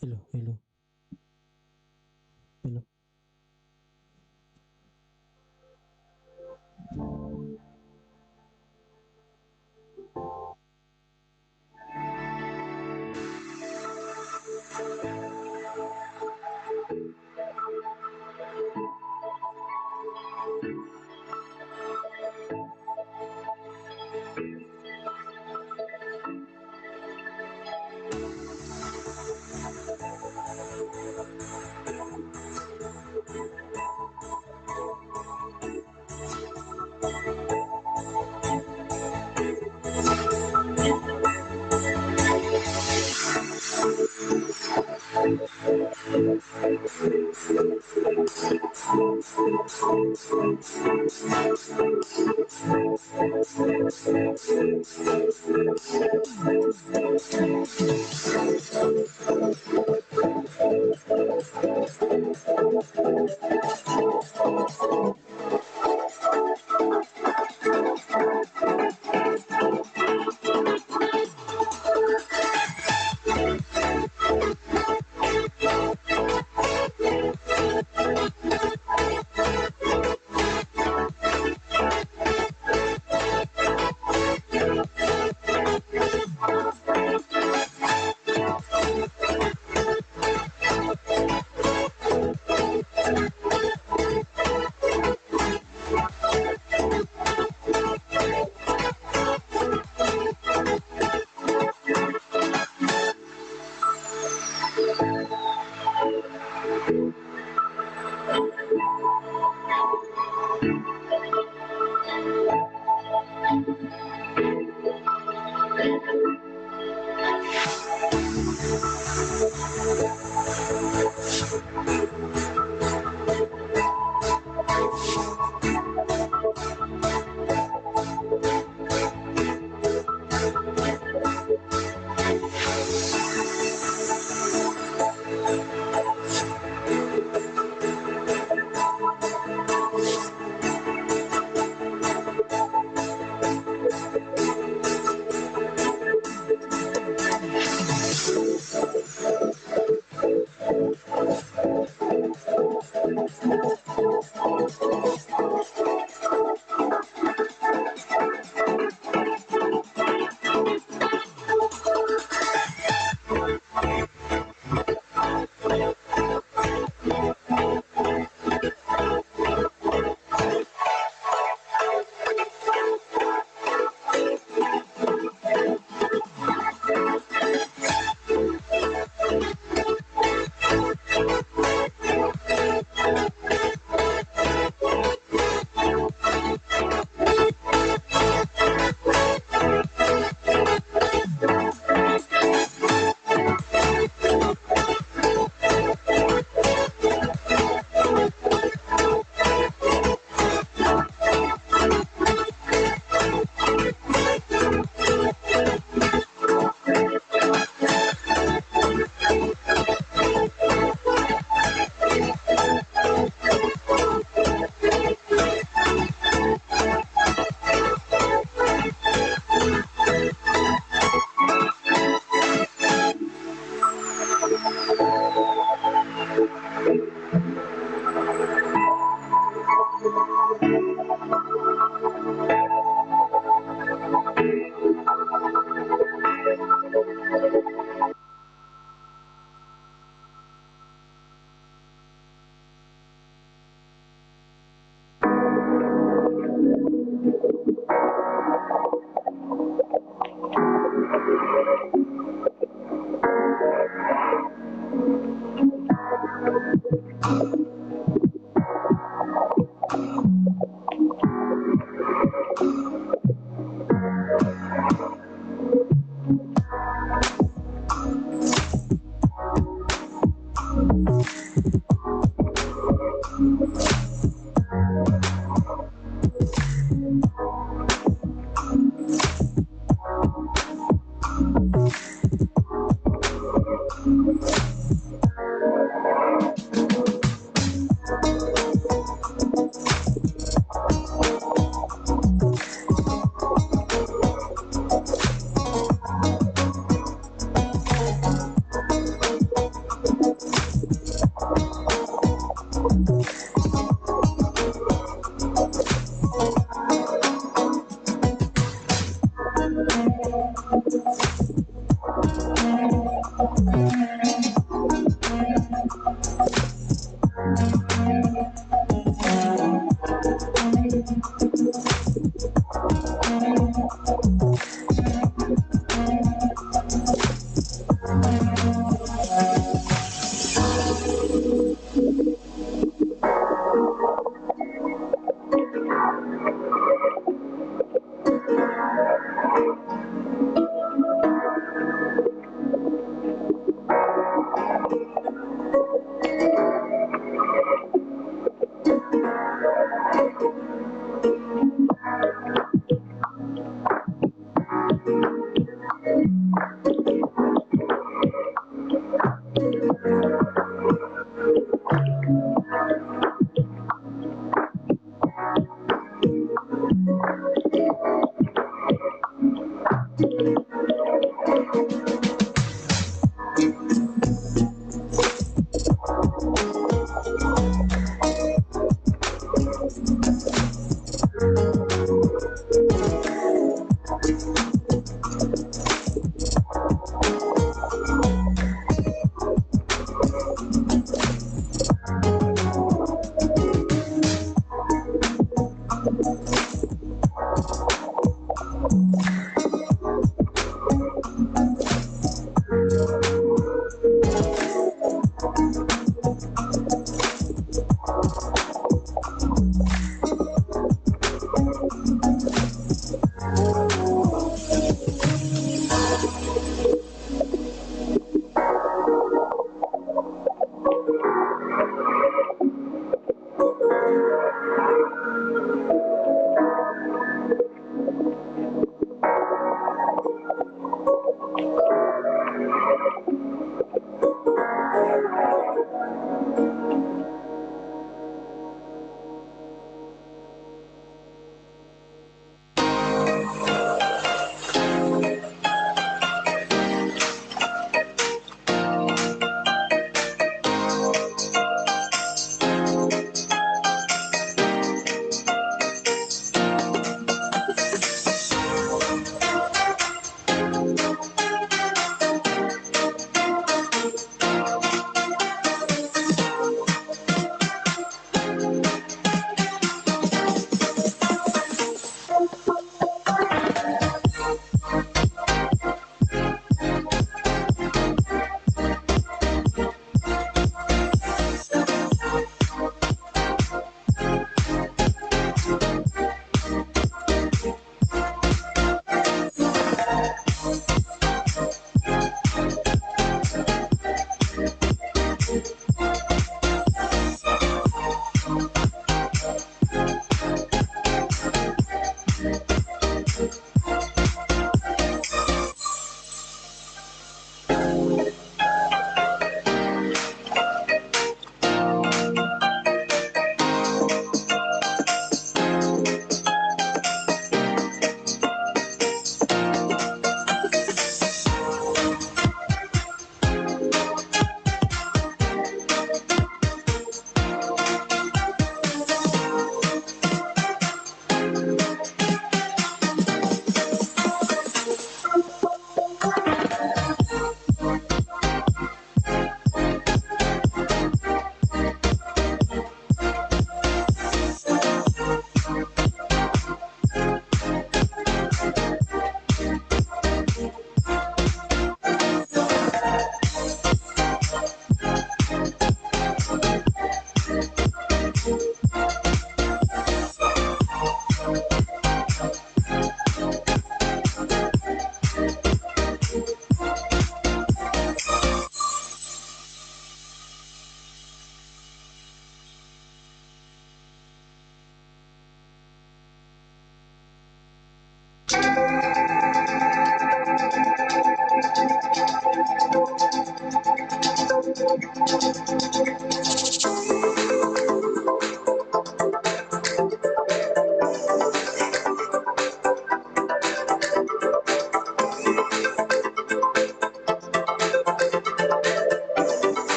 Hello, hello, hello.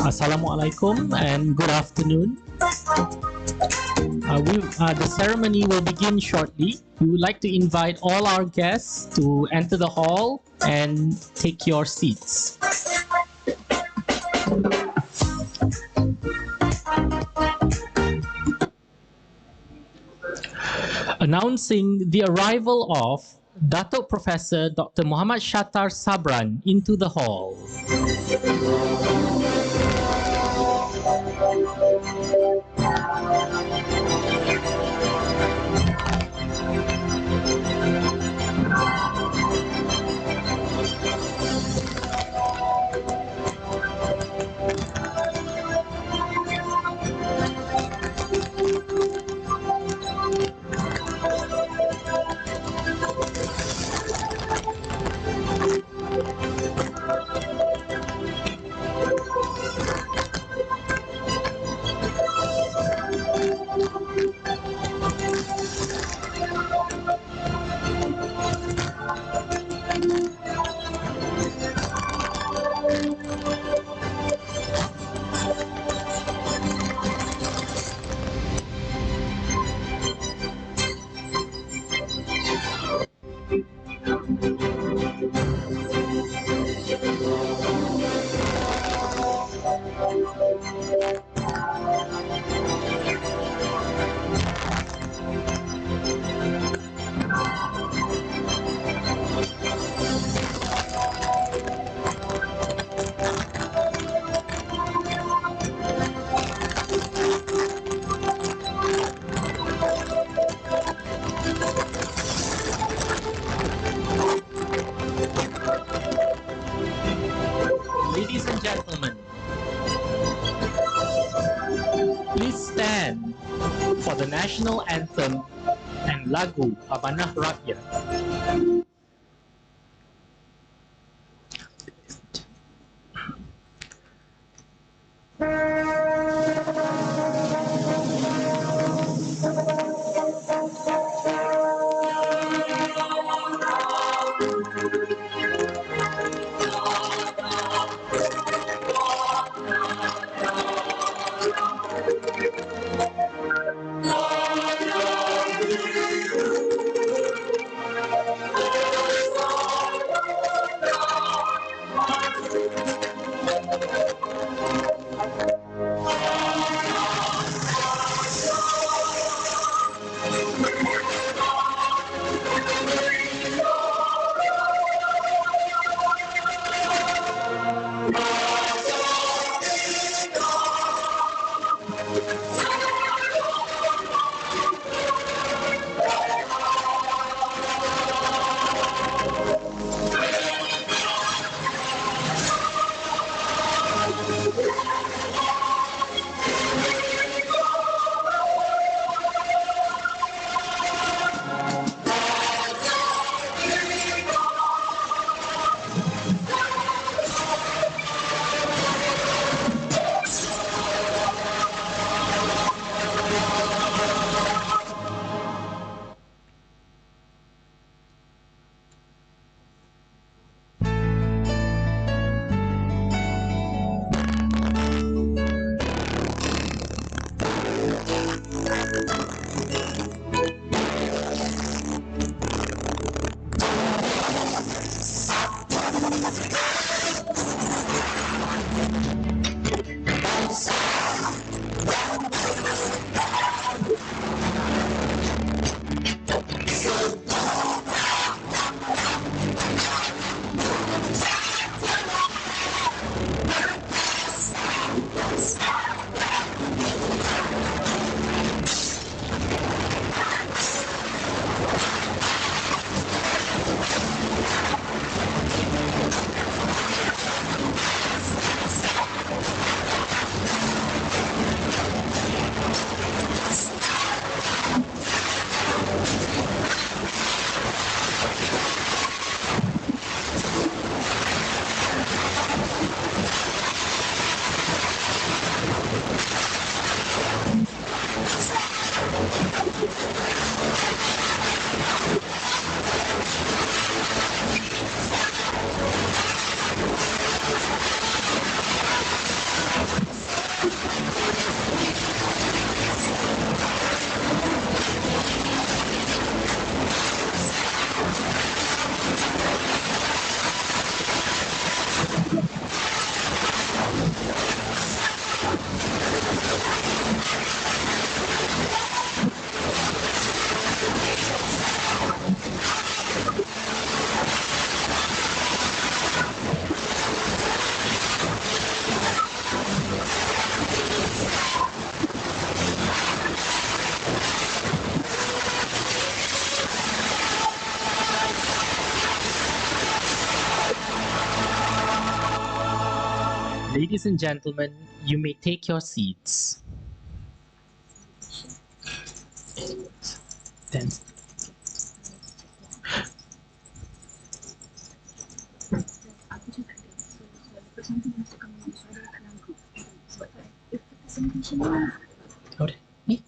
Assalamualaikum and good afternoon. The ceremony will begin shortly. We would like to invite all our guests to enter the hall and take your seats. announcing the arrival of Datuk Professor Dr. Muhammad Shatar Sabran into the hall. Ladies and gentlemen, please stand for the national anthem and Lagu Amanah Rakyat. Ladies and gentlemen, you may take your seats. 10. Udah, nih.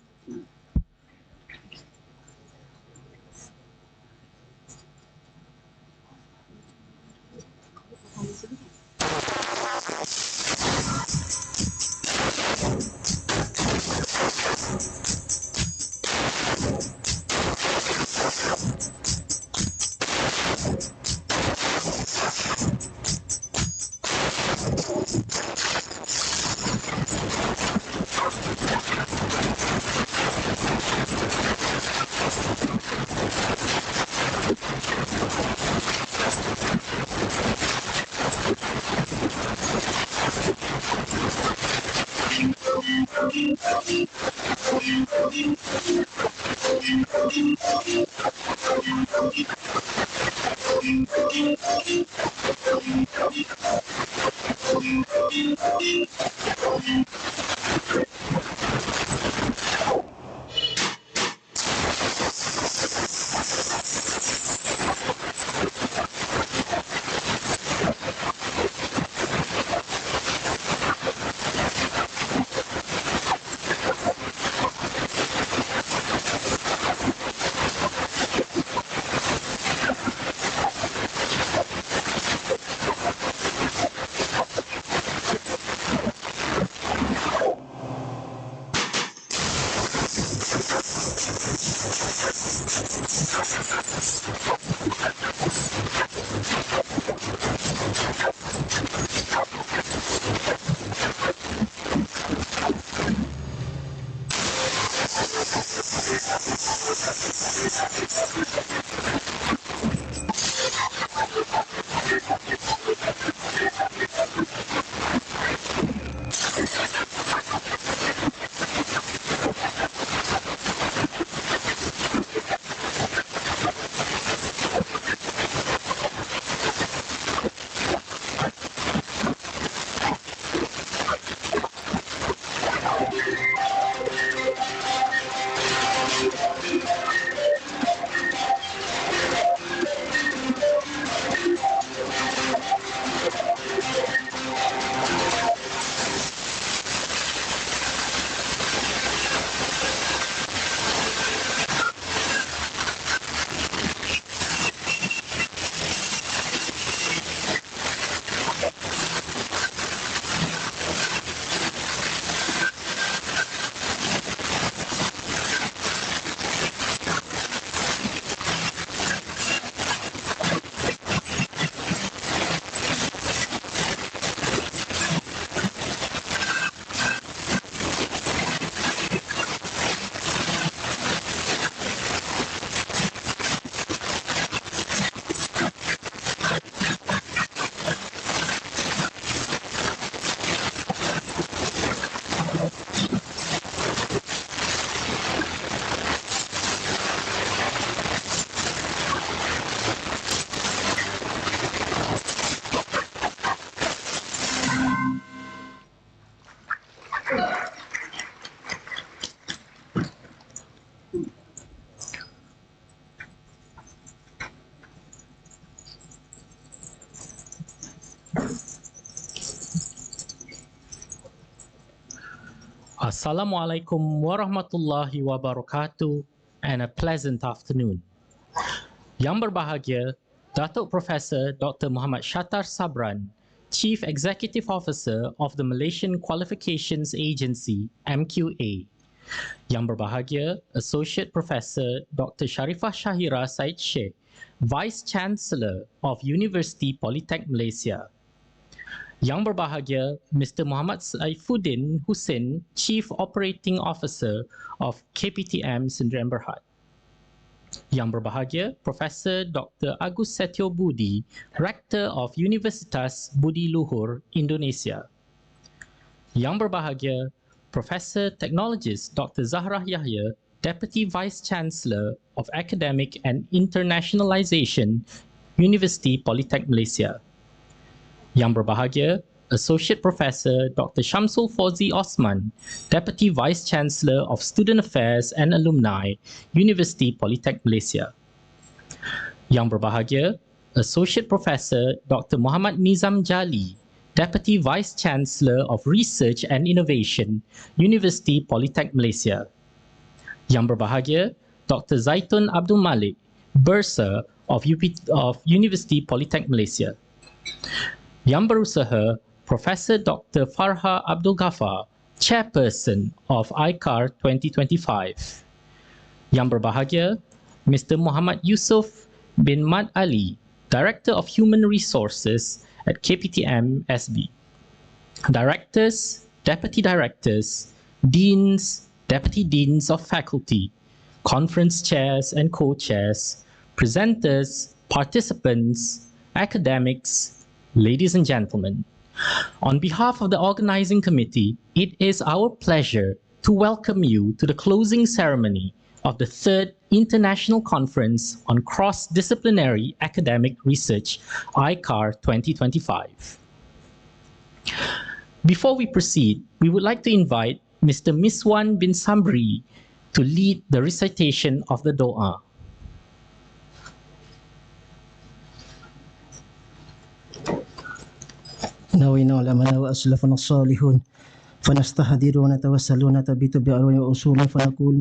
Assalamualaikum warahmatullahi wabarakatuh and a pleasant afternoon. Yang berbahagia, Datuk Profesor Dr. Muhammad Shatar Sabran, Chief Executive Officer of the Malaysian Qualifications Agency, MQA. Yang berbahagia, Associate Professor Dr. Sharifah Shahira Said Sheikh, Vice Chancellor of University Polytechnic Malaysia. Yang berbahagia, Mr. Muhammad Saifuddin Hussein, Chief Operating Officer of KPTM Sdn Bhd. Yang berbahagia, Profesor Dr. Agus Setio Budi, Rector of Universitas Budi Luhur, Indonesia. Yang berbahagia, Professor Technologist Dr. Zahra Yahya, Deputy Vice Chancellor of Academic and Internationalization, University Polytechnic Malaysia. Yang berbahagia, Associate Professor Dr. Shamsul Fauzi Osman, Deputy Vice Chancellor of Student Affairs and Alumni, University Polytechnic Malaysia. Yang berbahagia, Associate Professor Dr. Muhammad Nizam Jali, Deputy Vice Chancellor of Research and Innovation, University Polytechnic Malaysia. Yang berbahagia, Dr. Zaitun Abdul Malik, Bursar of University Polytechnic Malaysia. Yang berusaha, Professor Dr. Farha Abdul Ghaffar, Chairperson of ICAR 2025. Yang berbahagia, Mr. Muhammad Yusuf bin Mad Ali, Director of Human Resources at KPTM SB. Directors, Deputy Directors, Deans, Deputy Deans of Faculty, Conference Chairs and Co-Chairs, presenters, participants, academics, ladies and gentlemen. On behalf of the organizing committee, it is our pleasure to welcome you to the closing ceremony of the third International Conference on Cross-Disciplinary Academic Research, ICAR 2025. Before we proceed, we would like to invite Mr. Miswan bin Sabri to lead the recitation of the Doa. نوينا علمنا وأسلفنا الصالحون فنستهدر ونتوسل ونتبت بأرواح وأصول فنقول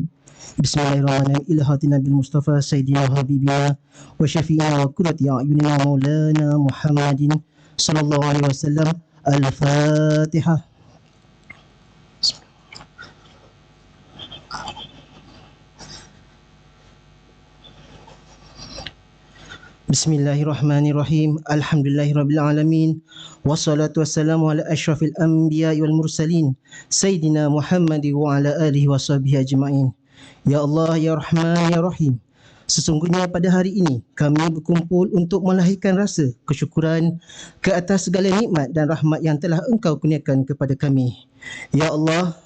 بسم الله الرحمن الرحيم إلى هاتنا بالمصطفى سيدنا وحبيبنا وشفينا وقرة أعيننا مولانا محمد صلى الله عليه وسلم. الفاتحة. Bismillahirrahmanirrahim. Alhamdulillahirabbil alamin. Wassalatu wassalamu ala asyrafil anbiya'i wal mursalin sayyidina Muhammad wa ala alihi washabihi ajma'in. Ya Allah, ya Rahman, ya Rahim. Sesungguhnya pada hari ini kami berkumpul untuk melahirkan rasa kesyukuran ke atas segala nikmat dan rahmat yang telah Engkau kurniakan kepada kami. Ya Allah,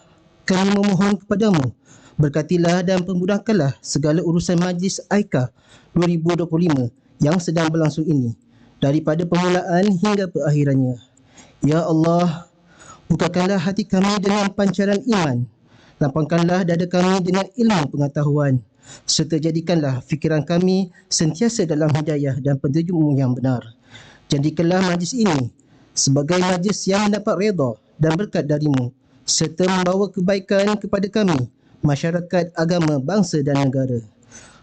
kami memohon kepadamu, berkatilah dan pemudahkanlah segala urusan majlis ICAR 2025 yang sedang berlangsung ini, daripada permulaan hingga perakhirannya. Ya Allah, bukakanlah hati kami dengan pancaran iman, lapangkanlah dada kami dengan ilmu pengetahuan, serta jadikanlah fikiran kami sentiasa dalam hidayah dan petunjuk-Mu yang benar. Jadikanlah majlis ini sebagai majlis yang mendapat redha dan berkat dari-Mu, serta membawa kebaikan kepada kami, masyarakat, agama, bangsa dan negara.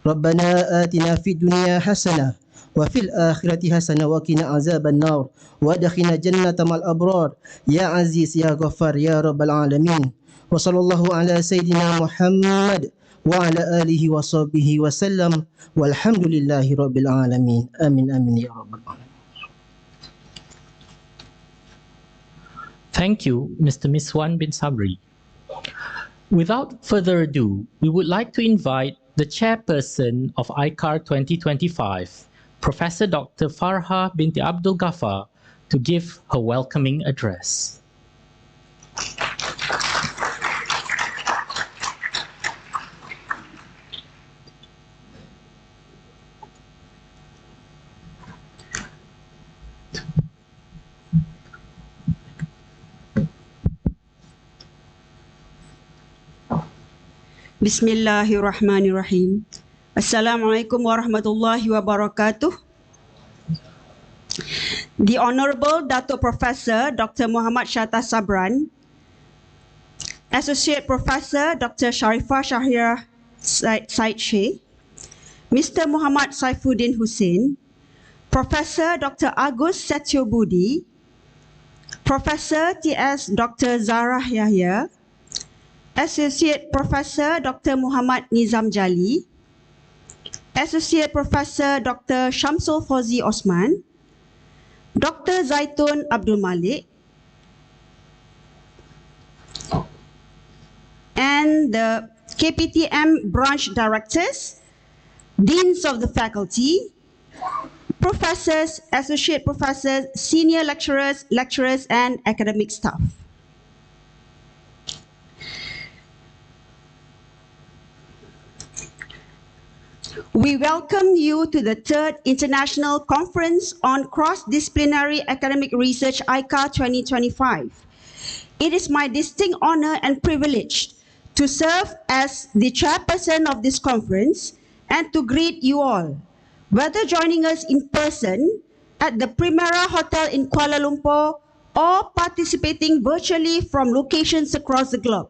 Rabbana atina fid dunya hasanah wa fil akhirati hasanah wa qina azaban nar wa adkhilna jannata mal abrar ya aziz ya ghaffar ya rabbal alamin. Wa sallallahu ala sayyidina Muhammad wa ala alihi wa sahbihi wa sallam walhamdulillahi rabbil alamin. Amin amin ya rabbal alamin. Thank you, Mr. Miswan bin Sabri. Without further ado, we would like to invite the chairperson of ICAR 2025, Professor Dr. Farha binti Abdul Ghaffar, to give her welcoming address. Bismillahirrahmanirrahim. Assalamualaikum warahmatullahi wabarakatuh. The Honorable Datuk Professor Dr. Muhammad Shattah Sabran, Associate Professor Dr. Sharifah Shahriar Said Sheikh, Mr. Muhammad Saifuddin Hussein, Professor Dr. Agus Setio Budi, Professor T.S. Dr. Zarah Yahya, Associate Professor Dr. Muhammad Nizam Jali, Associate Professor Dr. Shamsul Fauzi Osman, Dr. Zaitun Abdul Malik, and the KPTM branch directors, deans of the faculty, professors, associate professors, senior lecturers, and academic staff. We welcome you to the third International Conference on Cross-Disciplinary Academic Research, ICA 2025. It is my distinct honor and privilege to serve as the chairperson of this conference and to greet you all, whether joining us in person at the Primera Hotel in Kuala Lumpur or participating virtually from locations across the globe.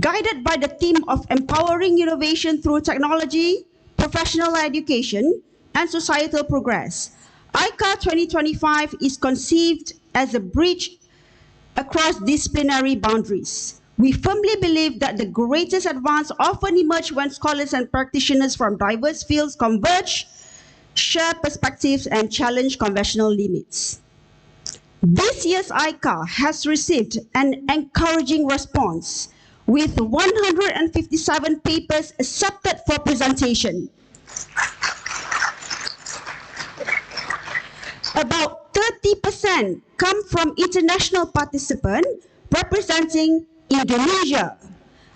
Guided by the theme of empowering innovation through technology, professional education, and societal progress, ICA 2025 is conceived as a bridge across disciplinary boundaries. We firmly believe that the greatest advance often emerge when scholars and practitioners from diverse fields converge, share perspectives, and challenge conventional limits. This year's ICA has received an encouraging response, with 157 papers accepted for presentation. About 30% come from international participants representing Indonesia,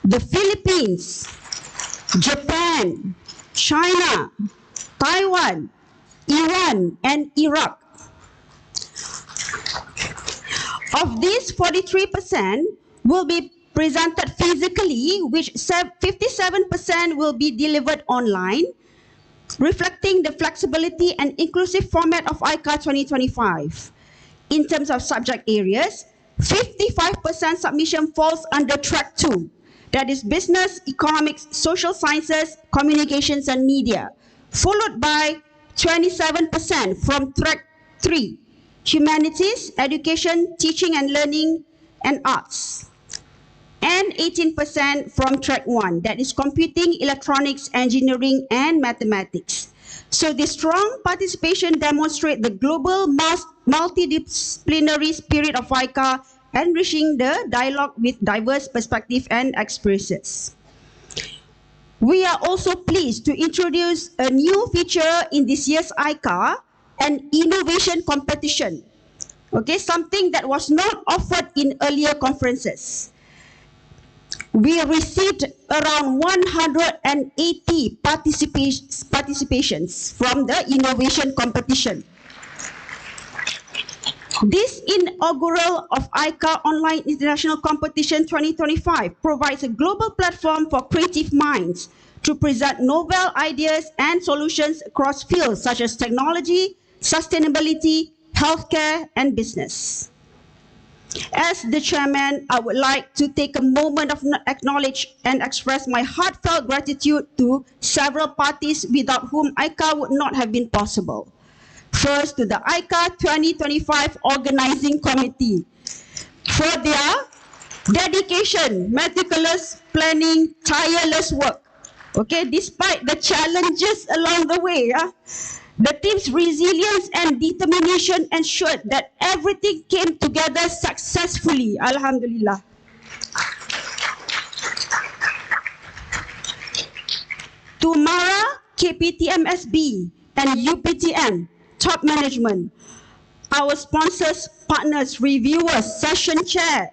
the Philippines, Japan, China, Taiwan, Iran, and Iraq. Of these, 43% will be presented physically, which 57% will be delivered online, reflecting the flexibility and inclusive format of ICA 2025. In terms of subject areas, 55% submission falls under track 2, that is business, economics, social sciences, communications, and media, followed by 27% from track 3, humanities, education, teaching and learning, and arts, and 18% from track 1, that is computing, electronics, engineering, and mathematics. So the strong participation demonstrates the global multidisciplinary spirit of ICA, enriching the dialogue with diverse perspectives and experiences. We are also pleased to introduce a new feature in this year's ICA, an innovation competition. Okay, something that was not offered in earlier conferences. We received around 180 participations from the innovation competition. This inaugural of ICA Online International Competition 2025 provides a global platform for creative minds to present novel ideas and solutions across fields such as technology, sustainability, healthcare, and business. As the chairman, I would like to take a moment of acknowledge and express my heartfelt gratitude to several parties without whom ICA would not have been possible. First, to the ICA 2025 Organizing Committee for their dedication, meticulous planning, tireless work. Okay, despite the challenges along the way, the team's resilience and determination ensured that everything came together successfully. Alhamdulillah. To MARA, KPTMSB, and UPTM, top management, our sponsors, partners, reviewers, session chair,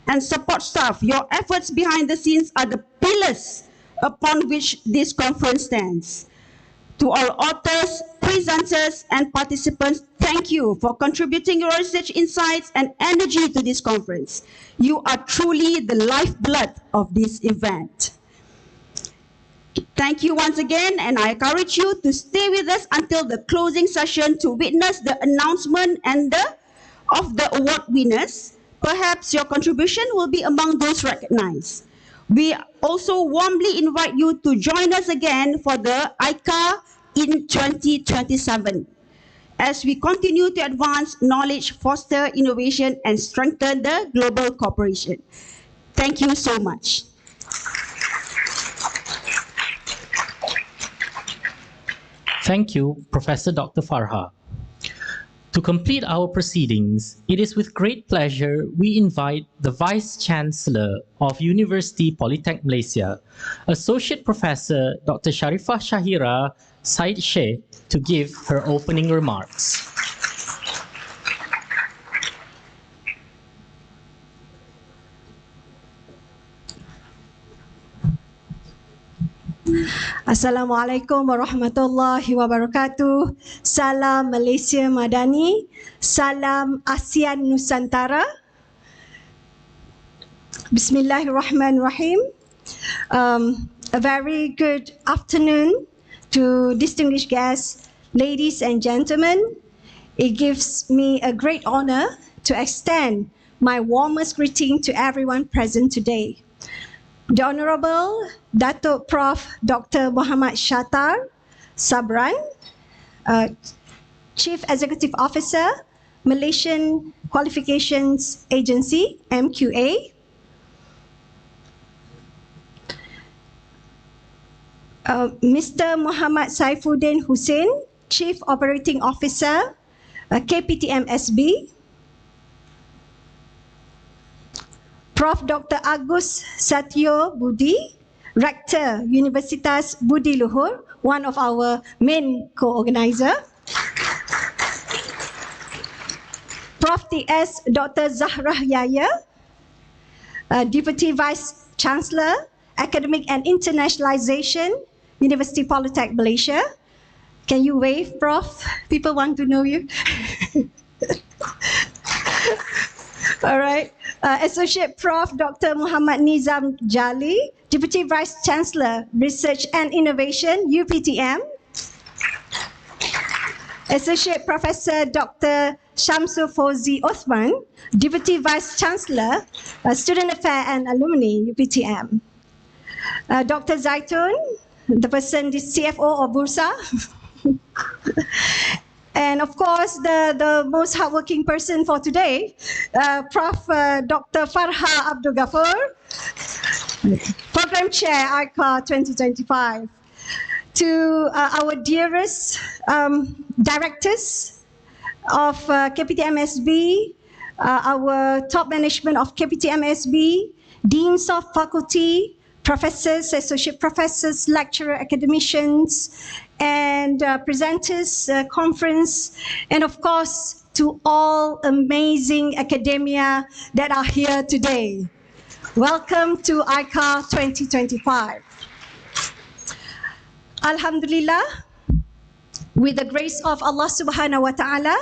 and support staff, your efforts behind the scenes are the pillars upon which this conference stands. To our authors, presenters, and participants, thank you for contributing your research insights and energy to this conference. You are truly the lifeblood of this event. Thank you once again, and I encourage you to stay with us until the closing session to witness the announcement of the award winners. Perhaps your contribution will be among those recognized. We also warmly invite you to join us again for the ICA in 2027 as we continue to advance knowledge, foster innovation, and strengthen the global cooperation. Thank you so much. Thank you, Professor Dr. Farha. To complete our proceedings, it is with great pleasure we invite the Vice Chancellor of University Polytechnic Malaysia, Associate Professor Dr. Sharifah Shahira Said Sheikh, to give her opening remarks. Assalamualaikum warahmatullahi wabarakatuh. Salam Malaysia Madani. Salam ASEAN Nusantara. Bismillahirrahmanirrahim. A very good afternoon to distinguished guests, ladies and gentlemen. It gives me a great honor to extend my warmest greeting to everyone present today. The Honorable Datuk Prof. Dr. Muhammad Shattar Sabran, Chief Executive Officer, Malaysian Qualifications Agency, MQA. Mr. Muhammad Saifuddin Hussein, Chief Operating Officer, KPTM SB. Prof. Dr. Agus Satyo Budi, Rector, Universitas Budi Luhur, one of our main co-organizer. Prof. T.S. Dr. Zahra Yahya, Deputy Vice Chancellor, Academic and Internationalization, University Polytech Malaysia. Can you wave, Prof? People want to know you. All right. Associate Prof. Dr. Muhammad Nizam Jali, Deputy Vice Chancellor, Research and Innovation, UPTM. Associate Professor Dr. Shamsul Fauzi Othman, Deputy Vice Chancellor, Student Affairs and Alumni, UPTM. Dr. Zaitun, the CFO of Bursa. And of course, the most hardworking person for today, Prof. Dr. Farha Abdul Ghafur, Program Chair, ICAR 2025. To our dearest directors of KPTM-SB, our top management of KPTM-SB, deans of faculty, professors, associate professors, lecturer, academicians, and presenters, conference, and of course, to all amazing academia that are here today. Welcome to ICAR 2025. Alhamdulillah, with the grace of Allah subhanahu wa ta'ala,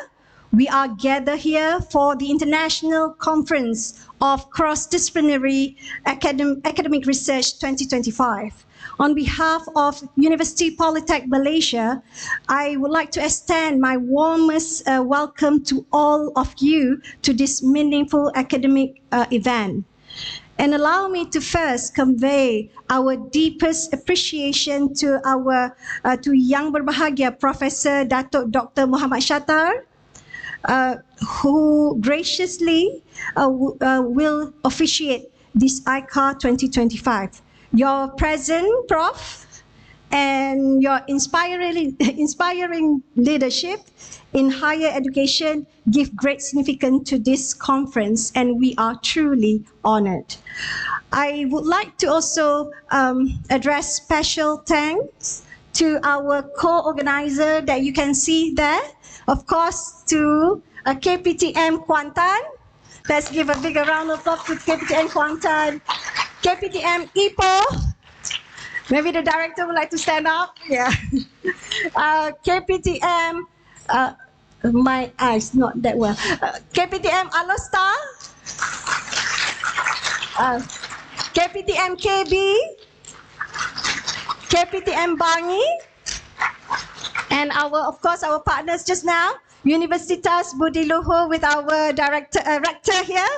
we are gathered here for the International Conference of Cross-Disciplinary Academic Research 2025. On behalf of University Polytech Malaysia, I would like to extend my warmest welcome to all of you to this meaningful academic event. And allow me to first convey our deepest appreciation to our Yang Berbahagia Professor Datuk Dr. Muhammad Shattar, who graciously will officiate this ICAR 2025. Your presence, Prof, and your inspiring leadership in higher education give great significance to this conference, and we are truly honored. I would like to also address special thanks to our co-organizer that you can see there, of course, to KPTM Kuantan. Let's give a big round of applause to KPTM Kuantan. KPTM Ipoh. Maybe the director would like to stand up. Yeah. KPTM, my eyes not that well. KPTM Alostar. KPTM KB. KPTM Bangi. And of course, our partners just now, Universitas Budi Luhur with our rector here.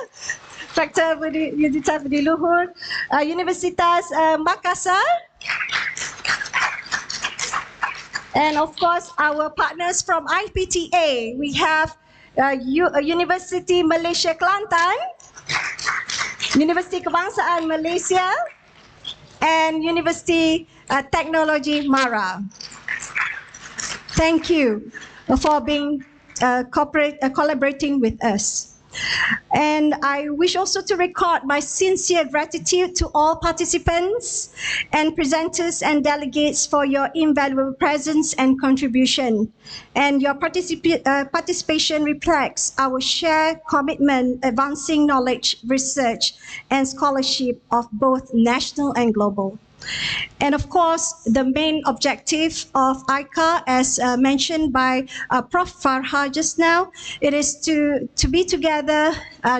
Rector Universitas Budi Luhur, Universitas Makassar, and of course our partners from IPTA. We have University Malaysia Kelantan, University Kebangsaan Malaysia, and University Technology Mara. Thank you for being collaborating with us. And I wish also to record my sincere gratitude to all participants and presenters and delegates for your invaluable presence and contribution. And your participation reflects our shared commitment advancing knowledge, research, and scholarship of both national and global. And of course, the main objective of ICAR, as mentioned by Prof. Farha just now, it is to be together,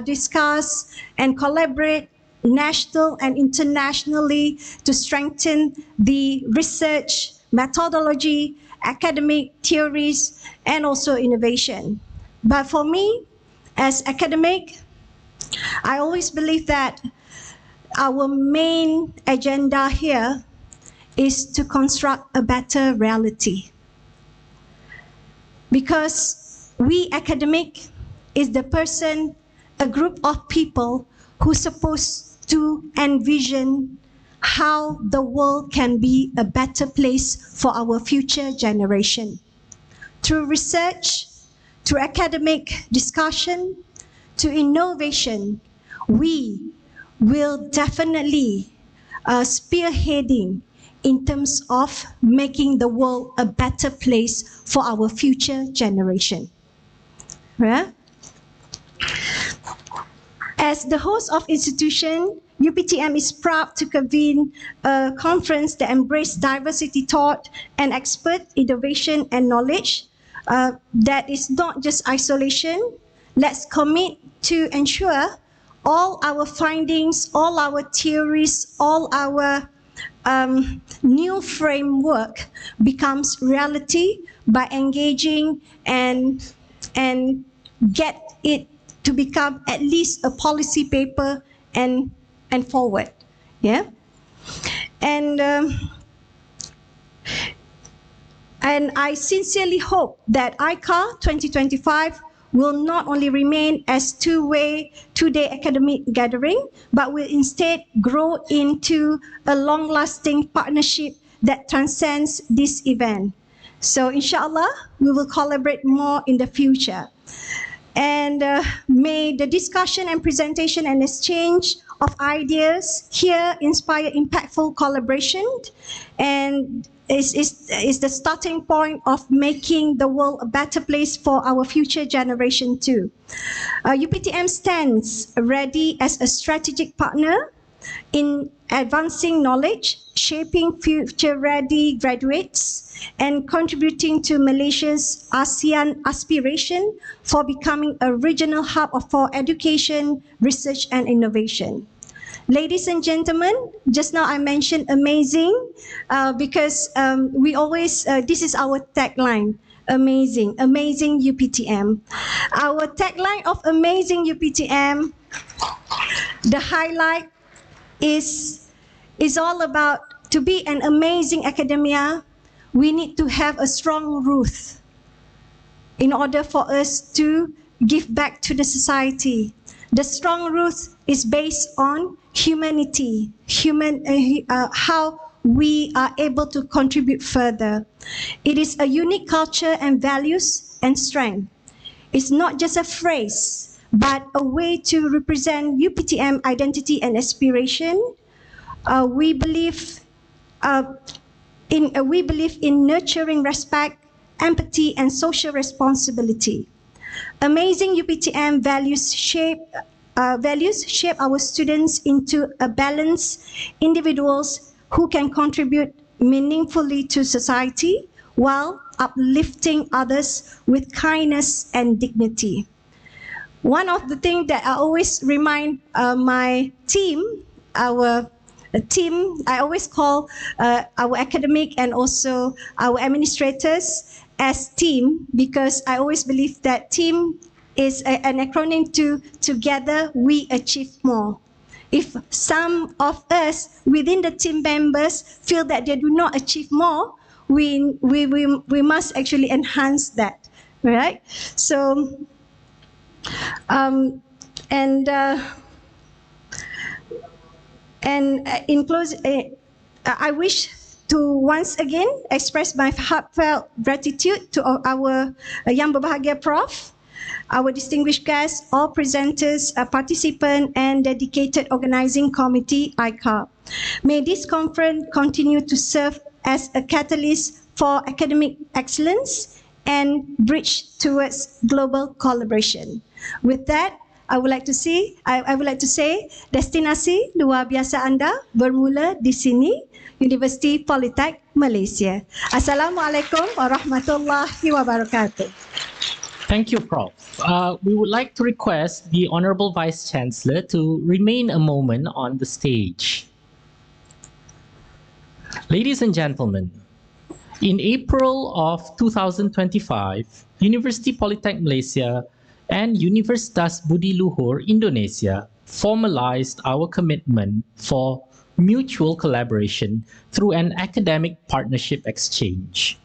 discuss and collaborate national and internationally to strengthen the research, methodology, academic theories, and also innovation. But for me, as academic, I always believe that our main agenda here is to construct a better reality. Because we academic is the person, a group of people who's supposed to envision how the world can be a better place for our future generation. Through research, through academic discussion, to innovation, we will definitely spearheading in terms of making the world a better place for our future generation. Right? As the host of institution, UPTM is proud to convene a conference that embraces diversity thought and expert innovation and knowledge. That is not just isolation. Let's commit to ensure all our findings, all our theories, all our new framework becomes reality by engaging and get it to become at least a policy paper and forward. Yeah, and I sincerely hope that ICAR 2025 will not only remain as two-day academic gathering, but will instead grow into a long-lasting partnership that transcends this event. So inshallah, we will collaborate more in the future. And may the discussion and presentation and exchange of ideas here inspire impactful collaboration, and is the starting point of making the world a better place for our future generation too. UPTM stands ready as a strategic partner in advancing knowledge, shaping future-ready graduates, and contributing to Malaysia's ASEAN aspiration for becoming a regional hub for education, research, and innovation. Ladies and gentlemen, just now I mentioned amazing because we always, this is our tagline, amazing, amazing UPTM. Our tagline of amazing UPTM, the highlight is all about to be an amazing academia, we need to have a strong root in order for us to give back to the society. The strong root is based on humanity, how we are able to contribute further. It is a unique culture and values and strength. It's not just a phrase, but a way to represent UPTM identity and aspiration. We believe in nurturing respect, empathy, and social responsibility. Amazing UPTM values shape our students into a balanced individuals who can contribute meaningfully to society while uplifting others with kindness and dignity. One of the things that I always remind my team, I always call our academic and also our administrators as team, because I always believe that team is an acronym to together we achieve more. If some of us within the team members feel that they do not achieve more, we must actually enhance that, right? So, in closing, I wish to once again express my heartfelt gratitude to our Yang Berbahagia Prof, our distinguished guests, all presenters, participants, and dedicated organizing committee, ICAR. May this conference continue to serve as a catalyst for academic excellence and bridge towards global collaboration. With that, I would like to say destinasi luar biasa anda bermula di sini, Universiti Politek Malaysia. Assalamualaikum warahmatullahi wabarakatuh. Thank you, Prof. We would like to request the Honorable Vice Chancellor to remain a moment on the stage. Ladies and gentlemen, in April of 2025, Universiti Politek Malaysia and Universitas Budi Luhur Indonesia formalized our commitment for mutual collaboration through an academic partnership exchange.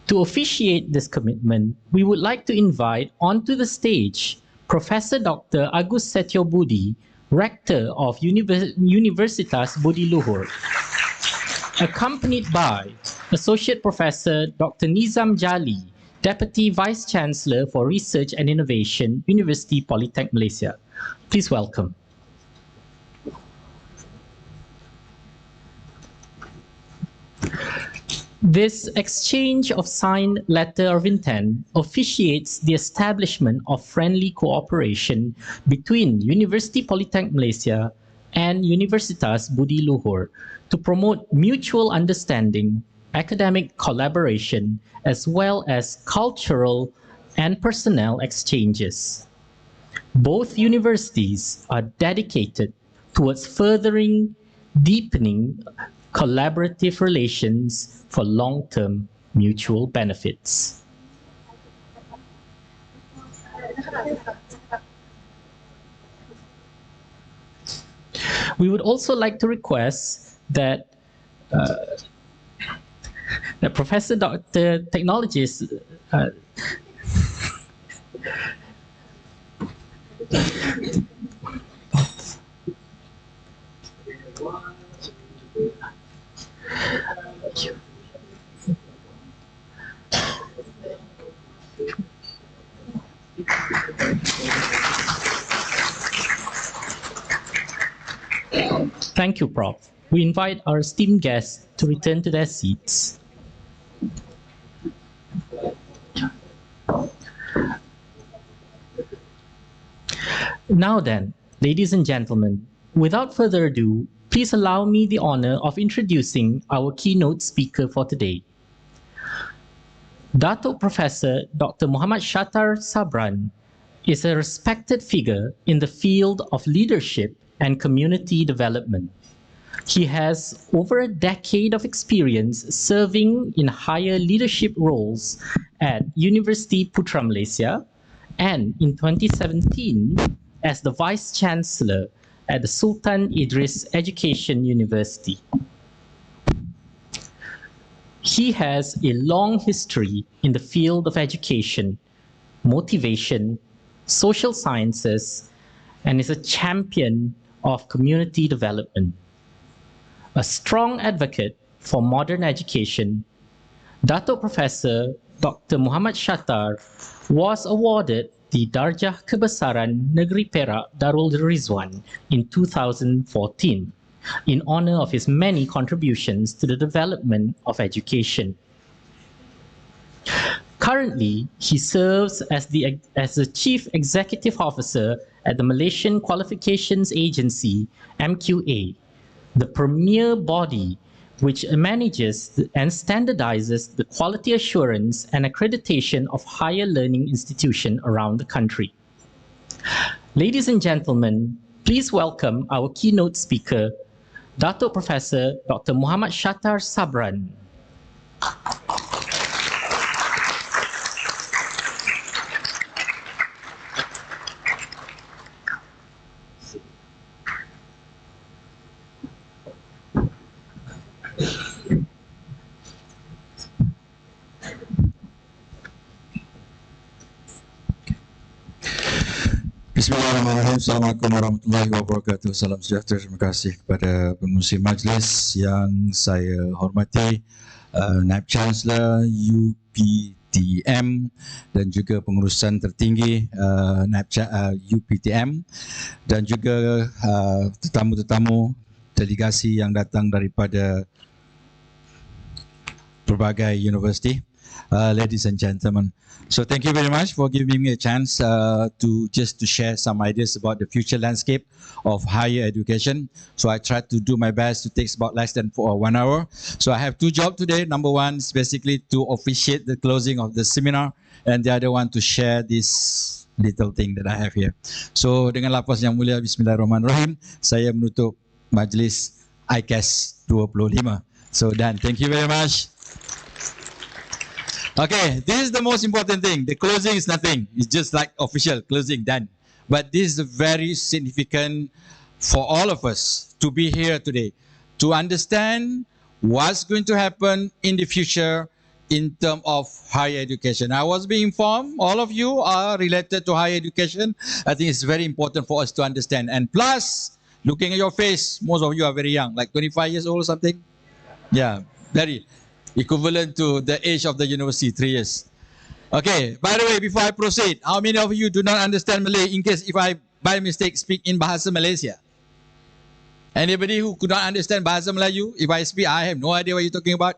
To officiate this commitment, we would like to invite onto the stage Professor Dr. Agus Setiobudi, Rector of Universitas Budi Luhur, accompanied by Associate Professor Dr. Nizam Jali, Deputy Vice Chancellor for Research and Innovation, Universiti Politek Malaysia. Please welcome. This exchange of signed letter of intent officiates the establishment of friendly cooperation between Universiti Politek Malaysia and Universitas Budi Luhur to promote mutual understanding, academic collaboration, as well as cultural and personnel exchanges. Both universities are dedicated towards furthering, deepening collaborative relations for long-term mutual benefits. We would also like to request that the Professor Dr. Technologist Thank you, Prof. We invite our esteemed guests to return to their seats. Now then, ladies and gentlemen, without further ado, please allow me the honor of introducing our keynote speaker for today. Datuk Professor Dr. Muhammad Shattar Sabran is a respected figure in the field of leadership and community development. He has over a decade of experience serving in higher leadership roles at Universiti Putra Malaysia and in 2017 as the Vice Chancellor at the Sultan Idris Education University. He has a long history in the field of education, motivation, social sciences, and is a champion of community development. A strong advocate for modern education, Datuk Professor Dr. Muhammad Shattar was awarded the Darjah Kebesaran Negeri Perak Darul Rizwan in 2014 in honor of his many contributions to the development of education. Currently, he serves as the Chief Executive Officer at the Malaysian Qualifications Agency, MQA, the premier body which manages and standardizes the quality assurance and accreditation of higher learning institutions around the country. Ladies and gentlemen, please welcome our keynote speaker, Datuk Professor Dr. Muhammad Shattar Sabran. Bismillahirrahmanirrahim. Assalamualaikum warahmatullahi wabarakatuh. Salam sejahtera. Terima kasih kepada pengurusi majlis yang saya hormati, Naib Chancellor UPTM dan juga pengurusan tertinggi Naib UPTM dan juga tetamu-tetamu delegasi yang datang daripada berbagai universiti. ladies and gentlemen. So thank you very much for giving me a chance to share some ideas about the future landscape of higher education. So I tried to do my best to take about less than 1 hour. So I have two jobs today. Number one is basically to officiate the closing of the seminar, and the other one to share this little thing that I have here. So dengan lafaz yang mulia, Bismillahirrahmanirrahim, saya menutup majlis ICAS 25. So done. Thank you very much. Okay, this is the most important thing. The closing is nothing. It's just like official closing, done. But this is very significant for all of us to be here today, to understand what's going to happen in the future in terms of higher education. I was being informed, all of you are related to higher education. I think it's very important for us to understand. And plus, looking at your face, most of you are very young, like 25 years old or something. Yeah, very. Equivalent to the age of the university, 3 years. Okay, by the way, before I proceed, how many of you do not understand Malay in case if I, by mistake, speak in Bahasa Malaysia? Anybody who could not understand Bahasa Melayu? If I speak, I have no idea what you're talking about.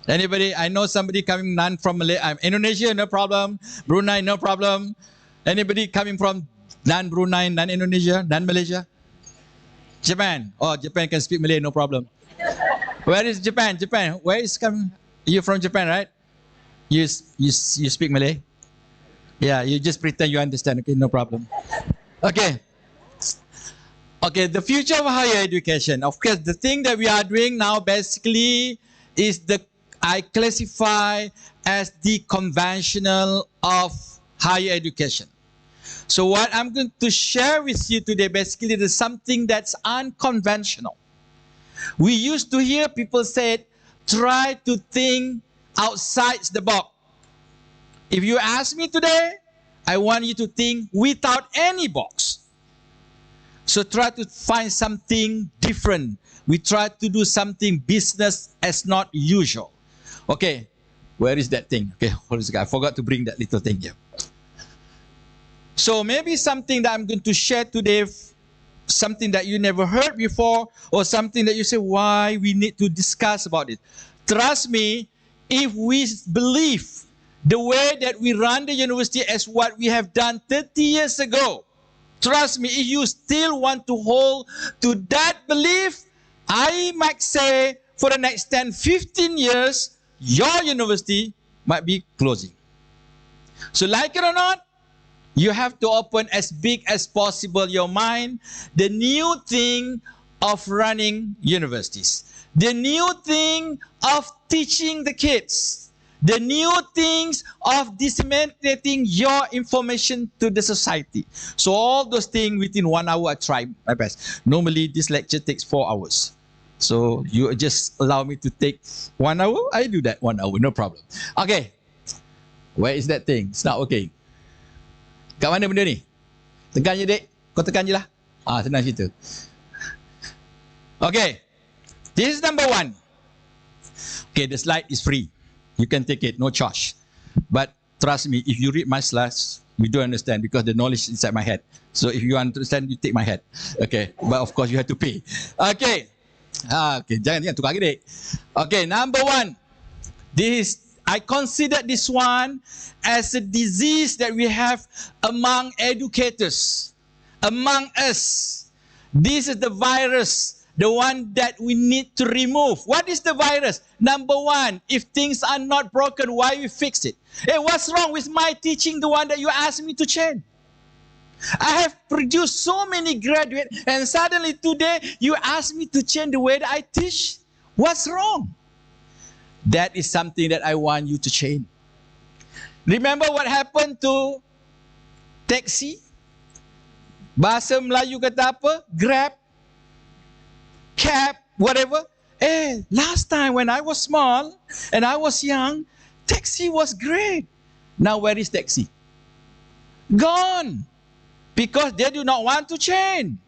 Anybody? I know somebody coming non from Malaysia. Indonesia, no problem. Brunei, no problem. Anybody coming from non-Brunei, non-Indonesia, non-Malaysia? Japan. Oh, Japan can speak Malay, no problem. Where is Japan? Japan. Where is coming? You're from Japan, right? You speak Malay? Yeah, you just pretend you understand. Okay, no problem. Okay. Okay, the future of higher education. Of course, the thing that we are doing now basically is I classify as the conventional of higher education. So what I'm going to share with you today basically is something that's unconventional. We used to hear people say, try to think outside the box. If you ask me today, I want you to think without any box. So try to find something different. We try to do something business as not usual. Okay, where is that thing? Okay, hold on a second. I forgot to bring that little thing here. So maybe something that I'm going to share today, something that you never heard before, or something that you say, why we need to discuss about it. Trust me, if we believe the way that we run the university as what we have done 30 years ago, trust me, if you still want to hold to that belief, I might say for the next 10, 15 years, your university might be closing. So like it or not, you have to open as big as possible your mind, the new thing of running universities, the new thing of teaching the kids, the new things of disseminating your information to the society. So all those things within 1 hour, I try my best. Normally, this lecture takes 4 hours. So you just allow me to take 1 hour, I do that 1 hour, no problem. Okay, where is that thing? It's not okay. Kat mana benda ni? Tekan je, dek. Kau tekan je lah. Senang cerita. Okay. This is number one. Okay, the slide is free. You can take it, no charge. But trust me, if you read my slides, you don't understand because the knowledge is inside my head. So if you understand, you take my head. Okay. But of course, you have to pay. Okay. Okay, jangan tukar lagi, dek. Okay, number one. I consider this one as a disease that we have among educators, among us. This is the virus, the one that we need to remove. What is the virus? Number one, if things are not broken, why we fix it? Hey, what's wrong with my teaching, the one that you asked me to change? I have produced so many graduates, and suddenly today you ask me to change the way that I teach. What's wrong? That is something that I want you to change. Remember what happened to taxi? Bahasa Melayu kata apa? Grab, cab, whatever. Last time when I was small and I was young, taxi was great. Now where is taxi? Gone. Because they do not want to change.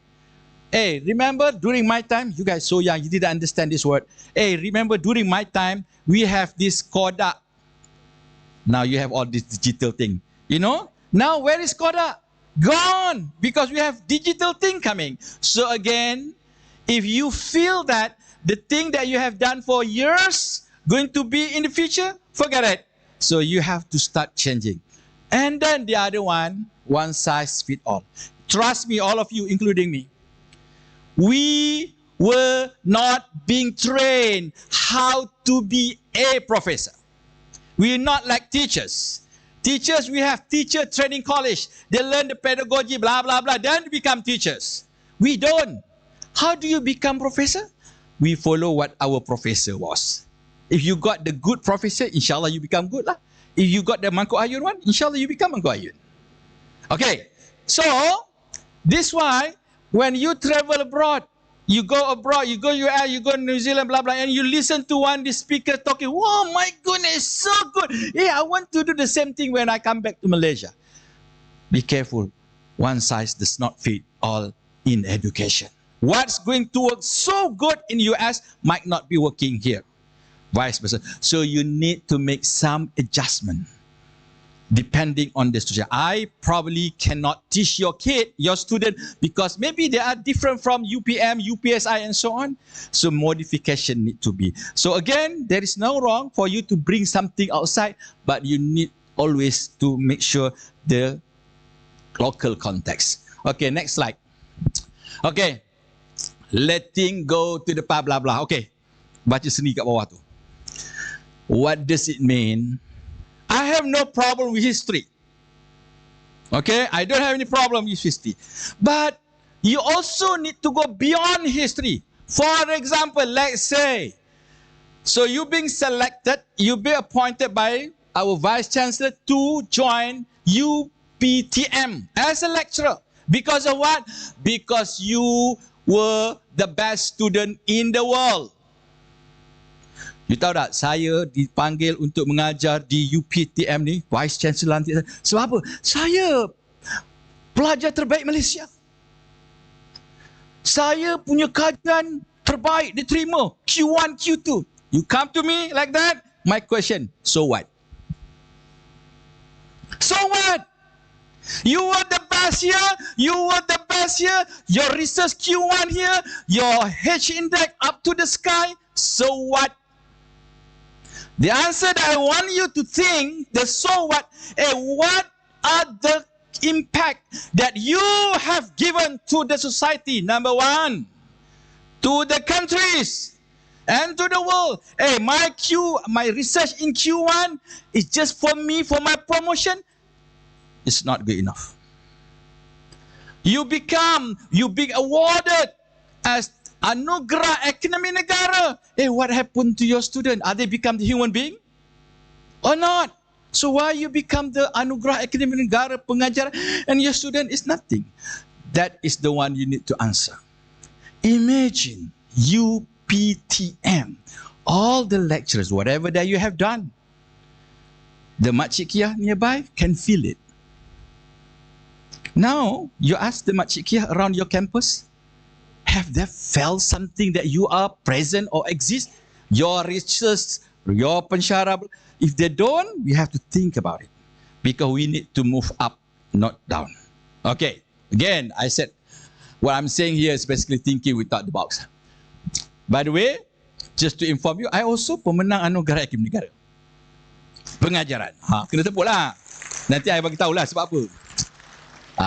Hey, remember during my time, you guys so young, you didn't understand this word. Hey, remember during my time, we have this Kodak. Now you have all this digital thing. You know? Now where is Kodak? Gone. Because we have digital thing coming. So again, if you feel that the thing that you have done for years going to be in the future, forget it. So you have to start changing. And then the other one size fit all. Trust me, all of you, including me. We were not being trained how to be a professor. We're not like teachers. Teachers, we have teacher training college. They learn the pedagogy, blah, blah, blah, then become teachers. We don't. How do you become professor? We follow what our professor was. If you got the good professor, inshallah you become good lah. If you got the Mangkok Ayun one, inshallah you become Mangkok Ayun. Okay, so this why when you travel abroad, you go abroad, you go US, you go New Zealand, blah, blah, and you listen to this speaker talking, oh my goodness, so good. Hey, I want to do the same thing when I come back to Malaysia. Be careful. One size does not fit all in education. What's going to work so good in US might not be working here. Vice versa. So you need to make some adjustment depending on the student. I probably cannot teach your kid, your student, because maybe they are different from UPM, UPSI, and so on. So modification need to be. So again, there is no wrong for you to bring something outside, but you need always to make sure the local context. Okay, next slide. Okay, letting go to the blah, blah, blah. Okay, baca seni kat bawah tu. What does it mean? I have no problem with history. Okay, I don't have any problem with history. But you also need to go beyond history. For example, let's say, so you being selected, you be appointed by our Vice Chancellor to join UPTM as a lecturer. Because of what? Because you were the best student in the world. You tahu tak, saya dipanggil untuk mengajar di UPTM ni, Vice Chancellor nanti. Sebab apa? Saya pelajar terbaik Malaysia. Saya punya kajian terbaik diterima, Q1, Q2. You come to me like that, my question, so what? So what? You were the best here, you were the best here, your research Q1 here, your H index up to the sky, so what? The answer that I want you to think, the so what, and what are the impact that you have given to the society? Number one, to the countries and to the world. Hey, my research in Q1 is just for me, for my promotion. It's not good enough. You be awarded as Anugerah Akademi Negara. Hey, what happened to your student? Are they become the human being? Or not? So why you become the Anugerah Akademi Negara pengajar and your student is nothing? That is the one you need to answer. Imagine UPTM. All the lecturers, whatever that you have done, the Makcik Kia nearby can feel it. Now, you ask the Makcik Kia around your campus, have they felt something that you are present or exist? Your research, your pensyarah. If they don't, we have to think about it. Because we need to move up, not down. Okay, again, I said, what I'm saying here is basically thinking without the box. By the way, just to inform you, I also pemenang Anugerah Akademi Negara. Pengajaran. Kena tepuk lah. Nanti I bagi tahulah sebab apa.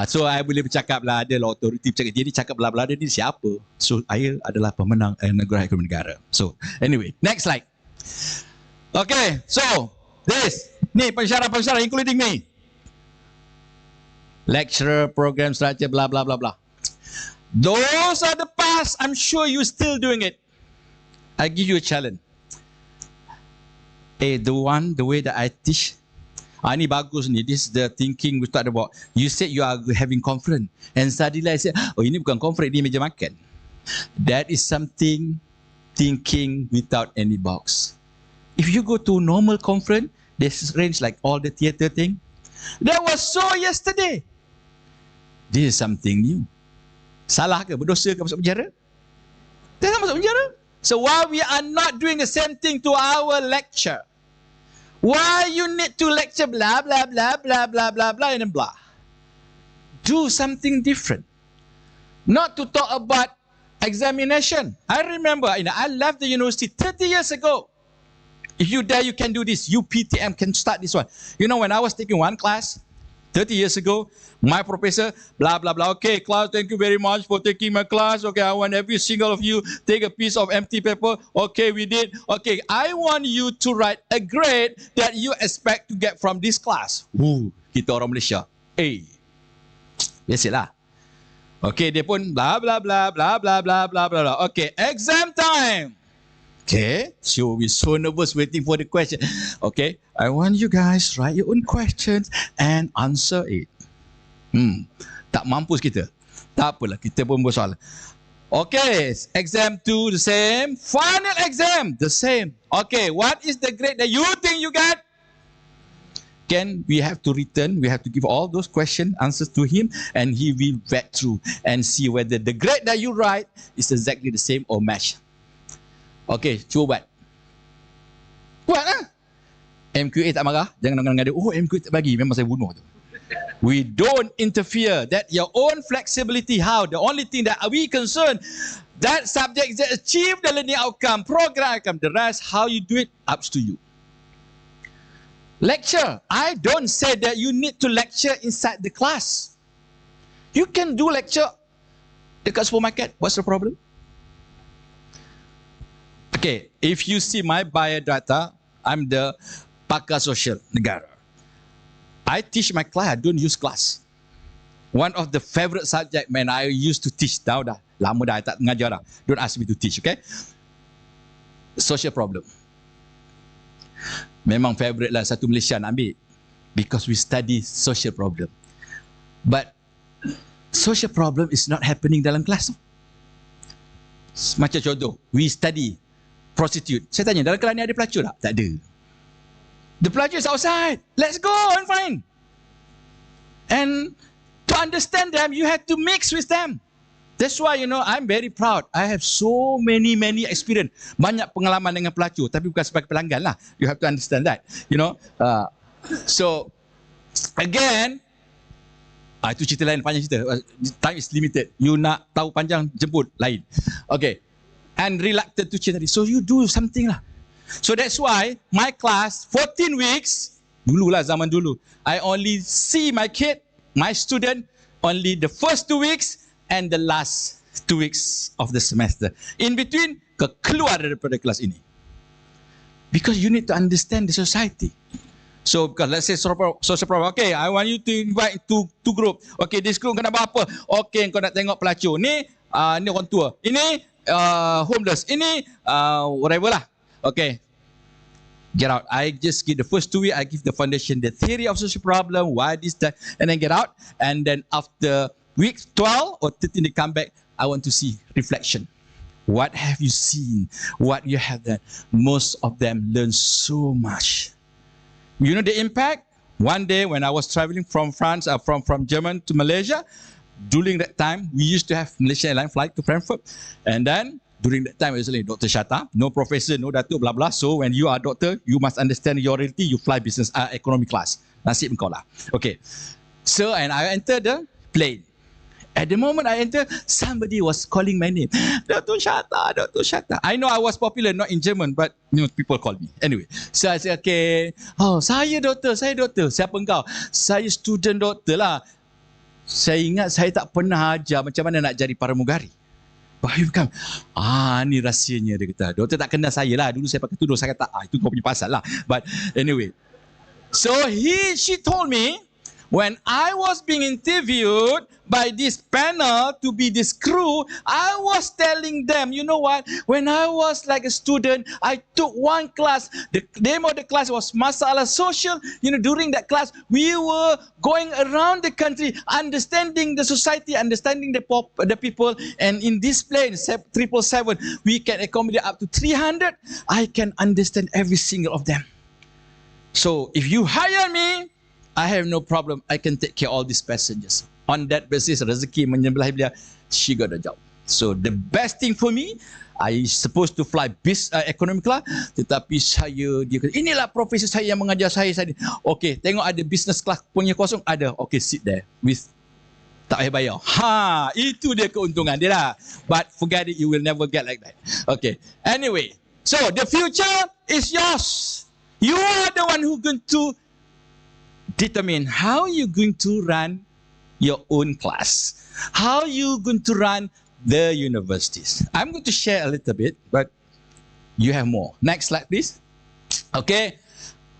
So, I boleh bercakap lah, ada lah authority bercakap, dia ni cakap bla-bla, dia ni siapa? So, saya adalah pemenang Anugerah Akademi Negara. So, anyway, next slide. Okay, so, this, ni pensyarah-pensyarah including me. Lecturer, program, structure, blah, blah, blah, blah. Those are the past, I'm sure you're still doing it. I give you a challenge. The way that I teach, ni bagus ni. This is the thinking we talked about. You said you are having conference. And suddenly I said, oh ini bukan conference, ini meja makan. That is something thinking without any box. If you go to normal conference, there's range like all the theater thing. That was so yesterday. This is something new. Salah ke? Berdosa ke masuk penjara? Jangan masuk penjara. So why we are not doing the same thing to our lecture? Why you need to lecture blah, blah, blah, blah, blah, blah, blah, and blah. Do something different. Not to talk about examination. I remember, I left the university 30 years ago. If you dare, you can do this. You PTM can start this one. You know, when I was taking one class 30 years ago, my professor, blah, blah, blah. Okay, class, thank you very much for taking my class. Okay, I want every single of you take a piece of empty paper. Okay, we did. Okay, I want you to write a grade that you expect to get from this class. Kita orang Malaysia. Biasalah. Okay, dia pun blah, blah, blah, blah, blah, blah, blah, blah, blah. Okay, exam time. Okay, so we're so nervous waiting for the question. Okay, I want you guys write your own questions and answer it. Tak mampus kita. Tak apalah, kita pun bersoalan. Okay, exam 2 the same. Final exam the same. Okay, what is the grade that you think you get? Again, we have to return, we have to give all those question answers to him, and he will vet through and see whether the grade that you write is exactly the same or match. Okay, cuba buat. Buat lah. MQA tak marah. Jangan ngada-ngada. Oh, MQA tak bagi. Memang saya bunuh tu. We don't interfere. That your own flexibility. How? The only thing that we concern, that subject is achieve the learning outcome, program outcome. The rest, how you do it, up to you. Lecture. I don't say that you need to lecture inside the class. You can do lecture dekat supermarket. What's the problem? Okay, if you see my biodata, I'm the pakar sosial negara. I teach my class, I don't use class. One of the favorite subject when I used to teach, dah lama dah, I tak mengajar dah. Don't ask me to teach, okay? Social problem. Memang favorite lah, satu Malaysia nak ambil. Because we study social problem. But social problem is not happening dalam kelas. Macam contoh, we study prostitute. Saya tanya, dalam kelas ni ada pelacur tak? Tak ada. The pelacur is outside. Let's go and find. And to understand them, you have to mix with them. That's why, you know, I'm very proud. I have so many experience. Banyak pengalaman dengan pelacur. Tapi bukan sebagai pelanggan lah. You have to understand that. You know. So, again, itu cerita lain, panjang cerita. Time is limited. You nak tahu panjang, jemput lain. Okay. And reluctant to change. So you do something lah. So that's why my class, 14 weeks, dululah zaman dulu, I only see my kid, my student, only the first 2 weeks and the last 2 weeks of the semester. In between, keluar daripada kelas ini. Because you need to understand the society. So, because let's say social problem. Okay, I want you to invite two group. Okay, this group kena buat apa? Okay, kau nak tengok pelacur. Ni orang tua. Ini homeless. Ini whatever lah. Okay. Get out. I just give the first 2 weeks, I give the foundation, the theory of social problem, why this, that, and then get out. And then after week 12 or 13, they come back. I want to see reflection. What have you seen? What you have done? Most of them learn so much. You know the impact? One day when I was traveling from France, from Germany to Malaysia, during that time, we used to have Malaysia Airlines flight to Frankfurt. And then, during that time, it was only Dr. Shatta, no professor, no datuk, blah, blah. So, when you are a doctor, you must understand your reality. You fly business, economy class. Nasib kau lah. Okay. So, and I entered the plane. At the moment I entered, somebody was calling my name. Dr. Shatta, Dr. Shatta. I know I was popular, not in German, but you know, people call me. Anyway, so I said, okay. Oh, saya doktor. Siapa engkau? Saya student doktor lah. Saya ingat saya tak pernah ajar macam mana nak jadi pramugari. Bahayu bukan. Ni rahsianya, dia kata. Doktor tak kenal saya lah. Dulu saya pakai tudung. Saya kata, itu kau punya pasal lah. But anyway. So she told me, when I was being interviewed by this panel to be this crew, I was telling them, you know what? When I was like a student, I took one class. The name of the class was Masalah Social. You know, during that class, we were going around the country, understanding the society, understanding the people. And in this plane, 777, we can accommodate up to 300. I can understand every single of them. So if you hire me, I have no problem. I can take care of all these passengers. On that basis, rezeki menyebelah belah, she got a job. So the best thing for me, I supposed to fly economy class, tetapi dia kata, inilah profesor saya yang mengajar saya. Okay, tengok ada business class punya kosong, ada. Okay, sit there with tak payah bayar. Itu dia keuntungan dia lah. But forget it, you will never get like that. Okay, anyway. So the future is yours. You are the one who's going to determine how you're going to run your own class, how you're going to run the universities. I'm going to share a little bit, but you have more. Next slide, please. Okay.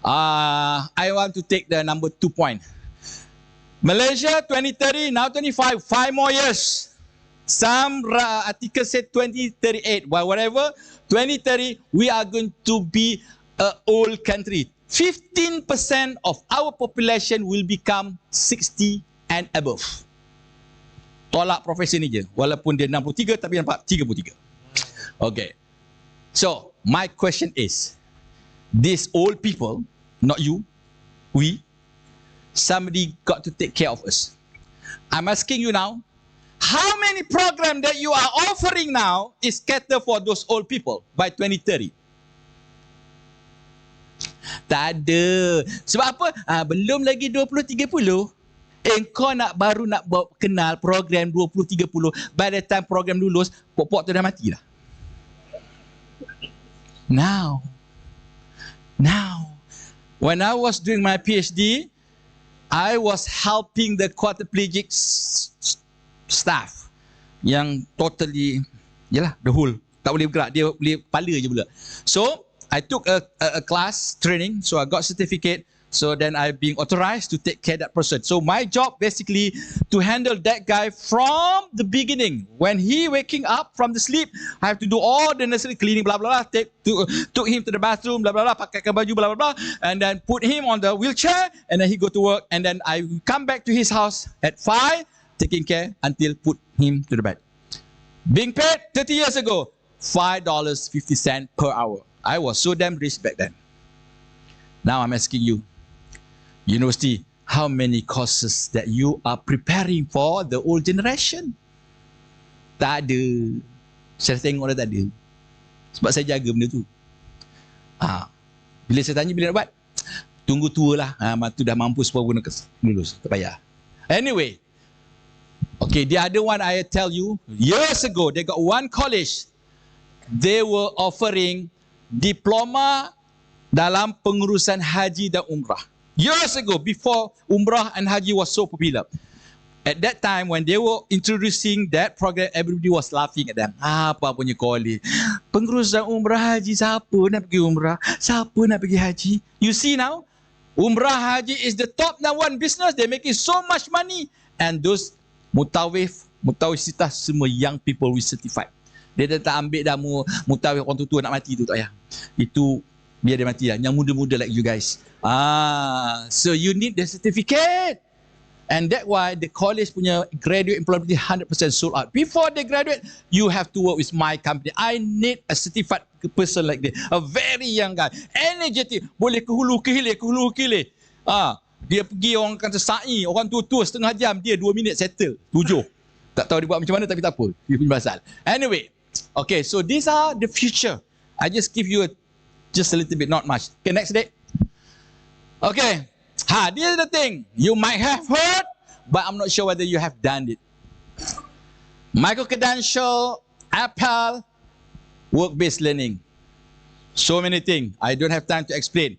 I want to take the number 2 point. Malaysia 2030, now 25, 5 more years. Some articles say 2038, but whatever, 2030, we are going to be an old country. 15% of our population will become 60 and above. Tolak profesi ni je. Walaupun dia 63, tapi nampak 33. Okay. So, my question is, these old people, not you, we, somebody got to take care of us. I'm asking you now, how many program that you are offering now is cater for those old people by 2030? Tak ada. Sebab apa? Belum lagi 20-30. Kau baru nak kenal program 20-30. By the time program lulus, pok-pok tu dah mati dah. Now, when I was doing my PhD, I was helping the quadriplegic staff yang totally, yalah, the whole, tak boleh bergerak, dia boleh kepala je pula. So, I took a class training, so I got certificate, so then I being authorized to take care of that person. So my job basically to handle that guy from the beginning. When he waking up from the sleep, I have to do all the necessary cleaning, blah blah blah. Took him to the bathroom, blah blah blah. Pakaikan baju, blah blah blah, and then put him on the wheelchair, and then he go to work, and then I come back to his house at 5, taking care until put him to the bed. Being paid 30 years ago, $5.50 per hour. I was so damn rich back then. Now I'm asking you, university, how many courses that you are preparing for the old generation? Tak ada. Saya tengok dah tak ada. Sebab saya jaga benda tu. Bila saya tanya bila nak buat, tunggu tua lah. Tu dah mampu semua guna lulus. Tak payah. Anyway, okay, the other one I tell you, years ago, they got one college. They were offering diploma dalam pengurusan haji dan umrah. Years ago, before umrah and haji was so popular. At that time, when they were introducing that program, everybody was laughing at them. Apa punya college? Pengurusan umrah haji, siapa nak pergi umrah? Siapa nak pergi haji? You see now, umrah haji is the top number one business. They're making so much money. And those mutawif, mutawisitah, semua young people we certified. Dia tak ambil dah mutawif orang tua nak mati tu, tak payah. Itu biar dia mati lah. Yang muda-muda like you guys. So you need the certificate. And that's why the college punya graduate employability 100% sold out. Before they graduate, you have to work with my company. I need a certified person like this. A very young guy. Energetic. Boleh ke hulu ke hilir, ke hulu ke hilir. Dia pergi orang kata sa'i. Orang tua-tua setengah jam. Dia 2 minit settle. 7. Tak tahu dia buat macam mana tapi tak apa. Dia punya pasal. Anyway. Okay, so these are the future. I just give you just a little bit, not much. Okay, next day. Okay. This is the thing. You might have heard, but I'm not sure whether you have done it. Micro-credential, Apple, work-based learning. So many things. I don't have time to explain.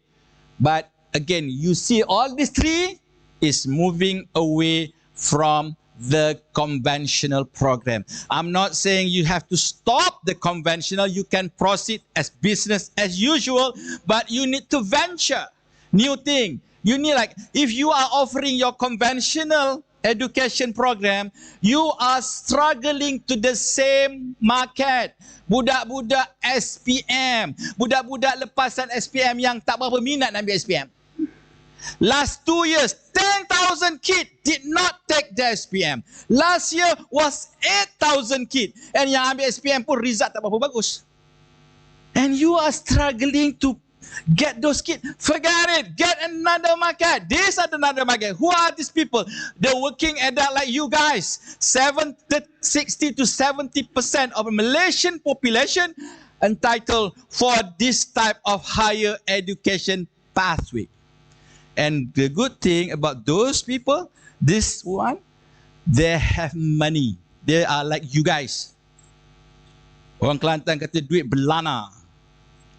But again, you see all these three is moving away from the conventional program. I'm not saying you have to stop the conventional. You can proceed as business as usual, but you need to venture new thing. You need, like, if you are offering your conventional education program, you are struggling to the same market. Budak-budak SPM, budak-budak lepasan SPM yang tak berapa minat nak ambil SPM. Last 2 years, 10,000 kids did not take the SPM. Last year was 8,000 kids. And yang ambil SPM pun result tak berapa bagus. And you are struggling to get those kids. Forget it. Get another market. These are another market. Who are these people? The working adult like you guys. 60 to 70% of the Malaysian population entitled for this type of higher education pathway. And the good thing about those people, this one, they have money. They are like you guys. Orang Kelantan kata duit belana.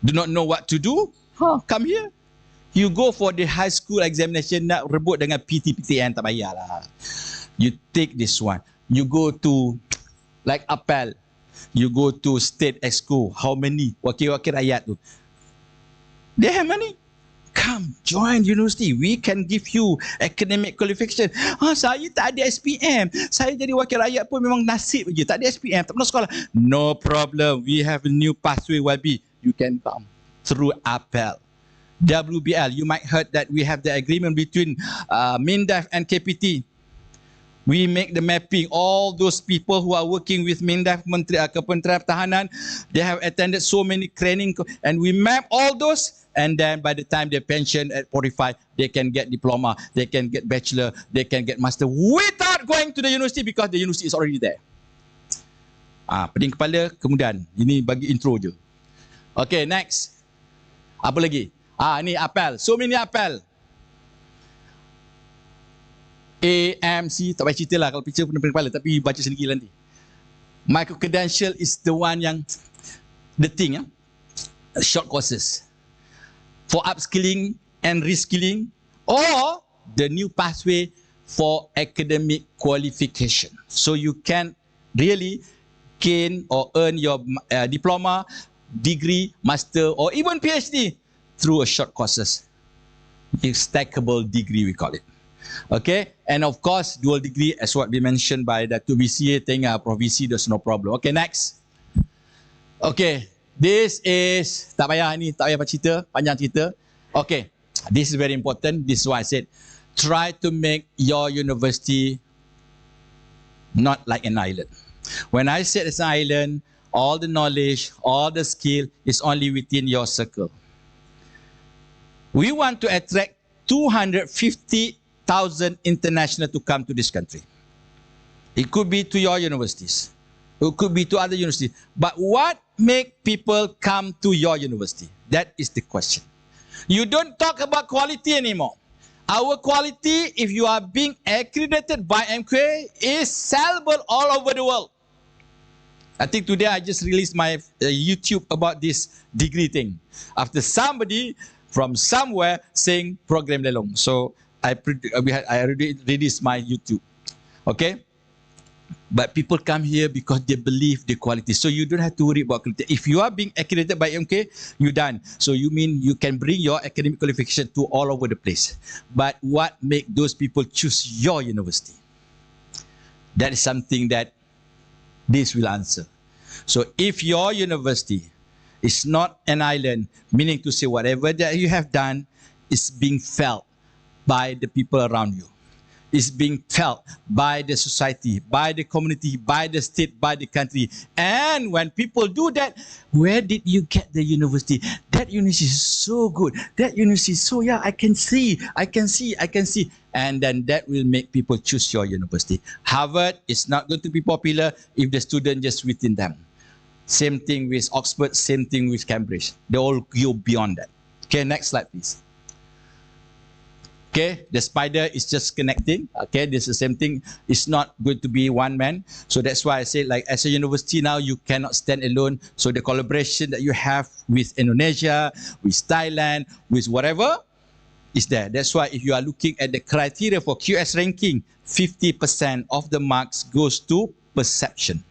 do not know what to do, come here. You go for the high school examination, nak rebut dengan PTPTN, tak payahlah. You take this one. You go to, like Apel, you go to state exco. How many? Wakil-wakil rakyat tu. They have money. Come, join university. We can give you academic qualification. Saya tak ada SPM. Saya jadi wakil rakyat pun memang nasib je. Tak ada SPM, tak pernah sekolah. No problem. We have a new pathway YB. You can come through Apel. WBL, you might heard that we have the agreement between MINDEF and KPT. We make the mapping. All those people who are working with MINDEF, Kementerian Pertahanan, they have attended so many training, and we map all those. And then by the time they pension at 45, they can get diploma, they can get bachelor, they can get master without going to the university because the university is already there. Pening kepala, kemudian. Ini bagi intro je. Okay, next. Apa lagi? Ni Apel. So many Apel. AMC, tak payah cerita lah kalau picture pening kepala, tapi baca sendiri nanti. Micro credential is the one yang, the thing, short courses. For upskilling and reskilling, or the new pathway for academic qualification. So you can really gain or earn your diploma, degree, master, or even PhD through a short courses. Stackable degree, we call it. Okay, and of course, dual degree, as what we mentioned by Datuk VCA, Prof VC, there's no problem. Okay, next. Okay, this is, tak payah cerita, panjang cerita. Okay, this is very important. This is why I said, try to make your university not like an island. When I said it's an island, all the knowledge, all the skill is only within your circle. We want to attract 250,000 international to come to this country. It could be to your universities. It could be to other universities. But what make people come to your university? That is the question. You don't talk about quality anymore. Our quality, if you are being accredited by MQA, is sellable all over the world. I think today I just released my YouTube about this degree thing. After somebody from somewhere saying program lelong. So I already released my YouTube. Okay? But people come here because they believe the quality. So you don't have to worry about quality. If you are being accredited by MK, you're done. So you mean you can bring your academic qualification to all over the place. But what make those people choose your university? That is something that this will answer. So if your university is not an island, meaning to say whatever that you have done is being felt by the people around you. Is being felt by the society, by the community, by the state, by the country. And when people do that, where did you get the university? That university is so good. That university is so, I can see. And then that will make people choose your university. Harvard is not going to be popular if the student just within them. Same thing with Oxford, same thing with Cambridge. They all go beyond that. Okay, next slide, please. Okay, the spider is just connecting. Okay, this is the same thing. It's not going to be one man. So that's why I say, like, as a university now, you cannot stand alone. So the collaboration that you have with Indonesia, with Thailand, with whatever, is there. That's why if you are looking at the criteria for QS ranking, 50% of the marks goes to perception.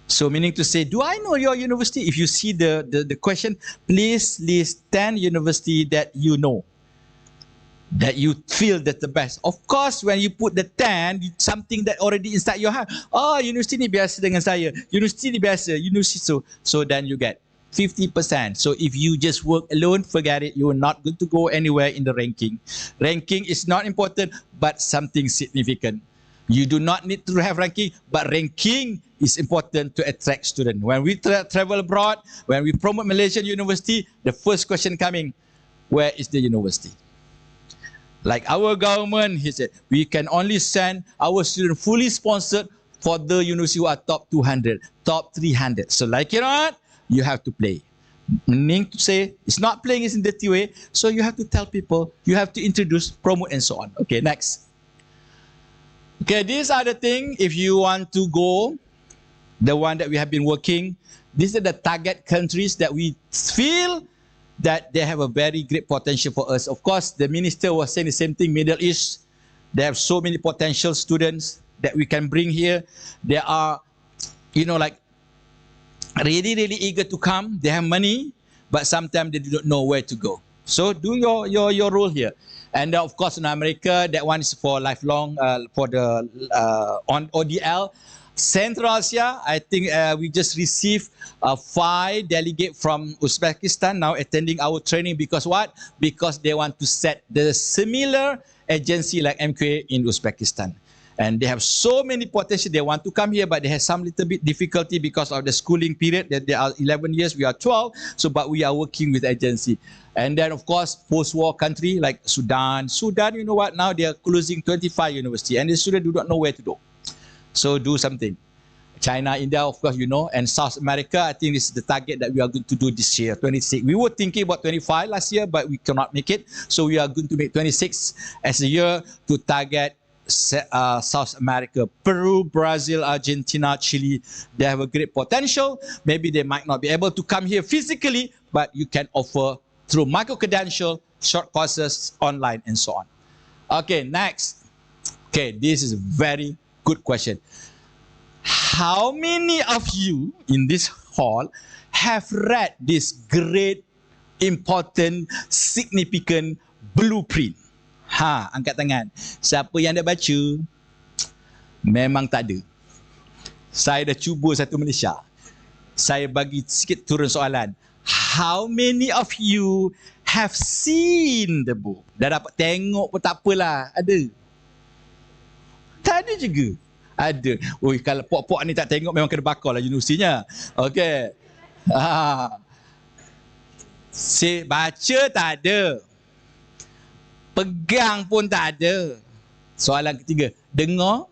So meaning to say, do I know your university? If you see the question, please list 10 university that you know, that you feel that's the best. Of course, when you put the 10, something that already inside your heart. Oh, university ni biasa dengan saya. University ni biasa. University so then you get 50%. So if you just work alone, forget it. You are not going to go anywhere in the ranking. Ranking is not important, but something significant. You do not need to have ranking, but ranking is important to attract students. When we travel abroad, when we promote Malaysian university, the first question coming, where is the university? Like our government, he said, we can only send our students fully sponsored for the university who are top 200, top 300. So like it or not, you have to play. Meaning to say, it's not playing in a dirty way. So you have to tell people, you have to introduce, promote, and so on. Okay, next. Okay, these are the things, if you want to go the one that we have been working. These are the target countries that we feel that they have a very great potential for us. Of course, the minister was saying the same thing, Middle East. They have so many potential students that we can bring here. They are, like really, really eager to come. They have money, but sometimes they do not know where to go. So do your role here. And of course, in America, that one is for lifelong, for the on ODL. Central Asia, I think we just received 5 delegates from Uzbekistan now attending our training because what? Because they want to set the similar agency like MQA in Uzbekistan. And they have so many potential. They want to come here, but they have some little bit difficulty because of the schooling period. That they are 11 years, we are 12. So, but we are working with agency. And then, of course, post-war country like Sudan. Sudan, you know what? Now they are closing 25 universities, and the students do not know where to go. So do something. China, India, of course, and South America, I think this is the target that we are going to do this year, 26. We were thinking about 25 last year, but we cannot make it. So we are going to make 26 as a year to target South America. Peru, Brazil, Argentina, Chile, they have a great potential. Maybe they might not be able to come here physically, but you can offer through micro-credential, short courses, online, and so on. Okay, next. Okay, this is a very good question. How many of you in this hall have read this great, important, significant blueprint? Angkat tangan. Siapa yang dah baca? Memang tak ada. Saya dah cuba satu Malaysia. Saya bagi sikit turun soalan. How many of you have seen the book? Dah dapat tengok pun tak apalah. Ada? Tak ada juga. Ada. Oi, kalau puak-puak ni tak tengok memang kena bakar lah universitinya. Okey. Baca tak ada. Pegang pun tak ada. Soalan ketiga, dengar?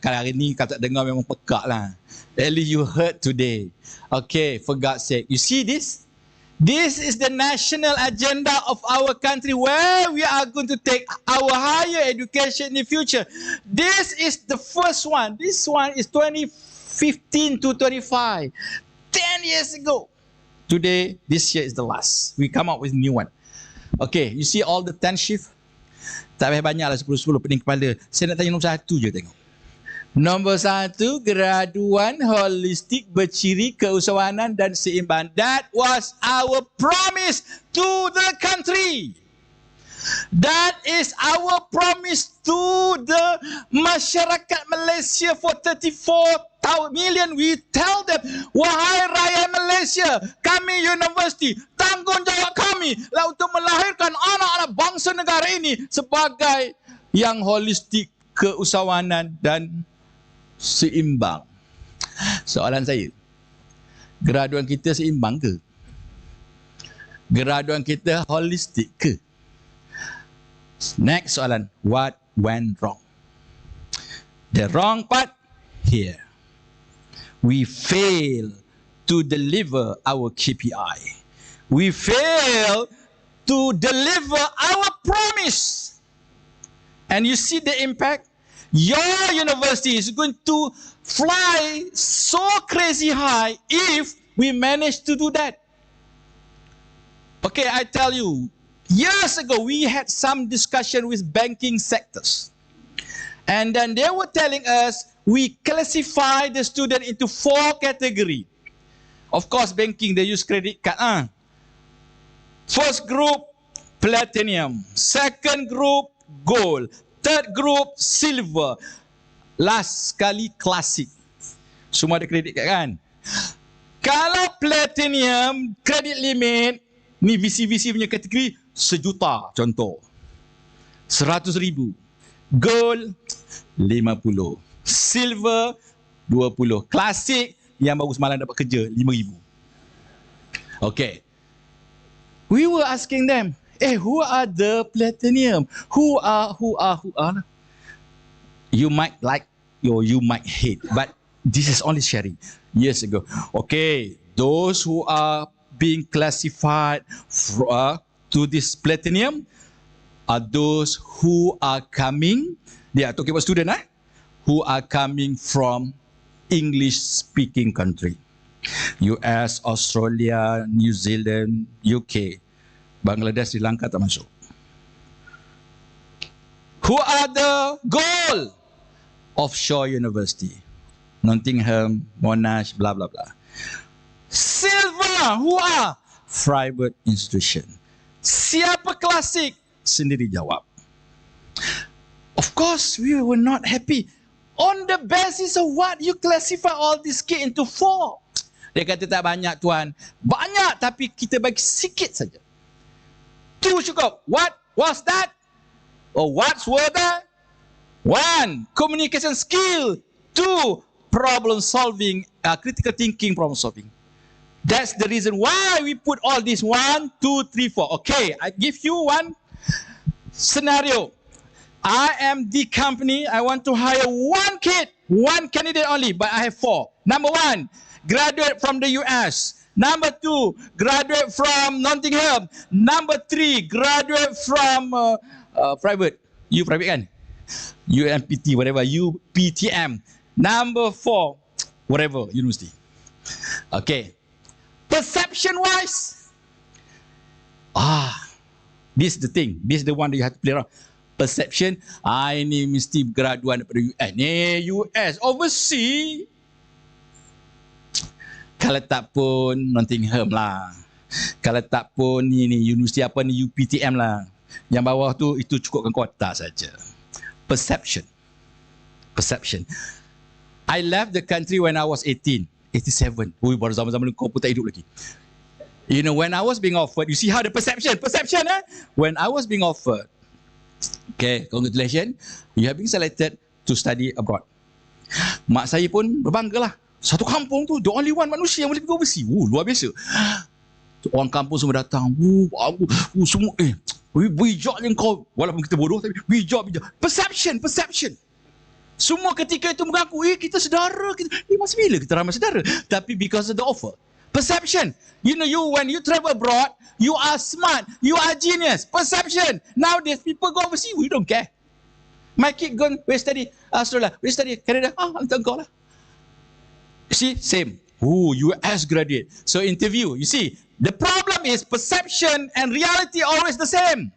Kalau hari ni kalau tak dengar memang pekak lah. At least you heard today. Okay, for God's sake. You see this? This is the national agenda of our country where we are going to take our higher education in the future. This is the first one. This one is 2015 to 25. 10 years ago. Today, this year is the last. We come up with a new one. Okay, you see all the 10 shift? Tak payah banyak lah, 10-10 pening kepala. Saya nak tanya nombor 1 je tengok. Nombor 1, graduan holistik berciri keusahawanan dan seimbang. That was our promise to the country. That is our promise to the masyarakat Malaysia for 34 million. We tell them, wahai rakyat Malaysia, kami universiti, tanggungjawab kami lah untuk melahirkan anak-anak bangsa negara ini sebagai yang holistik, keusahawanan dan seimbang. Soalan saya, graduan kita seimbang ke? Graduan kita holistik ke? Next soalan, what went wrong? The wrong part here. We fail to deliver our KPI. We fail to deliver our promise. And you see the impact? Your university is going to fly so crazy high if we manage to do that. Okay, I tell you, years ago, we had some discussion with banking sectors. And then they were telling us, we classify the student into 4 categories. Of course, banking, they use credit card. First group, platinum. Second group, gold. Third group, silver. Last sekali, classic. Semua ada credit card kan? Kalau platinum, credit limit, ni VC punya kategori, 1 juta contoh. 100,000. Gold 50. Silver 20. Klasik yang baru semalam dapat kerja 5,000. Okay. We were asking them, who are the platinum? Who are? You might like or you might hate, but this is only sharing years ago. Okay, those who are being classified to this platinum are those who are coming, they are talking about students, who are coming from English-speaking country. US, Australia, New Zealand, UK, Bangladesh, Sri Lanka tak masuk. Who are the goal? Offshore university. Nottingham, Monash, blah, blah, blah. Silver, who are? Private institution. Siapa klasik? Sendiri jawab. Of course, we were not happy. On the basis of what you classify all this kid into 4. Dia kata tak banyak tuan. Banyak tapi kita bagi sikit saja. 2 cukup. What was that? Or what's were that? 1. Communication skill. 2. Problem solving, critical thinking, problem solving. That's the reason why we put all this 1, 2, 3, 4. Okay, I give you one scenario. I am the company. I want to hire one kid, one candidate only, but I have 4. Number 1, graduate from the US. Number 2, graduate from Nottingham. Number 3, graduate from private. You private kan? UMPT, whatever. UPTM. Number 4, whatever, university. Okay. Perception-wise, this is the thing. This is the one that you have to play around. Perception, ini mesti graduan daripada US. Ni US, overseas. Kalau tak pun Nottingham lah. Kalau tak pun ni universiti apa ni, UPTM lah. Yang bawah tu, itu cukupkan kota saja. Perception. I left the country when I was 18, 87. Baru zaman-zaman kau pun tak hidup lagi. You know, when I was being offered, you see how the perception, when I was being offered, okay, congratulations, you have been selected to study abroad. Mak saya pun berbangga lah. Satu kampung tu, the only one manusia yang boleh pergi overseas. Luar biasa. Orang kampung semua datang. Semua, bijak je kau. Walaupun kita bodoh, tapi bijak. Perception. Semua ketika itu mengaku, kita saudara. Masa bila kita ramai saudara? Tapi because of the offer. Perception. You know, when you travel abroad, you are smart. You are genius. Perception. Nowadays, people go overseas, we don't care. My kid gone, we study Australia, we study Canada. Hantar kau lah. See, same. US graduate. So interview, you see, the problem is perception and reality always the same.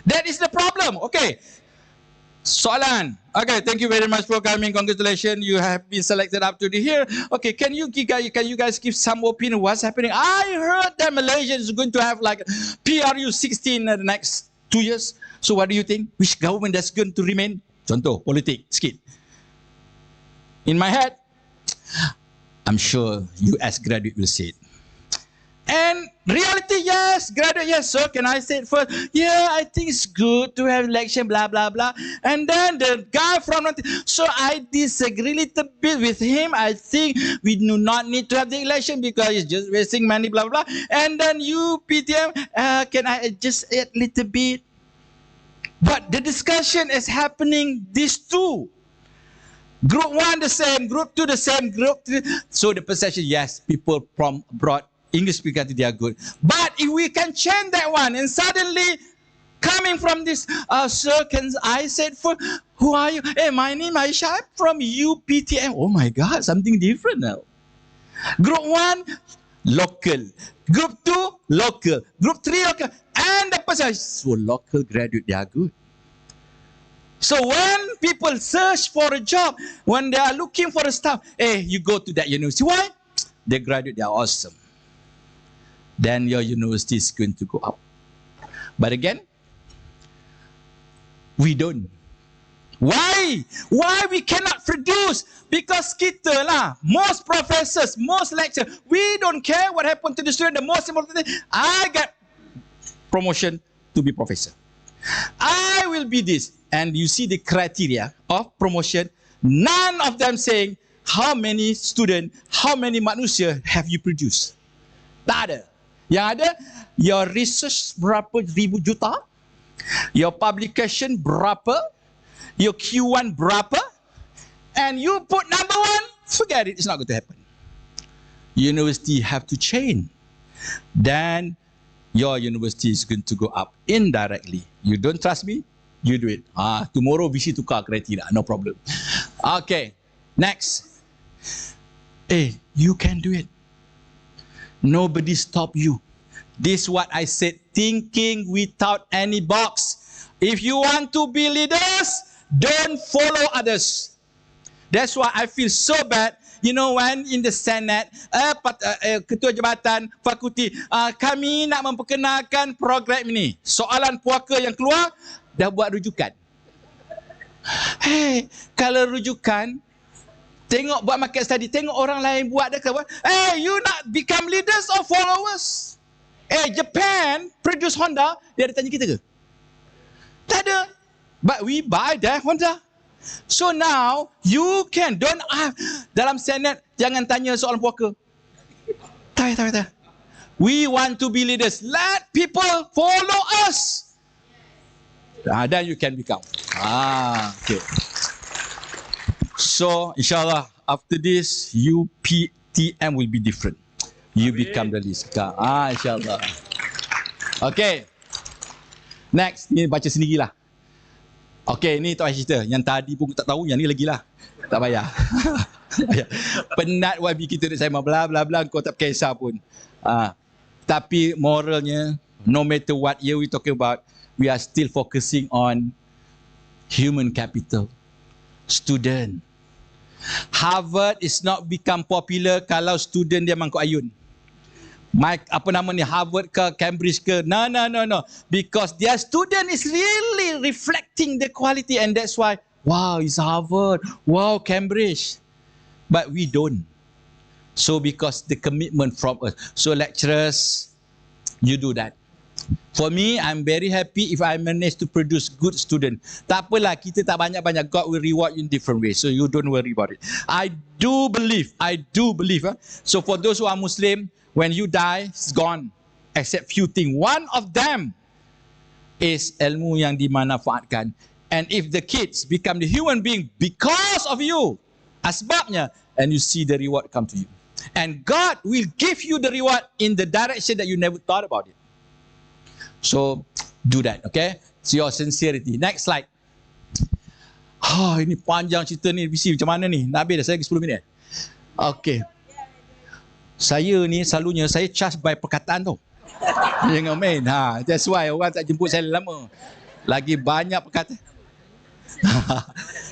That is the problem. Okay. Soalan. Okay, thank you very much for coming. Congratulations, you have been selected up to here. Okay, can you guys give some opinion what's happening? I heard that Malaysia is going to have like PRU 16 in the next 2 years. So what do you think? Which government that's going to remain? Contoh, politik, sikit. In my head, I'm sure US graduate will say it. And reality, yes. Graduate, yes. So can I say it first? Yeah, I think it's good to have election, blah, blah, blah. And then the guy from... So I disagree a little bit with him. I think we do not need to have the election because it's just wasting money, blah, blah. And then you, PTM, can I just add a little bit? But the discussion is happening, these two. Group 1 the same, Group 2 the same, Group 3. So the perception, yes, people from abroad, English speaker, they are good. But if we can change that one and suddenly coming from this, sir, can I say for, who are you? Hey, my name is Aisha, I'm from UPTM. Oh my God, something different now. Group 1, local. Group 2, local. Group 3, local. And the person, so local graduate, they are good. So when people search for a job, when they are looking for a staff, hey, you go to that university. Why? They graduate, they are awesome. Then your university is going to go up. But again, we don't. Why? Why we cannot produce? Because kita lah, most professors, most lecturers, we don't care what happened to the student. The most important thing, I got promotion to be professor. I will be this. And you see the criteria of promotion, none of them saying how many students, how many manusia have you produced. Tak ada. Yang ada, your research berapa ribu juta, your publication berapa, your Q1 berapa, and you put number 1, forget it, it's not going to happen. University have to change. Then your university is going to go up indirectly. You don't trust me? You do it. Tomorrow VC tukar kriteria, no problem. Okay, next. Hey, you can do it. Nobody stop you. This is what I said, thinking without any box. If you want to be leaders, don't follow others. That's why I feel so bad. You know, when in the Senate, Ketua Jabatan Fakulti, kami nak memperkenalkan program ini. Soalan puaka yang keluar, dah buat rujukan. Hey, kalau rujukan, tengok buat market study, tengok orang lain buat, dia kata, hey, you nak become leaders or followers? Japan produce Honda, dia ada tanya kita ke? Tak ada. But we buy that Honda. So now, you can, dalam Senate, jangan tanya soalan puaka. Tak. We want to be leaders. Let people follow us. Then you can become. Okay. So, insyaAllah, after this, UPTM will be different. You become the leader. InsyaAllah. Okay. Next, ni baca sendirilah. Okay, ni tak payah cerita. Yang tadi pun tak tahu, yang ni lagi lah. Tak payah. Penat YB kita nak sama bla bla bla, kau tak kisah pun. Tapi moralnya, no matter what year we talking about, we are still focusing on human capital. Student. Harvard is not become popular kalau student dia mangkuk ayun. Harvard ke Cambridge ke, no, because their student is really reflecting the quality, and that's why, wow, it's Harvard, wow, Cambridge, but we don't. So because the commitment from us, so lecturers, you do that. For me, I'm very happy if I manage to produce good student. Tak apalah, kita tak banyak-banyak, God will reward you in different ways, so you don't worry about it. I do believe. So for those who are Muslim, when you die, it's gone. Except few things. One of them is ilmu yang dimanfaatkan. And if the kids become the human being because of you, asbabnya, and you see the reward come to you. And God will give you the reward in the direction that you never thought about it. So, do that, okay? It's your sincerity. Next slide. Ini panjang cerita ni, BC macam mana ni? Nak habis dah, saya lagi 10 minit. Okay. Saya ni selalunya saya charge by perkataan tu. Jangan main. That's why orang tak jemput saya lama. Lagi banyak perkataan.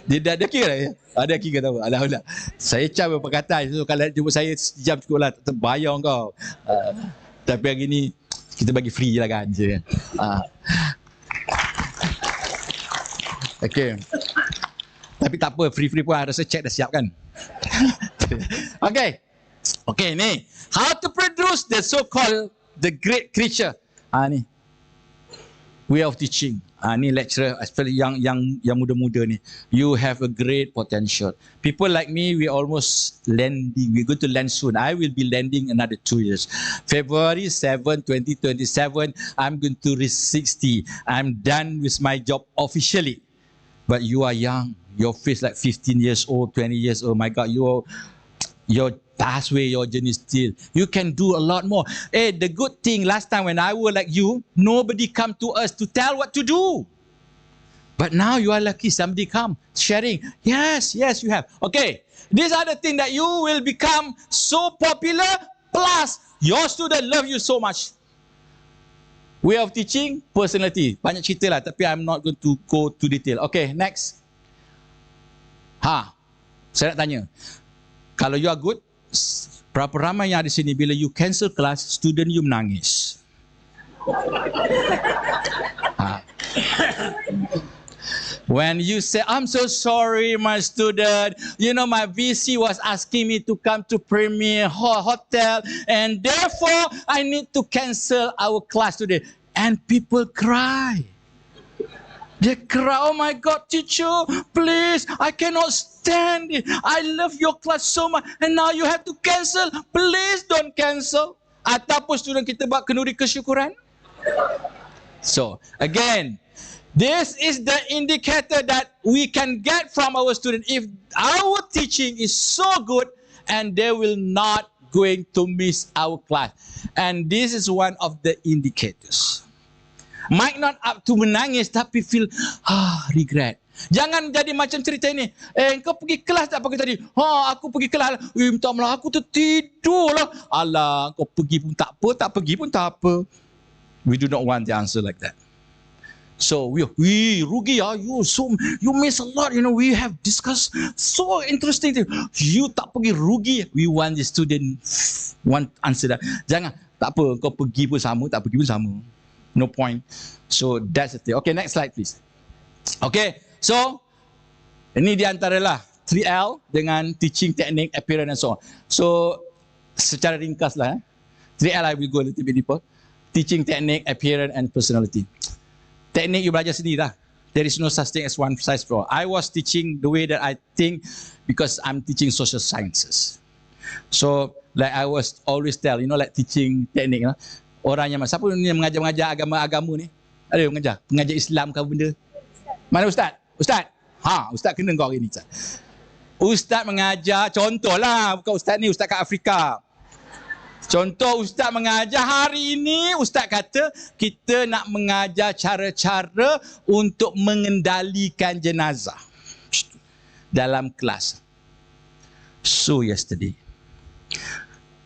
Dia dah ada kira ya? Ada kira tahu. Alhamdulillah. Saya charge by perkataan. So kalau jemput saya sejam cukup lah. Terbayar kau. Tapi hari ni kita bagi free je lah kan. Okay. Tapi tak apa. Free-free pun rasa check dah siap kan. Okay. Okay, ni. How to produce the so-called the great creature. Ni. Way of teaching. Ni lecturer, especially yang muda-muda ni. You have a great potential. People like me, we almost landing. We're going to land soon. I will be landing another 2 years. February 7, 2027, I'm going to reach 60. I'm done with my job officially. But you are young. Your face like 15 years old, 20 years old. My God, your pathway, your journey still. You can do a lot more. The good thing, last time when I was like you, nobody come to us to tell what to do. But now you are lucky, somebody come, sharing. Yes, you have. Okay, these are the things that you will become so popular, plus your student love you so much. Way of teaching, personality. Banyak cerita lah, tapi I'm not going to go to detail. Okay, next. Saya nak tanya. Kalau you are good, berapa ramai yang ada sini bila you cancel kelas, student you menangis? When you say, I'm so sorry my student, you know my VC was asking me to come to Premier Hotel and therefore I need to cancel our class today. And people cry. They cry, oh my God, teacher, please, I cannot stand it. I love your class so much and now you have to cancel. Please don't cancel. Ataupun student kita buat kenduri kesyukuran. So, again, this is the indicator that we can get from our student. If our teaching is so good and they will not going to miss our class. And this is one of the indicators. Might not up to menangis tapi feel regret. Jangan jadi macam cerita ini. Kau pergi kelas tak pagi tadi? Aku pergi kelas. Minta maaf, aku tertidur lah. Alah, kau pergi pun tak apa, tak pergi pun tak apa. We do not want the answer like that. So we rugi ya. You miss a lot. We have discussed so interesting thing. You tak pergi rugi. We want the student want answer that. Jangan, tak apa. Kau pergi pun sama, tak pergi pun sama. No point. So that's the thing. Okay, next slide please. Okay, so ini di antaralah 3L dengan teaching technique, appearance and so on. So secara ringkas lah. 3L I will go a little bit deeper. Teaching technique, appearance and personality. Teknik you belajar sendiri lah. There is no such thing as one size fits all. I was teaching the way that I think because I'm teaching social sciences. So like I was always tell, like teaching teknik lah. Orang yang siapa ni yang mengajar agama ni? Ada yang mengajar Islam ke benda? Mana ustaz? Ustaz? Ustaz kena kau hari ni ustaz. Ustaz mengajar, contohlah, bukan ustaz ni, ustaz kat Afrika. Contoh ustaz mengajar hari ini, ustaz kata kita nak mengajar cara-cara untuk mengendalikan jenazah dalam kelas. So yesterday,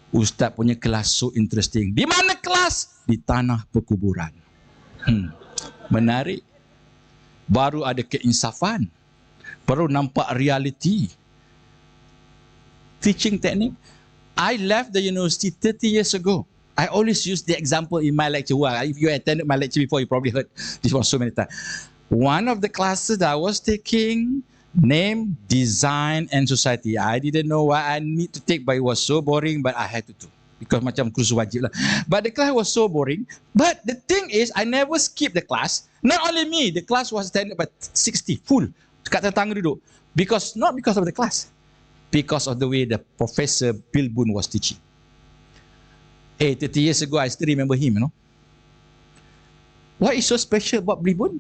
ustaz punya kelas so interesting. Di mana kelas? Di tanah perkuburan. Menarik. Baru ada keinsafan. Baru nampak realiti. Teaching technique. I left the university 30 years ago. I always use the example in my lecture. Well, if you attended my lecture before, you probably heard this one so many times. One of the classes that I was taking, name, design and society. I didn't know what I need to take, but it was so boring, but I had to do. Because macam kursus wajib lah. But the class was so boring. But the thing is, I never skipped the class. Not only me, the class was attended by 60, full. Kat tetangga duduk. Not because of the class. Because of the way the Professor Bill Boon was teaching. 30 years ago, I still remember him, What is so special about Bill Boon?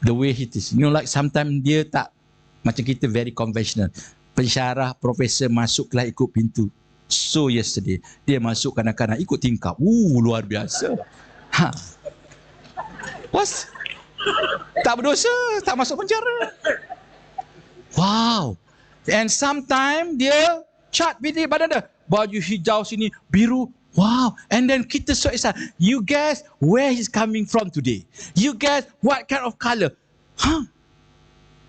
The way he teaches. Like sometimes dia tak, macam kita very conventional. Pensyarah, profesor masuk kelas ikut pintu. So yesterday, dia masuk kanak-kanak ikut tingkap. Luar biasa. Was? Tak berdosa, tak masuk penjara. Wow. And sometimes dia cat bidih badan dia. Baju hijau sini, biru. Wow. And then kita so excited. You guess where he's coming from today? You guess what kind of color?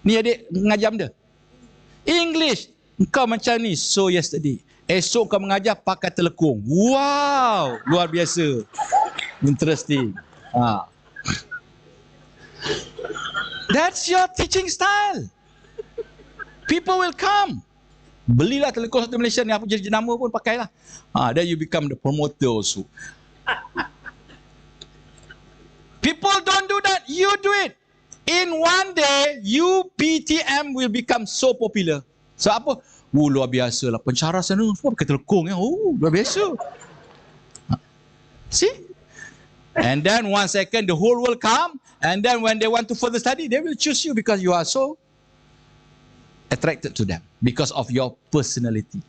Ni adik mengajar dia. English. Kau macam ni. So yesterday. Esok kau mengajar pakai telekung. Wow. Luar biasa. Interesting. That's your teaching style. People will come. Belilah telekong satu Malaysia ni, apa jadi jenama pun pakailah. Then you become the promoter also. People don't do that. You do it. In one day, UPTM will become so popular. So apa? Luar biasa lah. Pencara sana pakai telekong ya. Luar biasa. See? And then 1 second, the whole world come. And then when they want to further study, they will choose you because you are so attracted to them because of your personality.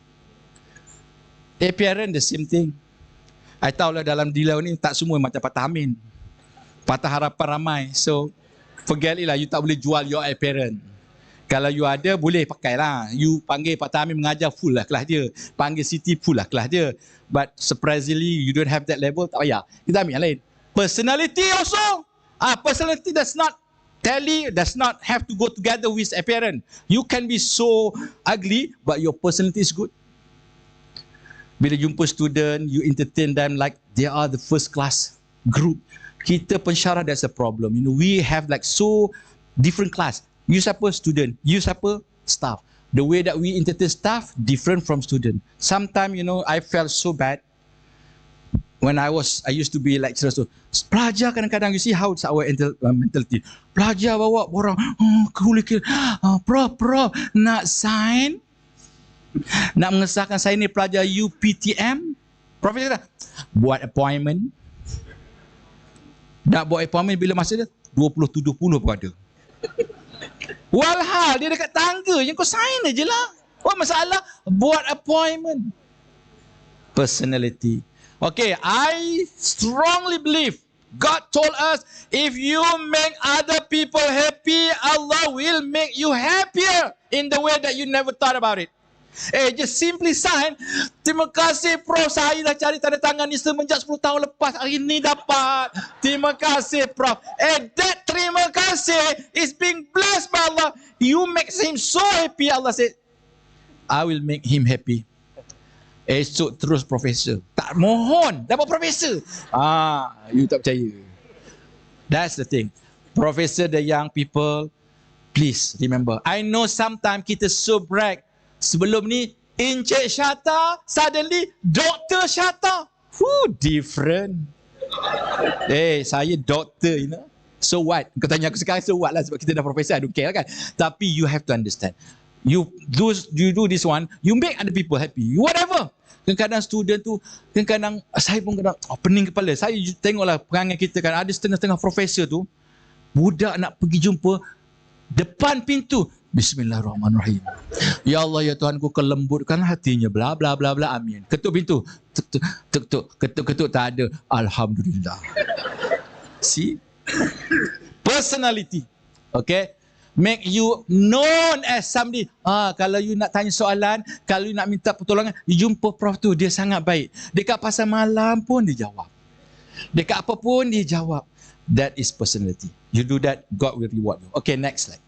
Appearance, the same thing. I tahu lah dalam dilau ni tak semua macam patah amin. Patah harapan ramai. So, forget it lah. You tak boleh jual your appearance. Kalau you ada, boleh pakai lah. You panggil patah amin mengajar, full lah kelas dia. Panggil Siti, full lah kelas dia. But surprisingly, you don't have that level, tak payah. Kita ambil yang lain. Personality also. Personality does not have to go together with appearance. You can be so ugly, but your personality is good. Bila jumpa student, you entertain them like they are the first class group. Kita pensyarah, that's a problem. We have like so different class. You siapa student, you siapa staff. The way that we entertain staff different from student. Sometimes I felt so bad. When I used to be lecturer, so pelajar kadang-kadang, you see how it's our mentality. Pelajar bawa orang, kulikir, prof, nak sign, nak mengesahkan saya ni pelajar UPTM. Profesor kata, buat appointment. Nak buat appointment bila masa dia 20-70 pun ada. Walhal dia dekat tangga, yang kau sign aje lah. Apa masalah? Buat appointment. Personality. Okay, I strongly believe God told us, if you make other people happy, Allah will make you happier in the way that you never thought about it. Just simply sign. Terima kasih Prof, saya dah cari tanda tangan ni semenjak 10 tahun lepas, hari ni dapat. Terima kasih Prof. That terima kasih is being blessed by Allah. You make him so happy. Allah said, I will make him happy. Esok terus profesor. Tak, mohon dapat profesor. You tak percaya. That's the thing. Professor, the young people, please remember. I know sometimes kita so brag. Sebelum ni, Encik Shatta, suddenly Dr. Shatta. Different. Saya doktor, you know. So what? Kau tanya aku sekarang, so what lah, sebab kita dah profesor, I don't care kan. Tapi you have to understand. You do this one, you make other people happy. Whatever. Kadang-kadang student tu, kadang-kadang saya pun kadang pening kepala. Saya tengoklah perangai kita kan, ada setengah-setengah profesor tu, budak nak pergi jumpa, depan pintu, Bismillahirrahmanirrahim. Ya Allah, ya Tuhan, ku kelembutkan hatinya, bla bla bla bla, amin. Ketuk pintu, ketuk tak ada, Alhamdulillah. See? Personality. Okay? Make you known as somebody. Kalau you nak tanya soalan, kalau you nak minta pertolongan, you jumpa prof tu, dia sangat baik. Dekat pasar malam pun dia jawab. Dekat apa pun dia jawab. That is personality. You do that, God will reward you. Okay, next slide.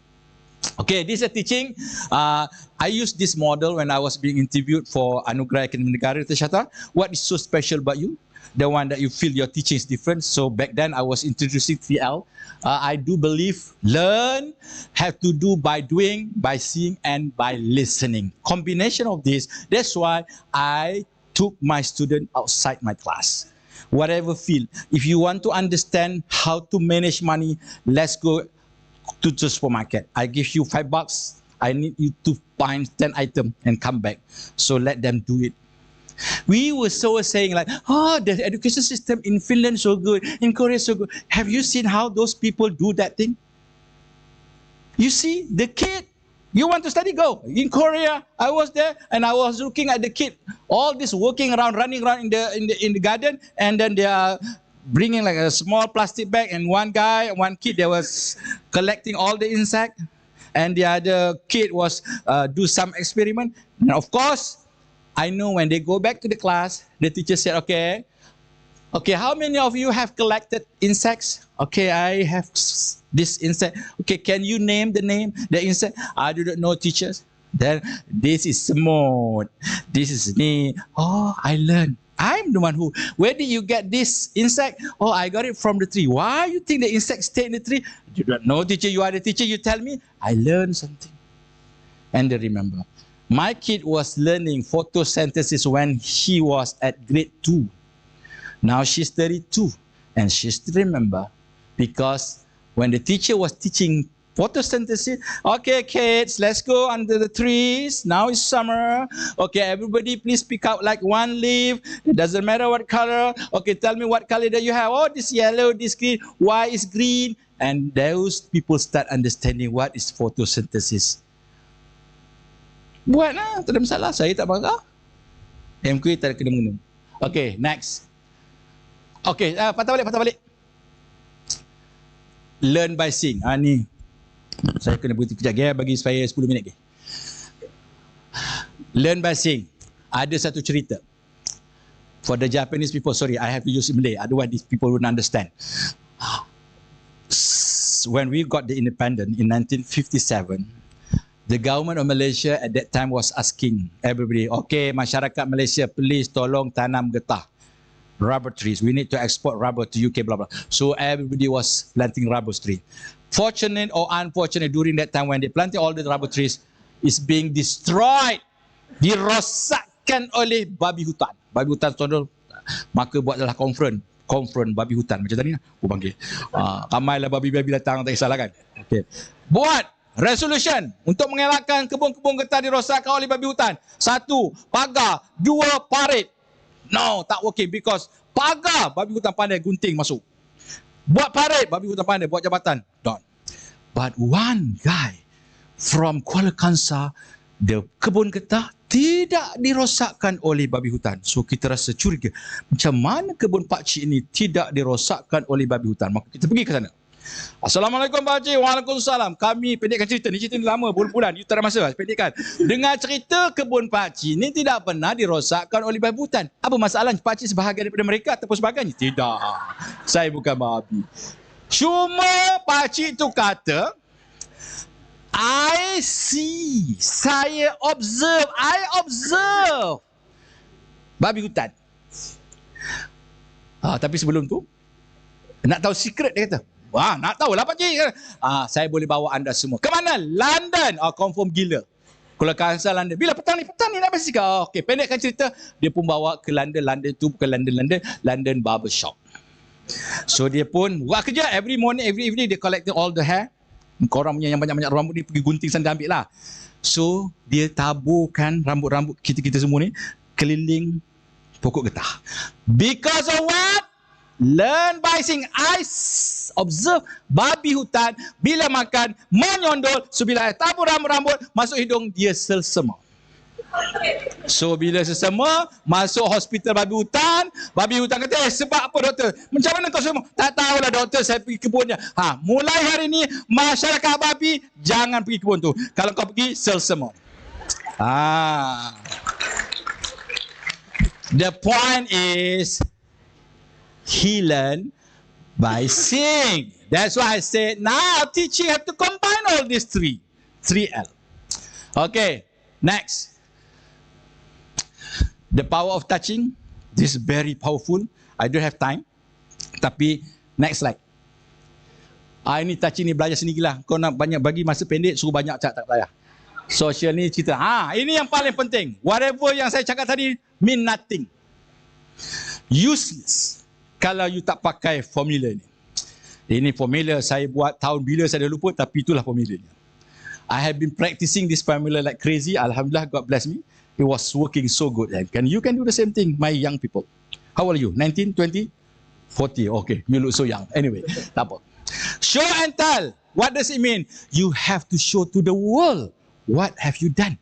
Okay, this is a teaching. I used this model when I was being interviewed for Anugerah Akademi Negara, Shatta. What is so special about you? The one that you feel your teaching is different. So back then I was introducing 3L. I do believe learn have to do by doing, by seeing, and by listening. Combination of this. That's why I took my student outside my class. Whatever field. If you want to understand how to manage money, let's go to the supermarket. I give you $5. I need you to find 10 items and come back. So let them do it. We were so saying like, the education system in Finland so good, in Korea so good. Have you seen how those people do that thing? You see, the kid, you want to study, go. In Korea, I was there and I was looking at the kid, all this walking around, running around in the garden, and then they are bringing like a small plastic bag, and one kid that was collecting all the insect, and the other kid was do some experiment. And of course, I know when they go back to the class, the teacher said, okay, how many of you have collected insects? Okay, I have this insect. Okay, can you name the insect? I do not know, teachers. Then this is Semut. This is me. I learned. I'm the one who, where did you get this insect? I got it from the tree. Why you think the insect stay in the tree? You don't know, teacher, you are the teacher, you tell me. I learned something. And they remember. My kid was learning photosynthesis when he was at grade 2. Now she's 32 and she still remember, because when the teacher was teaching photosynthesis, okay kids, let's go under the trees. Now it's summer. Okay, everybody please pick out like one leaf. It doesn't matter what color. Okay, tell me what color that you have. This yellow, this green. Why is green? And those people start understanding what is photosynthesis. Buat lah, tak ada masalah. Saya tak marah. MQ tak ada kena-mengena. Okay, next. Okay, patah balik. Learn by seeing. Ni. Saya kena berhenti kejap. Bagi saya 10 minit. Learn by seeing. Ada satu cerita. For the Japanese people, sorry, I have to use Malay. Otherwise, these people wouldn't understand. When we got the independence in 1957, the government of Malaysia at that time was asking everybody, okay, masyarakat Malaysia, please tolong tanam getah, rubber trees. We need to export rubber to UK, blah, blah. So everybody was planting rubber trees. Fortunate or unfortunate, during that time when they planted all the rubber trees, is being destroyed, dirosakkan oleh babi hutan. Babi hutan, saudara, maka buatlah conference babi hutan. Macam tadi, aku panggil. Ramailah babi-babi datang, tak kisahlah kan. Okay. Buat resolution untuk mengelakkan kebun-kebun getah dirosakkan oleh babi hutan. 1, pagar. 2, parit. No, tak working because pagar, babi hutan pandai gunting masuk. Buat parit, babi hutan pandai buat jabatan. Done. But one guy from Kuala Kangsar, the kebun getah tidak dirosakkan oleh babi hutan. So kita rasa curiga, macam mana kebun pakcik ini tidak dirosakkan oleh babi hutan? Maka kita pergi ke sana. Assalamualaikum Pak Cik. Waalaikumsalam. Kami pendekkan cerita ni. Cerita ni lama, bulan-bulan. You tak ada masa, pendekkan. Dengar cerita kebun Pak Cik ni tidak pernah dirosakkan oleh babi hutan. Apa masalahnya? Pak Cik sebahagian daripada mereka ataupun sebagainya? Tidak. Saya bukan babi. Cuma Pak Cik tu kata, I see. Saya observe. I observe babi hutan. Tapi sebelum tu, nak tahu secret dia kata. Wah, nak tahu lah Pak Cik. Saya boleh bawa anda semua. Ke mana? London. Confirm gila. Kalau kansal London. Bila petang ni nak bersihkan. Okey, pendekkan cerita. Dia pun bawa ke London. London tu bukan London barbershop. So dia pun buat kerja. Every morning, every evening dia collecting all the hair. Korang punya yang banyak-banyak rambut ni pergi gunting sana ambil lah. So dia taburkan rambut-rambut kita semua ni keliling pokok getah. Because of what? Learn by seeing. I observe babi hutan bila makan menyondol. So bila tabur rambut-rambut masuk hidung, dia selsema. So bila selsema masuk hospital babi hutan kata, sebab apa doktor? Macam mana kau semua? Tak tahulah doktor, saya pergi kebunnya. Mulai hari ni masyarakat babi jangan pergi kebun tu. Kalau kau pergi selsema. The point is, he learned by seeing. That's why I said now teaching have to combine all these 3L. Okay, next. The power of touching. This is very powerful. I don't have time. Tapi next slide. Ini touching ni belajar sendirilah. Kau nak banyak bagi masa pendek, suruh banyak tak payah. Social ni cerita. Ini yang paling penting. Whatever yang saya cakap tadi mean nothing. Useless kalau you tak pakai formula ni. Ini formula saya buat tahun bila saya dah lupa, tapi itulah formulanya. I have been practicing this formula like crazy. Alhamdulillah, God bless me. It was working so good. And you can do the same thing, my young people. How old are you? 19, 20, 40. Okay, you look so young. Anyway, tak apa. Show and tell. What does it mean? You have to show to the world. What have you done?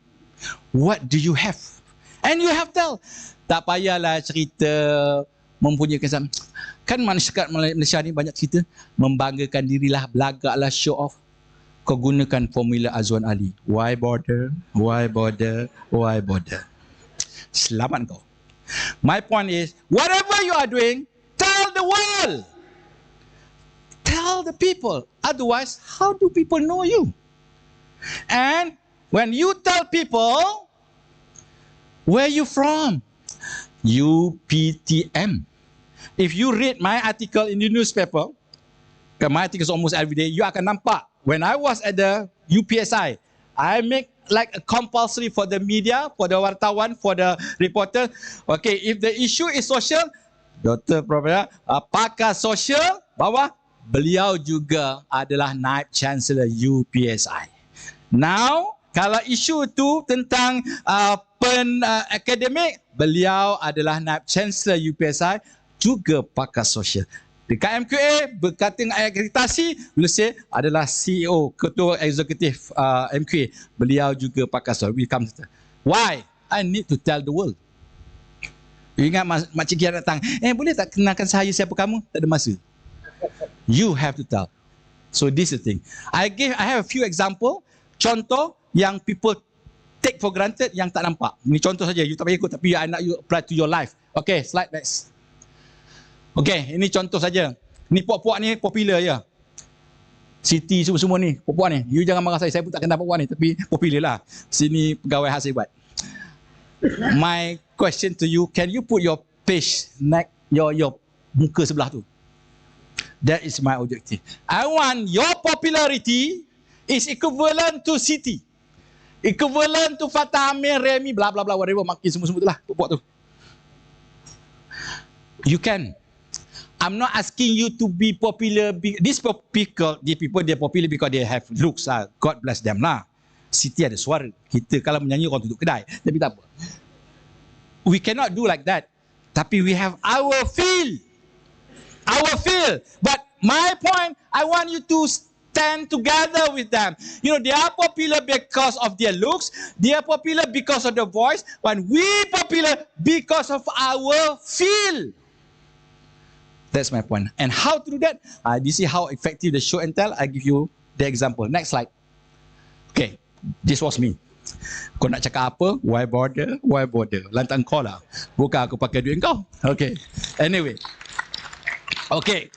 What do you have? And you have tell. Tak payahlah cerita mempunyai kesan. Kan masyarakat Malaysia ni banyak cerita. Membanggakan dirilah, belagaklah, show off. Kau gunakan formula Azwan Ali. Why bother? Why bother? Why bother? Selamat kau. My point is, whatever you are doing, tell the world. Tell the people. Otherwise, how do people know you? And when you tell people, where you from? UPTM. If you read my article in the newspaper, my article is almost every day, you akan nampak. When I was at the UPSI, I make like a compulsory for the media, for the wartawan, for the reporter. Okay, if the issue is social, Dr. Profesor, pakar sosial, bawah, beliau juga adalah Naib Chancellor UPSI. Now, kalau isu itu tentang akademik, beliau adalah Naib Chancellor UPSI, juga pakar sosial. Dekat MQA, berkaitan akreditasi, beliau adalah CEO, Ketua Eksekutif MQA. Beliau juga pakar sosial. Why? I need to tell the world. You ingat Makcik Kia datang, boleh tak kenalkan saya siapa kamu? Tak ada masa. You have to tell. So this is the thing. I have a few example, contoh yang people take for granted yang tak nampak. Ini contoh saja, you tak payah ikut, tapi I nak you apply to your life. Okay, slide next. Okay, ini contoh saja. Ni puak-puak ni popular je. Siti semua ni, puak-puak ni. You jangan marah saya pun tak kenal puak-puak ni, tapi popular lah. Sini pegawai khas saya buat. My question to you, can you put your page next your muka sebelah tu? That is my objective. I want your popularity is equivalent to Siti. Equivalent to Fatah Amir, Remy, bla bla bla, whatever, makin semua tu lah, puak-puak tu. You can. I'm not asking you to be popular. These people, they're popular because they have looks. God bless them lah. Siti ada suara. Kita kalau menyanyi orang tutup kedai. Tapi tak apa. We cannot do like that. Tapi we have our feel. Our feel. But my point, I want you to stand together with them. You know, they are popular because of their looks. They are popular because of the voice. But we popular because of our feel. That's my point. And how to do that? This is how effective the show and tell. I give you the example. Next slide. Okay, this was me. Kau nak cakap apa? Why bother? Why bother? Lantak kau lah. Bukan aku pakai duit kau. Okay. Anyway. Okay.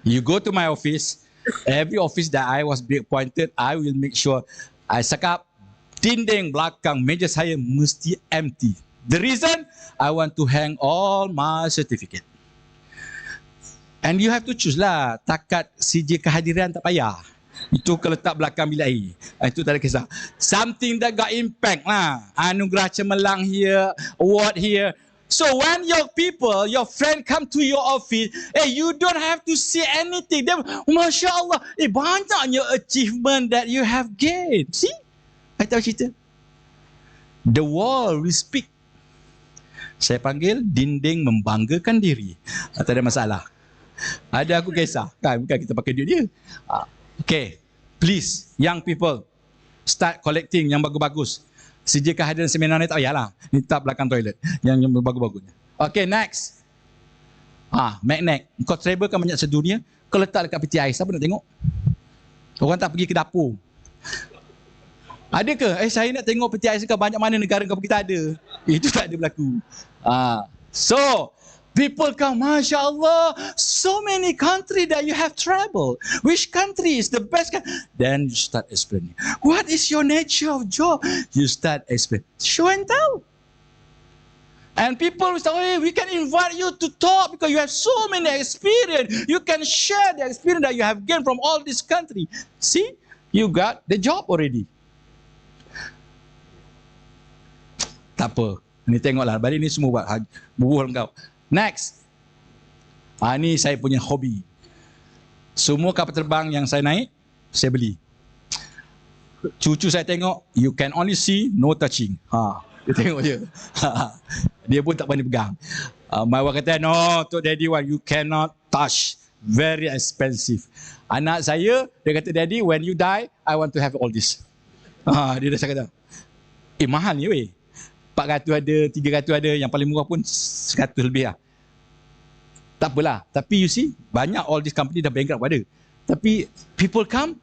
You go to my office. Every office that I was being appointed, I will make sure I cakap dinding belakang meja saya mesti empty. The reason? I want to hang all my certificate. And you have to choose lah. Takat CJ kehadiran tak payah. Itu kalau letak belakang bilik air. Itu tak ada kisah. Something that got impact lah. Anugerah cemerlang here, award here. So when your people, your friend come to your office, you don't have to say anything. Then, Masya Allah, banyaknya achievement that you have gained. See? I tahu cerita. The wall will speak. Saya panggil dinding membanggakan diri. Tak ada masalah. Ada aku kisah. Kan, bukan kita pakai duit dia. Okay, please, young people, start collecting yang bagus-bagus. CJ kehadiran seminar ni tak payahlah. Ni tak belakang toilet. Yang bagus-bagus. Okay, next. Magnet. Kau travel kan banyak sedunia. Kau letak dekat peti air. Siapa nak tengok? Orang tak pergi ke dapur. Ada ke? Saya nak tengok peti air sekarang banyak mana negara kau pergi, tak ada. Itu tak ada berlaku. So, people come, Masya Allah, so many countries that you have traveled. Which country is the best? Then you start explaining. What is your nature of job? You start explaining. Show and tell. And people will say, we can invite you to talk because you have so many experience. You can share the experience that you have gained from all this country. See, you got the job already. Tak apa. Ni tengoklah. Balik ni semua buat bubuh kau. Next. Ni saya punya hobi. Semua kapal terbang yang saya naik, saya beli. Cucu saya tengok, you can only see, no touching. Dia tengok je. Dia pun tak berani pegang. My wife kata, no, Tok Daddy, you cannot touch. Very expensive. Anak saya, dia kata, Daddy, when you die, I want to have all this. Dia dah kata, mahal ni weh. 400 ada, 300 ada, yang paling murah pun 100 lebih lah. Tak apalah. Tapi you see, banyak all this company dah bankrupt ada. Tapi people come,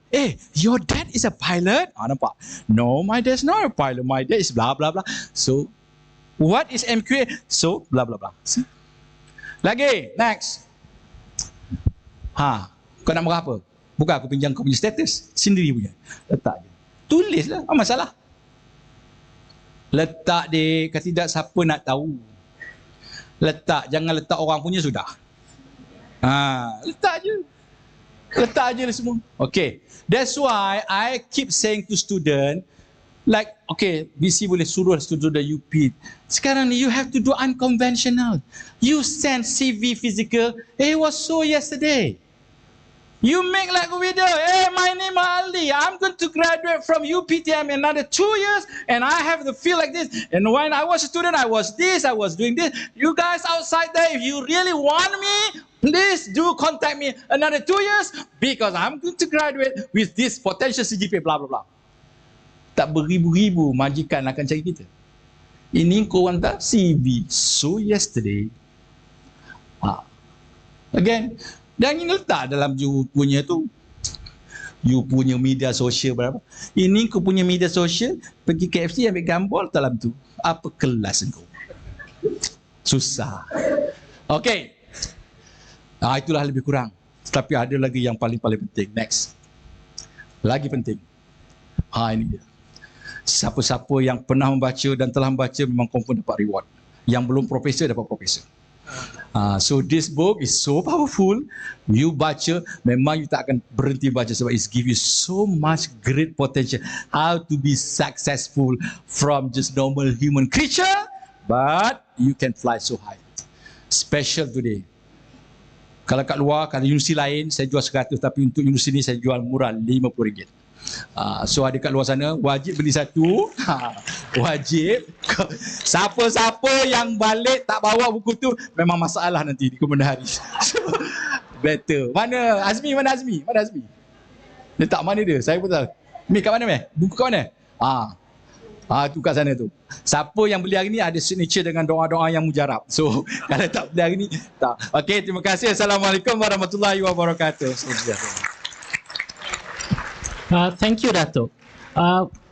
your dad is a pilot? Nampak? No, my dad's not a pilot. My dad is blah blah blah. So, what is MQA? So, blah blah blah. See? Lagi, next. Kau nak marah apa? Bukan aku pinjam kau punya status. Sendiri punya. Letak je. Tulislah. Apa masalah? Letak deh, kalau tidak siapa nak tahu. Letak, jangan letak orang punya sudah. Letak je. Letak je lah semua. Okay, that's why I keep saying to student, like, okay, BC boleh suruh student the UP. Sekarang ni you have to do unconventional. You send CV physical, it was so yesterday. You make like a video. My name is Ali. I'm going to graduate from UPTM in another 2 years, and I have the feel like this. And when I was a student, I was this, I was doing this. You guys outside there, if you really want me, please do contact me another 2 years because I'm going to graduate with this potential CGPA, blah, blah, blah. Tak beribu-ribu majikan akan cari kita. Ini kau hantar CV. So yesterday. Again, dan ini letak dalam you punya tu, you punya media sosial berapa. Ini kau punya media sosial, pergi KFC ambil gambar dalam tu. Apa kelas engkau? Susah. Okay. Itulah lebih kurang. Tapi ada lagi yang paling-paling penting. Next. Lagi penting. Ini dia. Siapa-siapa yang pernah membaca dan telah membaca memang confirm dapat reward. Yang belum profesor dapat profesor. So this book is so powerful. You baca, memang you tak akan berhenti baca sebab it give you so much great potential. How to be successful from just normal human creature, but you can fly so high. Special today. Kalau kat luar, kalau universiti lain, saya jual 100, tapi untuk universiti ni saya jual murah RM50. So ada kat luar sana, wajib beli satu. Wajib. Siapa-siapa yang balik tak bawa buku tu, memang masalah nanti di kemudian hari. So, better. Mana Azmi? Mana Azmi? Mana Azmi? Letak mana dia? Saya pun tahu. Mi kat mana meh? Buku kat mana? Tu kat sana tu. Siapa yang beli hari ni ada signature dengan doa-doa yang mujarab. So, kalau tak beli hari ni, tak. Okey, terima kasih. Assalamualaikum warahmatullahi wabarakatuh. Thank you, Dato'.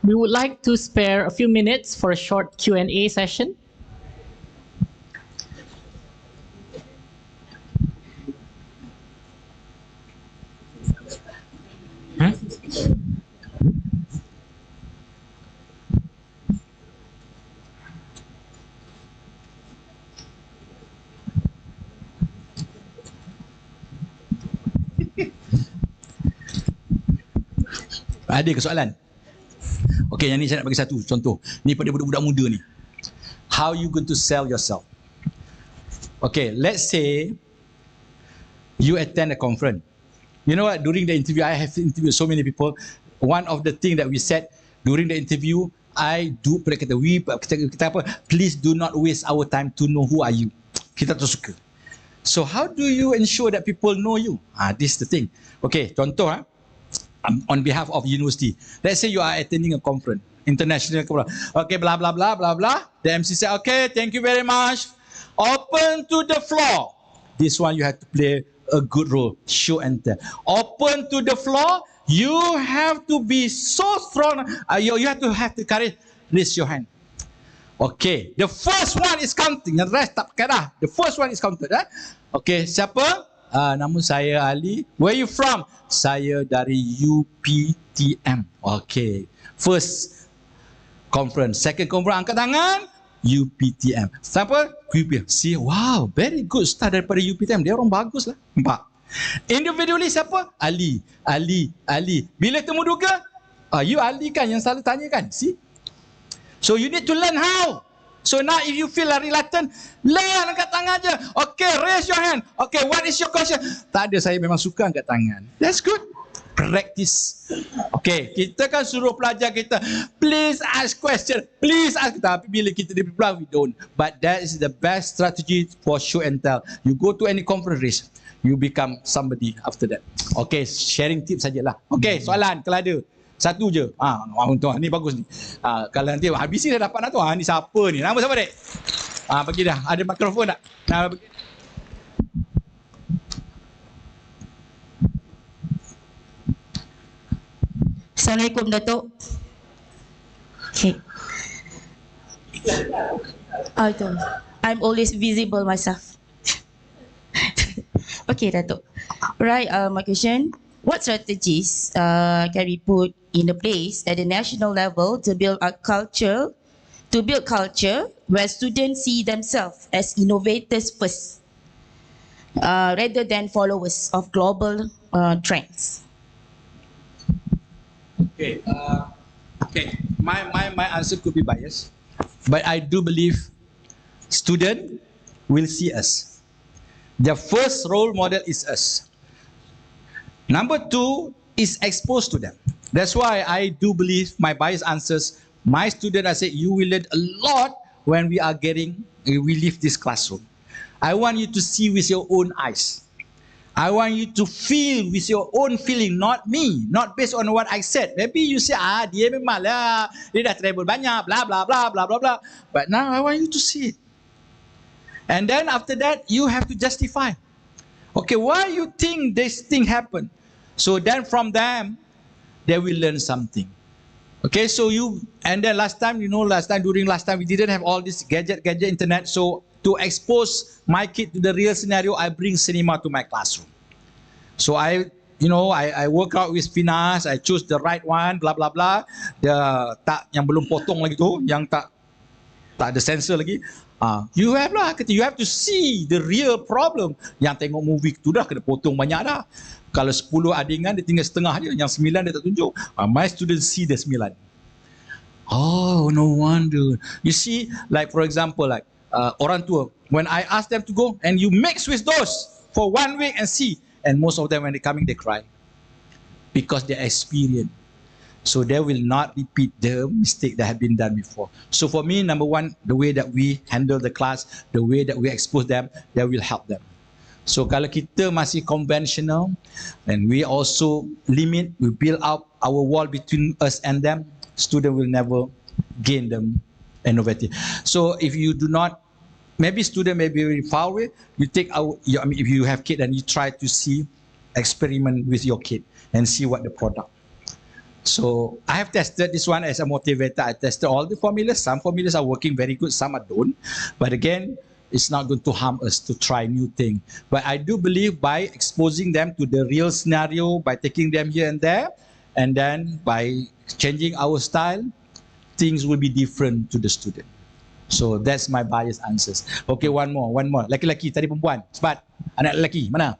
We would like to spare a few minutes for a short Q&A session. Ada ke soalan? Okey, yang ni saya nak bagi satu contoh. Ni pada budak-budak muda ni. How you going to sell yourself? Okay, let's say you attend a conference. You know what? During the interview, I have interviewed so many people. One of the thing that we said during the interview, kita apa? Please do not waste our time to know who are you. Kita tu suka. So how do you ensure that people know you? This is the thing. Okay, contoh on behalf of university. Let's say you are attending a conference, international conference. Okay, blah, blah, blah, blah, blah. The MC said, okay, thank you very much. Open to the floor. This one you have to play a good role, show and tell. Open to the floor, you have to be so strong. You have to courage. Raise your hand. Okay, the first one is counting. The rest tak pakai dah. The first one is counted. Okay, siapa? Nama saya Ali. Where you from? Saya dari UPTM. Okay. First conference. Second conference, angkat tangan. UPTM. Siapa? UPTM. See, wow, very good start daripada UPTM. Dia orang bagus lah. Nampak? Individually siapa? Ali. Bila temu duga? You Ali kan yang selalu tanya kan? See? So you need to learn how. So now if you feel reluctant, learn, angkat tangan je. Okay, raise your hand. Okay, what is your question? Tak ada, saya memang suka angkat tangan. That's good. Practice. Okay, kita kan suruh pelajar kita, please ask question, please ask. Tapi bila kita di belakang, we don't. But that is the best strategy for show and tell. You go to any conference, you become somebody after that. Okay, sharing tips sajalah. Okay, soalan kalau ada. Satu je. Tuan, ni bagus ni. Kalau nanti habis ni dah dapat nak tu. Ni siapa ni? Nama siapa dek? Bagi dah. Ada mikrofon tak? Bagi. Assalamualaikum, Datuk. Okay. Itu. I'm always visible myself. Okay, Datuk. Right, my question. What strategies can we put in the place at the national level to build culture where students see themselves as innovators first, rather than followers of global trends? Okay. My answer could be biased, but I do believe student will see us. The first role model is us. Number two is exposed to them. That's why I do believe my biased answers. My student, I say, you will learn a lot when we leave this classroom. I want you to see with your own eyes. I want you to feel with your own feeling, not me, not based on what I said. Maybe you say, dia memang lah, dia dah travel banyak, blah, blah, blah, blah, blah, blah. But now I want you to see it. And then after that, you have to justify. Okay, why you think this thing happened? So then from them, they will learn something. Okay, so and then last time, we didn't have all this gadget internet. So to expose my kid to the real scenario, I bring cinema to my classroom. So I work out with Finas, I choose the right one, blah, blah, blah. Yang belum potong lagi tu, yang tak ada sensor lagi. You have to see the real problem. Yang tengok movie tu dah kena potong banyak dah. Kalau 10 adingan dia tinggal setengah je, yang 9 dia tak tunjuk. My students see the 9. Oh, no wonder. You see, like for example, like orang tua, when I ask them to go and you mix with those for 1 week and see, and most of them when they coming they cry because they experience. So they will not repeat the mistake that have been done before. So for me, number one, the way that we handle the class, the way that we expose them, that will help them. So kalau kita masih conventional, and we also limit, we build up our wall between us and them, student will never gain them innovative. So if you do not, maybe student may be very far away, you take our, I mean, if you have kid and you try to see, experiment with your kid and see what the product. So I have tested this one as a motivator. I tested all the formulas. Some formulas are working very good, some are don't. But again, it's not going to harm us to try new thing. But I do believe by exposing them to the real scenario, by taking them here and there, and then by changing our style, things will be different to the student. So that's my biased answers. Okay, one more. Laki-laki, tadi perempuan. Cepat. Anak lelaki, mana?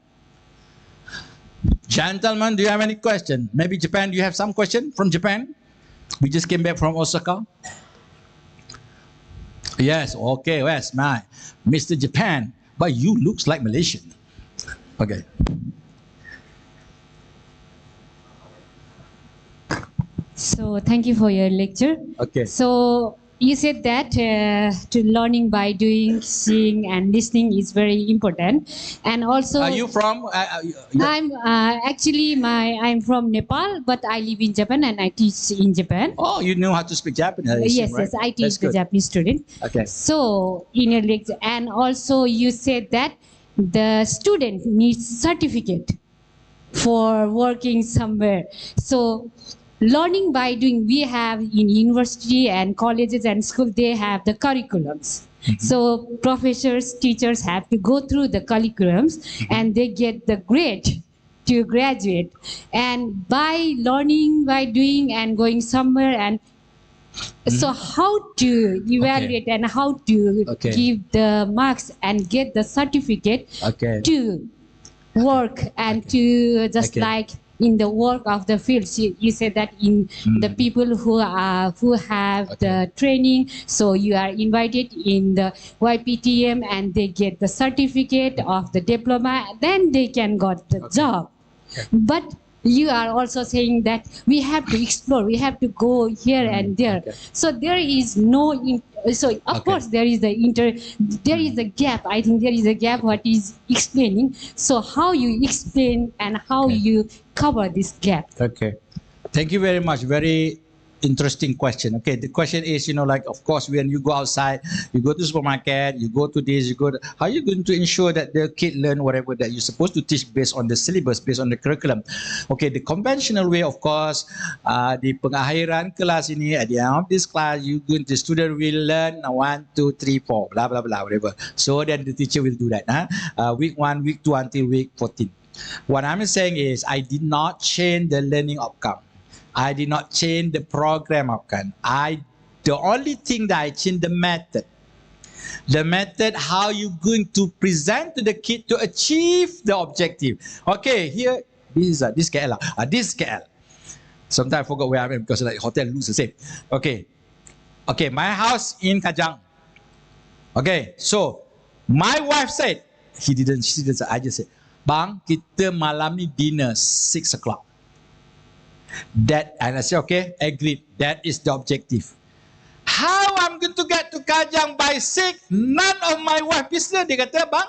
Gentlemen, do you have any question? Maybe Japan, do you have some question from Japan? We just came back from Osaka. Yes, okay, yes, my Mr. Japan, but you looks like Malaysian. Okay. So thank you for your lecture. Okay. So you said that to learning by doing, seeing and listening is very important. And also, Are you from? I'm I'm from Nepal, but I live in Japan and I teach in Japan. Oh, you know how to speak Japanese. Yes, right? yes, I That's teach the good. Japanese student. Okay. So in your lecture, and also you said that the student needs certificate for working somewhere. So learning by doing, we have in university and colleges and school, they have the curriculums. So professors, teachers have to go through the curriculums and they get the grade to graduate. And by learning by doing and going somewhere, and so how to evaluate and how to Okay. give the marks and get the certificate Okay. to work and to just Okay. like in the work of the fields. You said that in the people who have the training, so you are invited in the YPTM and they get the certificate of the diploma, then they can got the job. But you are also saying that we have to explore, we have to go here and there. Okay. So there is no so of Okay. course there is there is a gap. I think there is a gap what is explaining. So how you explain and how Okay. you cover this gap. Okay. Thank you very much. Very interesting question. Okay, the question is, like, of course, when you go outside, you go to supermarket, you go to this, how are you going to ensure that the kid learn whatever that you're supposed to teach based on the syllabus, based on the curriculum? Okay, the conventional way, of course, di pengakhiran kelas ini, at the end of this class, the student will learn 1, 2, 3, 4, blah, blah, blah, whatever. So then the teacher will do that. Week 1, week 2 until week 14. What I'm saying is, I did not change the learning outcome. I did not change the program outcome. The only thing that I changed the method. The method, how you going to present to the kid to achieve the objective. Okay, here, this KL. This KL. Sometimes I forgot where I am because like hotel looks the same. Okay. Okay, my house in Kajang. Okay, so my wife said, she didn't say, I just said, Bang, kita malam ni dinner 6 o'clock. That, and I said, okay, agreed. That is the objective. How I'm going to get to Kajang by 6? None of my wife business. Dia kata, bang,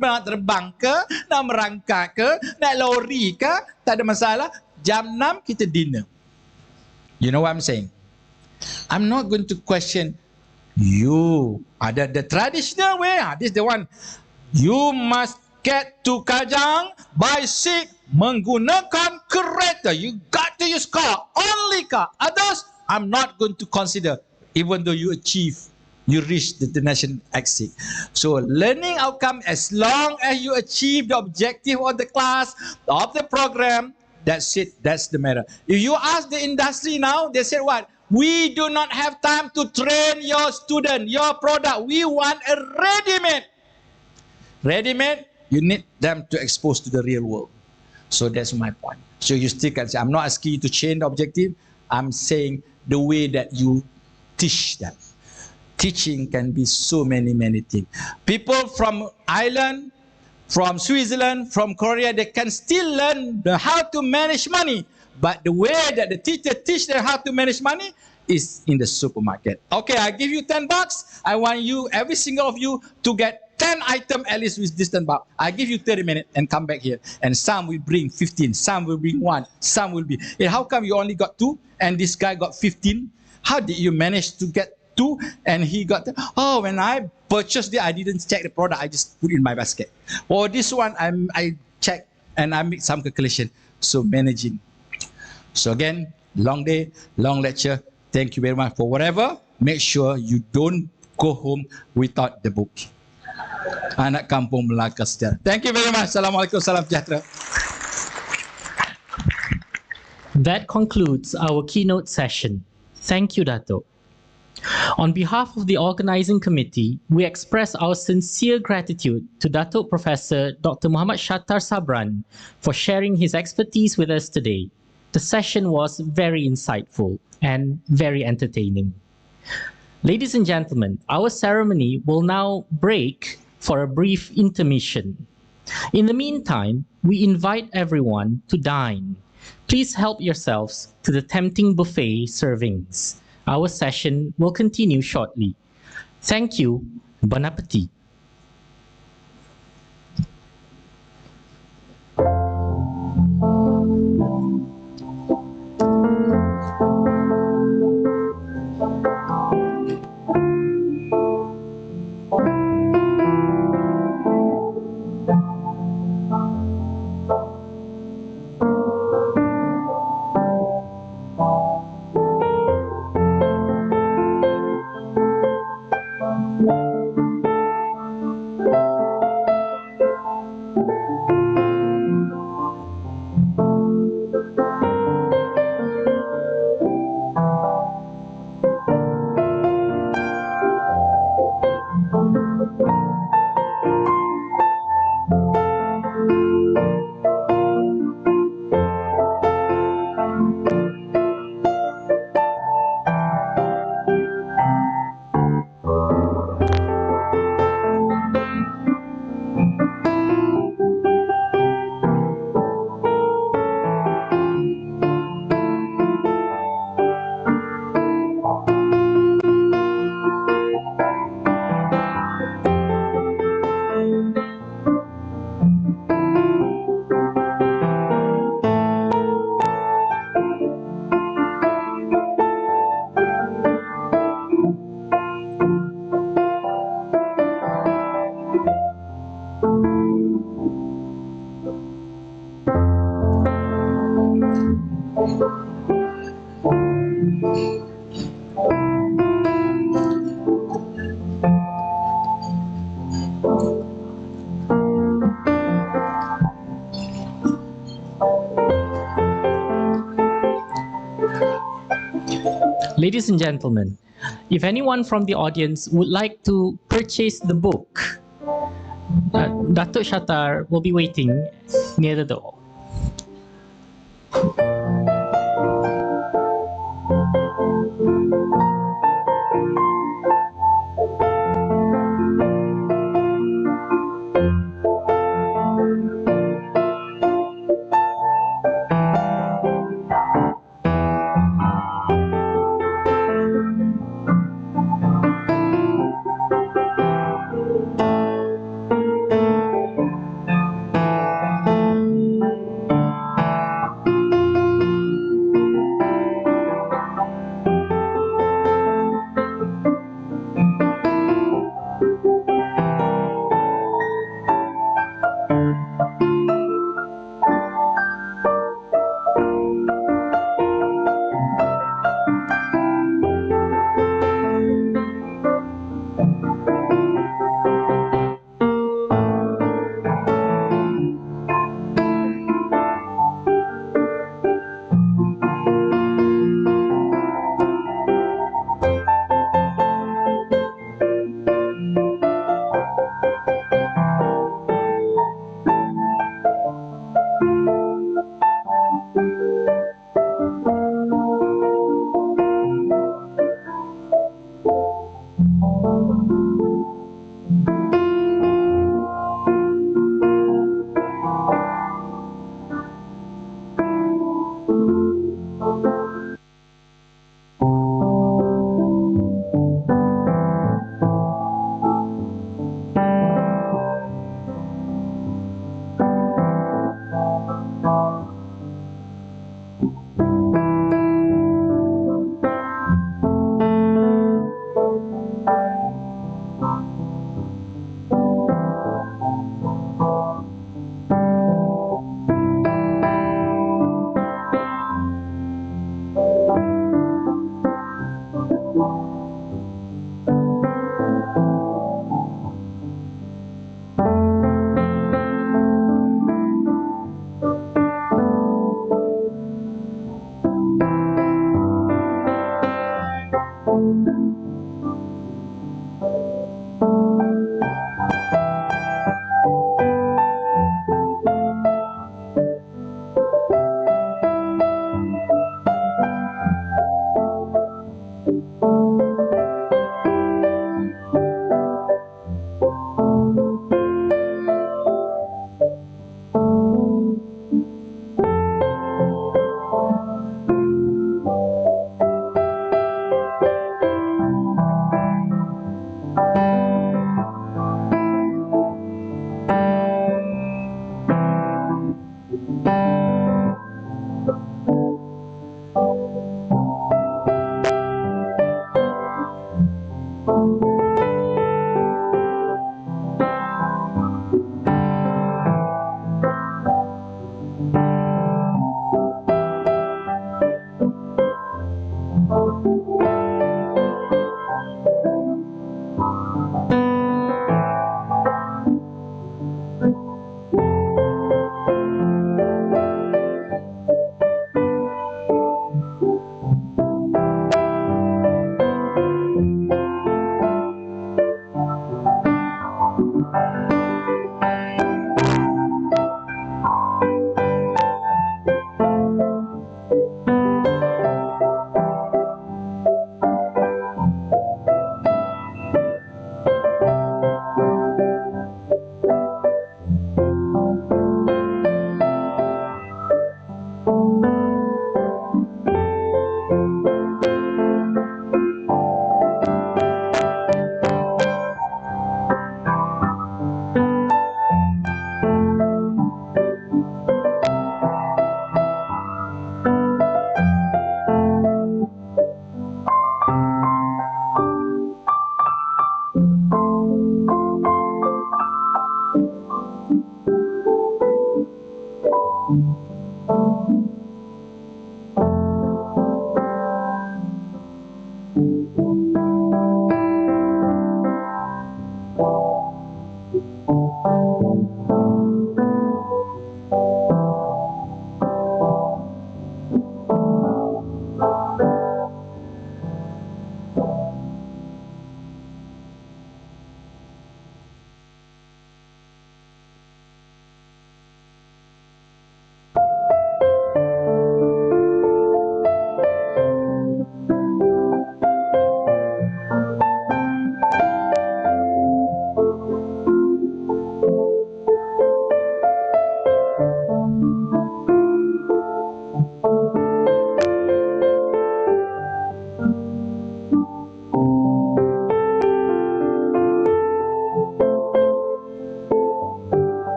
nak terbang ke, nak merangkak ke, nak lori ke, tak ada masalah. Jam 6 kita dinner. You know what I'm saying? I'm not going to question you. Ada the traditional way. This is the one. You must get to Kajang by 6 menggunakan kereta. You got to use car, only car. Others, I'm not going to consider, even though you reach the national exit. So learning outcome, as long as you achieve the objective of the class, of the program, that's it, that's the matter. If you ask the industry now, they say what? We do not have time to train your student, your product. We want a ready-made. Ready-made, you need them to expose to the real world. So that's my point. So you still can say, I'm not asking you to change the objective. I'm saying the way that you teach them. Teaching can be so many things. People from Ireland, from Switzerland, from Korea, they can still learn how to manage money. But the way that the teacher teach them how to manage money is in the supermarket. Okay, I give you 10 bucks. I want you, every single of you, to get 10 items at least with this 10 bucks. I give you 30 minutes and come back here. And some will bring 15, some will bring 1, some will be. Hey, how come you only got 2 and this guy got 15? How did you manage to get 2 and he got, oh, when I purchased it, I didn't check the product, I just put it in my basket. Or this one, I check and I make some calculation. So managing. So again, long day, long lecture. Thank you very much for whatever. Make sure you don't go home without the book. Anak Kampung Melaka Sejahtera. Thank you very much. Assalamualaikum, salam sejahtera. That concludes our keynote session. Thank you, Dato'. On behalf of the organizing committee, we express our sincere gratitude to Dato' Professor Dr. Muhammad Shattar Sabran for sharing his expertise with us today. The session was very insightful and very entertaining. Ladies and gentlemen, our ceremony will now break for a brief intermission. In the meantime, we invite everyone to dine. Please help yourselves to the tempting buffet servings. Our session will continue shortly. Thank you. Bon appetit. Ladies and gentlemen, if anyone from the audience would like to purchase the book, Dato' Shattar will be waiting near the door.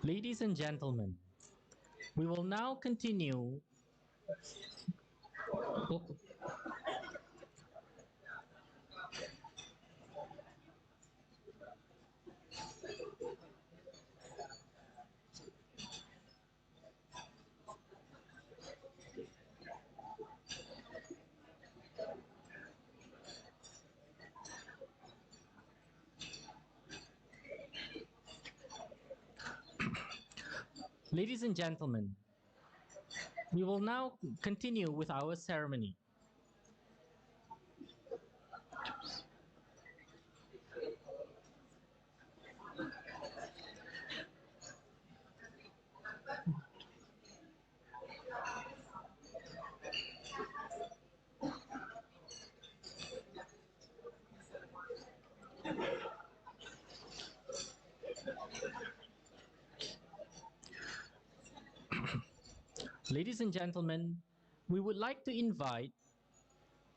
Ladies and gentlemen, we will now continue. Oh. Ladies and gentlemen, we will now continue with our ceremony. Ladies and gentlemen, we would like to invite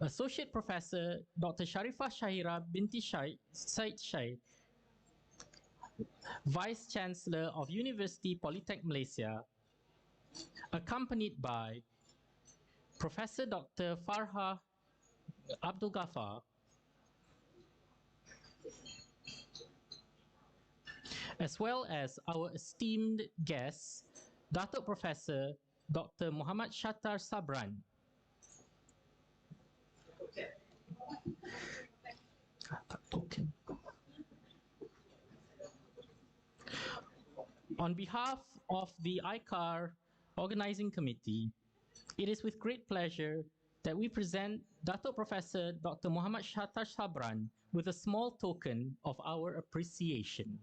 Associate Professor Dr. Sharifah Shahira binti Said Shai, Vice Chancellor of University Polytechnic Malaysia, accompanied by Professor Dr. Farha Abdul Ghaffar, as well as our esteemed guest, Datuk Professor Dr. Muhammad Shattar Sabran. On behalf of the ICAR Organizing Committee, it is with great pleasure that we present Datuk Professor Dr. Muhammad Shattar Sabran with a small token of our appreciation.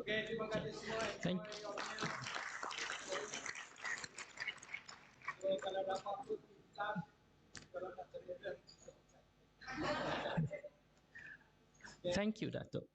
Okey, terima kasih semua. Thank you. So, kalau dapat pun kita, kalau nak cerita Thank you, Dato'.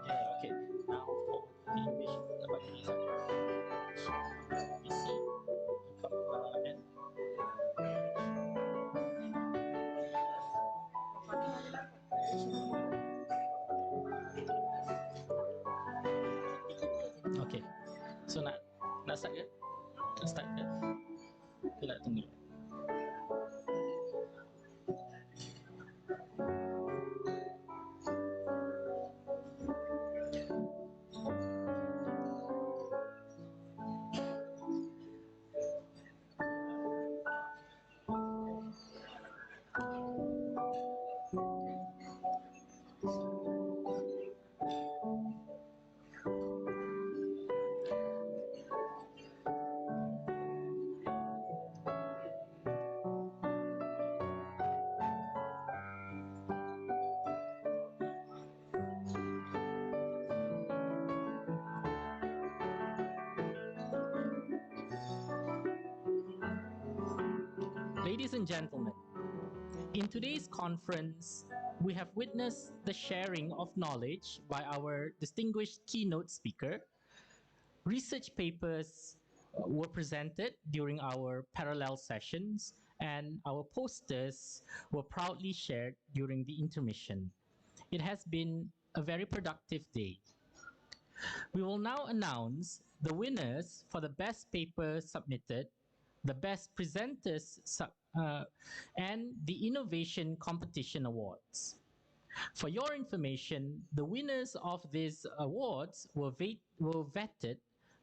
Yeah, okay. Now for English, dapat bisa. PC, and okay. So nak start ke? Nak start ke? Ke nak tunggu? Ladies and gentlemen, in today's conference, we have witnessed the sharing of knowledge by our distinguished keynote speaker. Research papers were presented during our parallel sessions, and our posters were proudly shared during the intermission. It has been a very productive day. We will now announce the winners for the best paper submitted, the best presenters, and the Innovation Competition Awards. For your information, the winners of these awards were vetted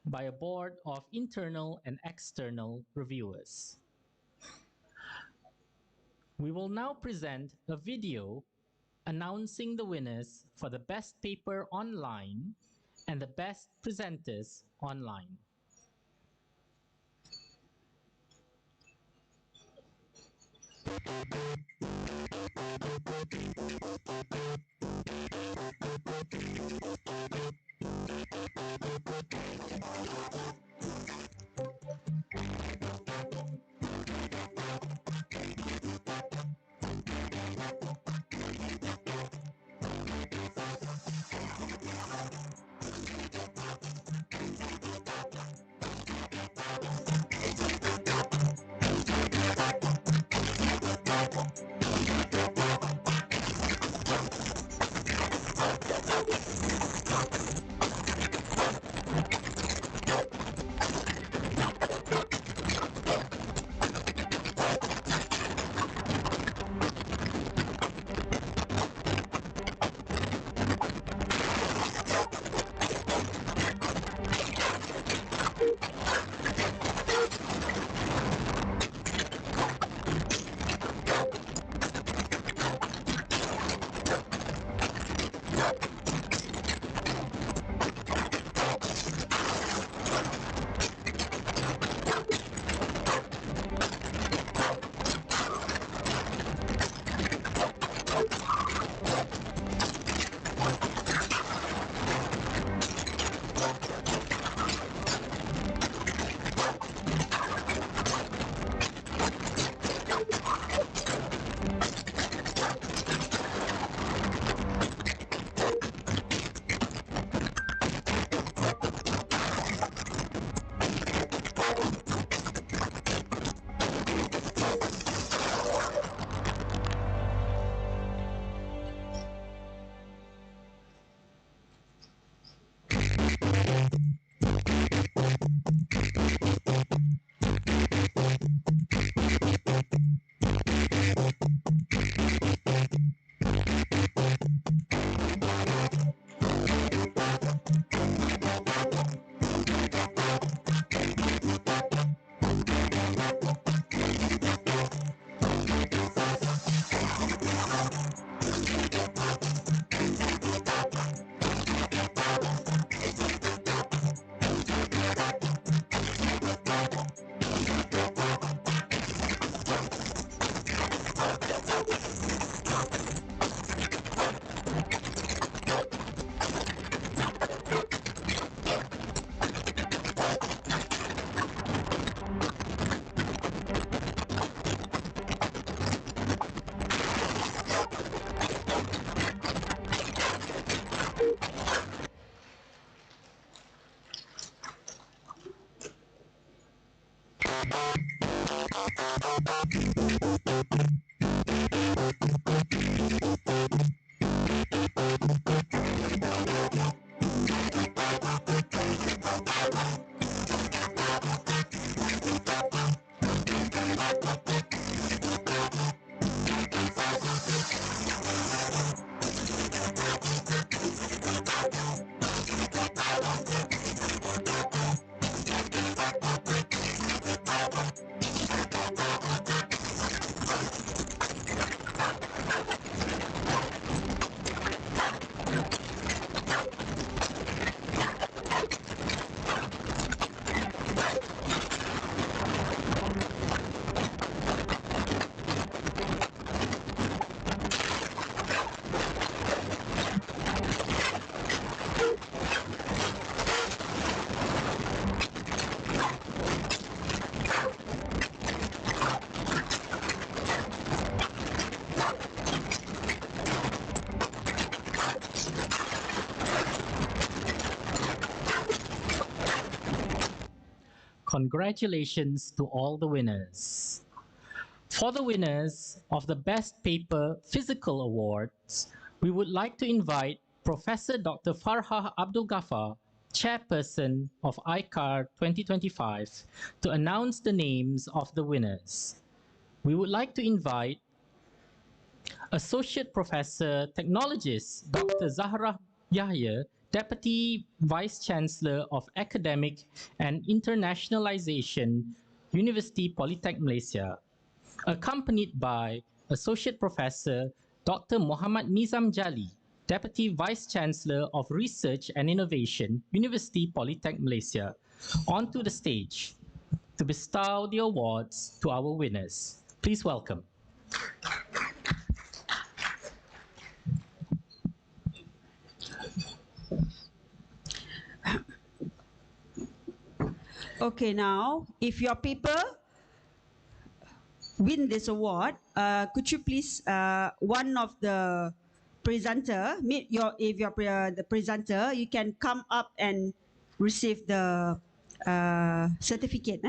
by a board of internal and external reviewers. We will now present a video announcing the winners for the best paper online and the best presenters online. Congratulations to all the winners. For the winners of the Best Paper Physical Awards, we would like to invite Professor Dr. Farha Abdul Ghaffar, Chairperson of ICAR 2025, to announce the names of the winners. We would like to invite Associate Professor Technologist Dr. Zahra Yahya, Deputy Vice Chancellor of Academic and Internationalization, University Polytechnic Malaysia, accompanied by Associate Professor Dr. Muhammad Nizam Jali, Deputy Vice Chancellor of Research and Innovation, University Polytechnic Malaysia, onto the stage to bestow the awards to our winners. Please welcome. Okay, now, if your paper win this award, could you please, one of the presenter, if you're the presenter, you can come up and receive the certificate.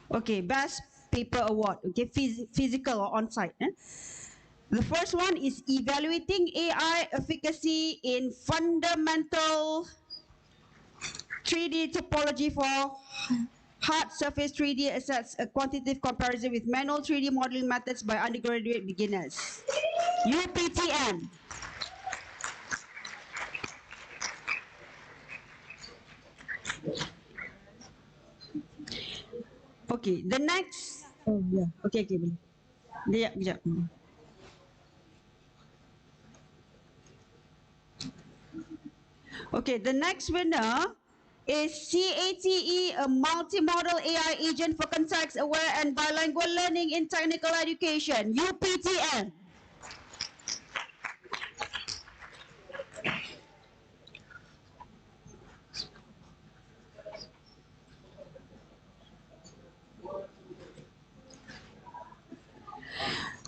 Okay, best paper award. Okay, physical or on-site. The first one is evaluating AI efficacy in fundamental 3D topology for hard surface 3D assets, a quantitative comparison with manual 3D modeling methods by undergraduate beginners. UPTM. Okay, the next. Oh yeah. Okay, okay. Yeah, yeah. Okay, the next winner is CATE, a multimodal AI agent for context-aware and bilingual learning in technical education, UPTM.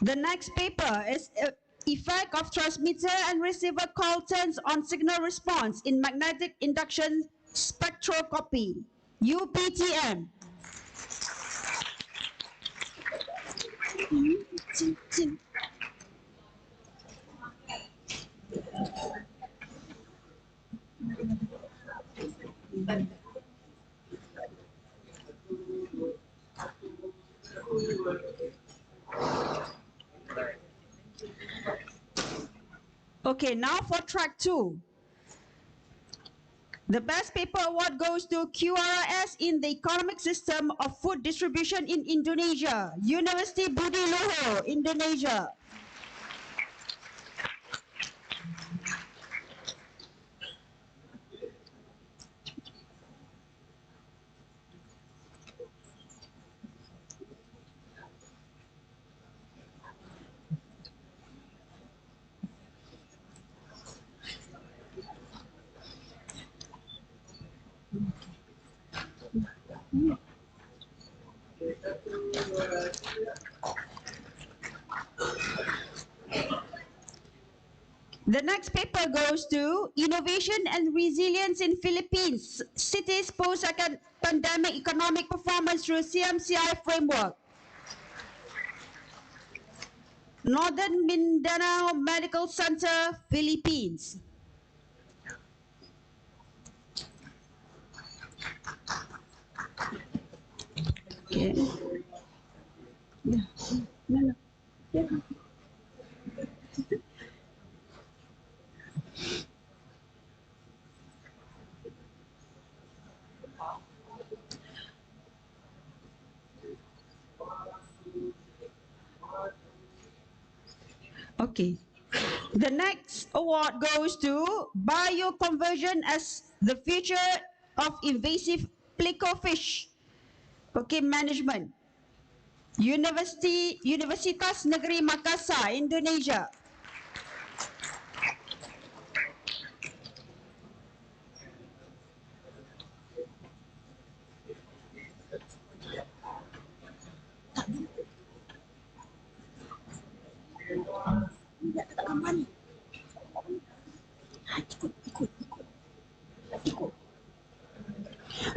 The next paper is effect of transmitter and receiver call turns on signal response in magnetic induction spectroscopy, UPTM. Okay, now for track 2. The best paper award goes to QRS in the economic system of food distribution in Indonesia, University Budi Luhur, Indonesia. The next paper goes to Innovation and Resilience in Philippines, Cities Post-Pandemic Economic Performance through CMCI Framework. Northern Mindanao Medical Center, Philippines. Okay. Okay. The next award goes to Bioconversion as the Future of Invasive Pleckofish. Okay, Management. Universitas Negeri Makassar, Indonesia.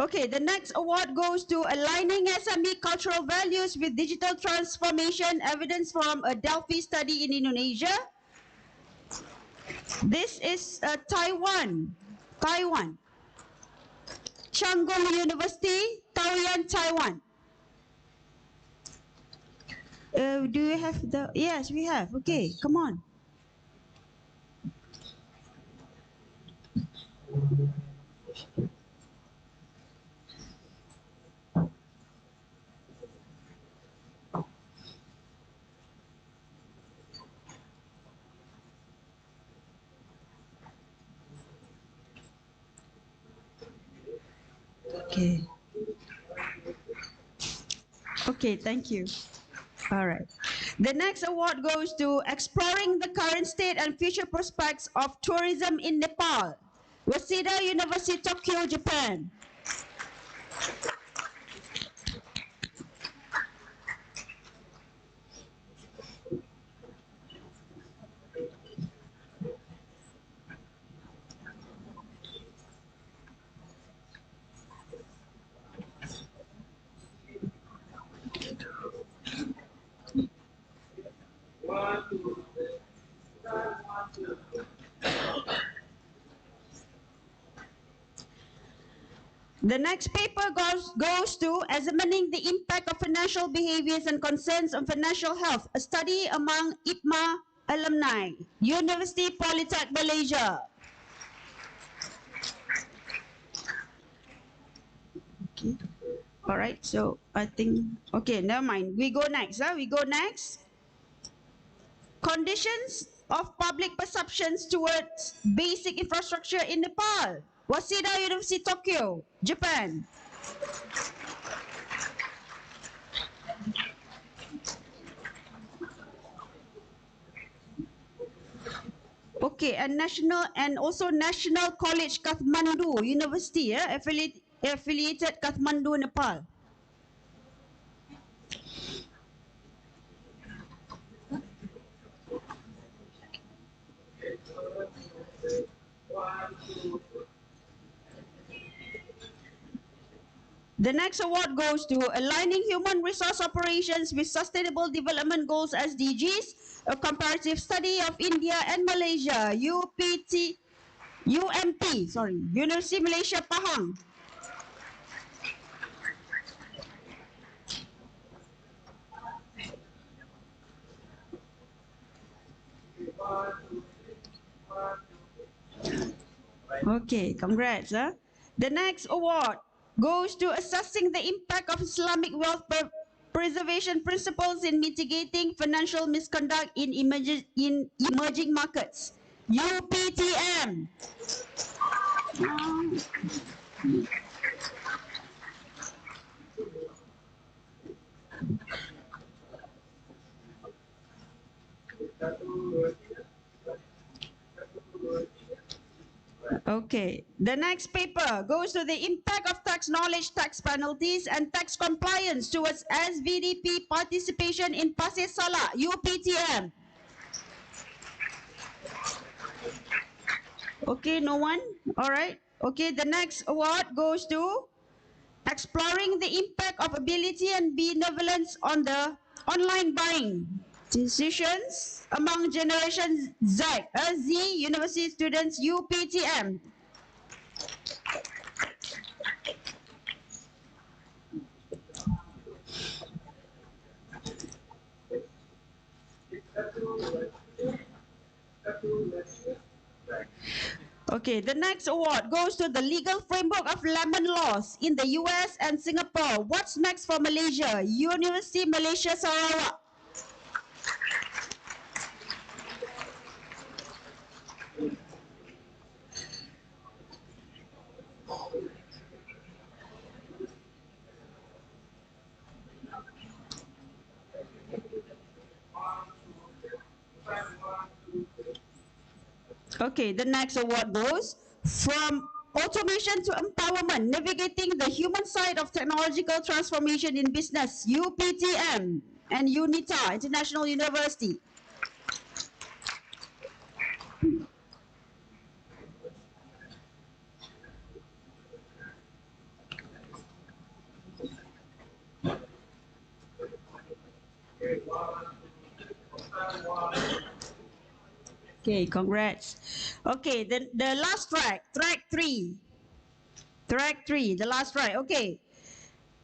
Okay, the next award goes to Aligning SME Cultural Values with Digital Transformation, evidence from a Delphi study in Indonesia. This is Taiwan. Changgung University, Taoyuan, Taiwan. Do you have the? Yes, we have. Okay, come on. Okay. Okay, thank you. All right. The next award goes to Exploring the Current State and Future Prospects of Tourism in Nepal, Waseda University, Tokyo, Japan. The next paper goes to Examining the Impact of Financial Behaviors and Concerns on Financial Health, a study among IPMA alumni, University Polytech Malaysia. Okay. All right, so I think, okay, never mind. We go next. We go next. Conditions of public perceptions towards basic infrastructure in Nepal. Waseda University, Tokyo, Japan. Okay, and National College Kathmandu University, affiliated Kathmandu, Nepal. The next award goes to Aligning Human Resource Operations with Sustainable Development Goals SDGs, a comparative study of India and Malaysia, University Malaysia, Pahang. Okay, congrats. The next award goes to Assessing the Impact of Islamic Wealth Preservation Principles in Mitigating Financial Misconduct in Emerging Markets, UPTM. Okay, the next paper goes to the impact of tax knowledge, tax penalties, and tax compliance towards SVDP participation in Pasir Salah, UPTM. Okay, no one? All right. Okay, the next award goes to exploring the impact of ability and benevolence on the online buying decisions among Generation Z, Z University students, UPTM. Okay, the next award goes to the legal framework of lemon laws in the US and Singapore. What's next for Malaysia? University Malaysia Sarawak. Okay, the next award goes from automation to empowerment, navigating the human side of technological transformation in business, UPTM and UNITA, International University. Okay, congrats. Okay, the last track, track 3. Track 3, the last track. Okay.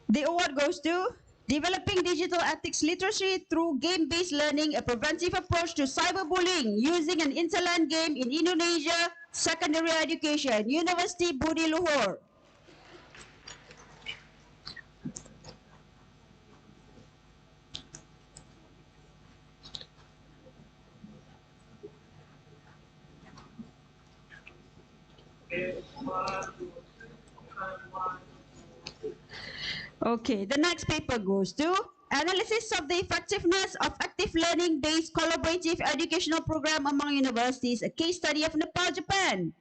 The award goes to developing digital ethics literacy through game-based learning, a preventive approach to cyberbullying using an interland game in Indonesia, secondary education, University Budi Luhur. Okay, the next paper goes to analysis of the effectiveness of active learning-based collaborative educational program among universities, a case study of Nepal, Japan.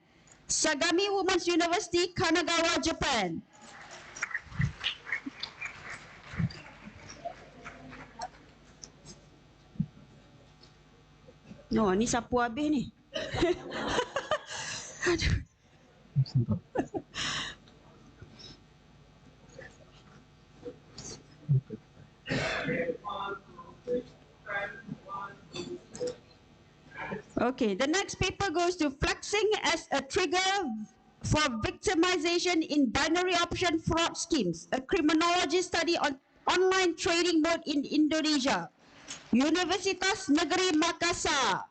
Sagami Women's University, Kanagawa, Japan. No, ni sapu habis ni. Aduh. Okay, the next paper goes to flexing as a trigger for victimization in binary option fraud schemes, a criminology study on online trading mode in Indonesia. Universitas Negeri Makassar.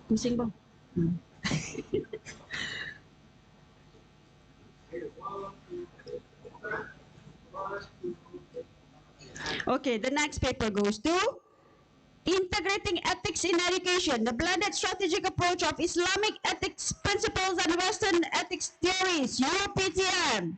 Pusing bang. Okay, the next paper goes to integrating ethics in education, the blended strategic approach of Islamic ethics principles and Western ethics theories, UPTM.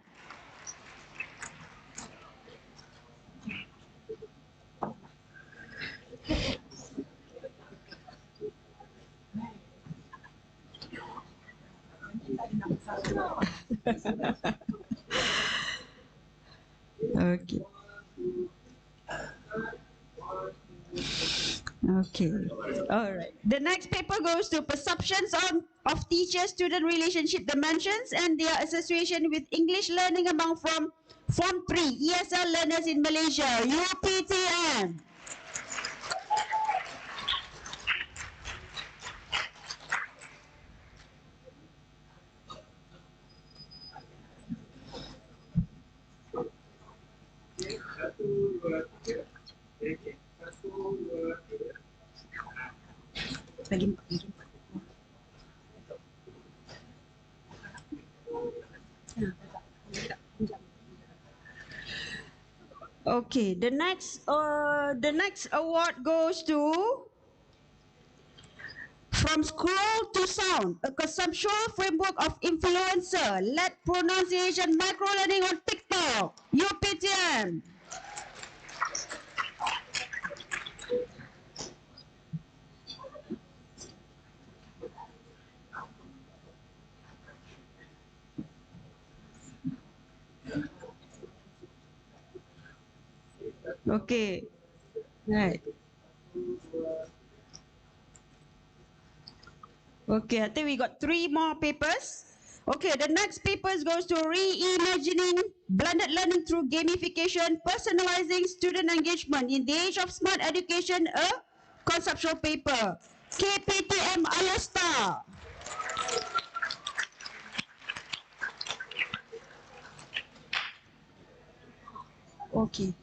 Okay. Okay. All right. The next paper goes to perceptions of teacher-student relationship dimensions and their association with English learning among from Form 3 ESL learners in Malaysia, UPTM. Okay, the next award goes to From scroll to sound, a conceptual framework of influencer-led pronunciation microlearning on TikTok, UPTM. Okay, right. Okay, I think we got 3 more papers. Okay, the next papers goes to reimagining blended learning through gamification, personalizing student engagement in the age of smart education, a conceptual paper. KPTM Ayasta. Okay.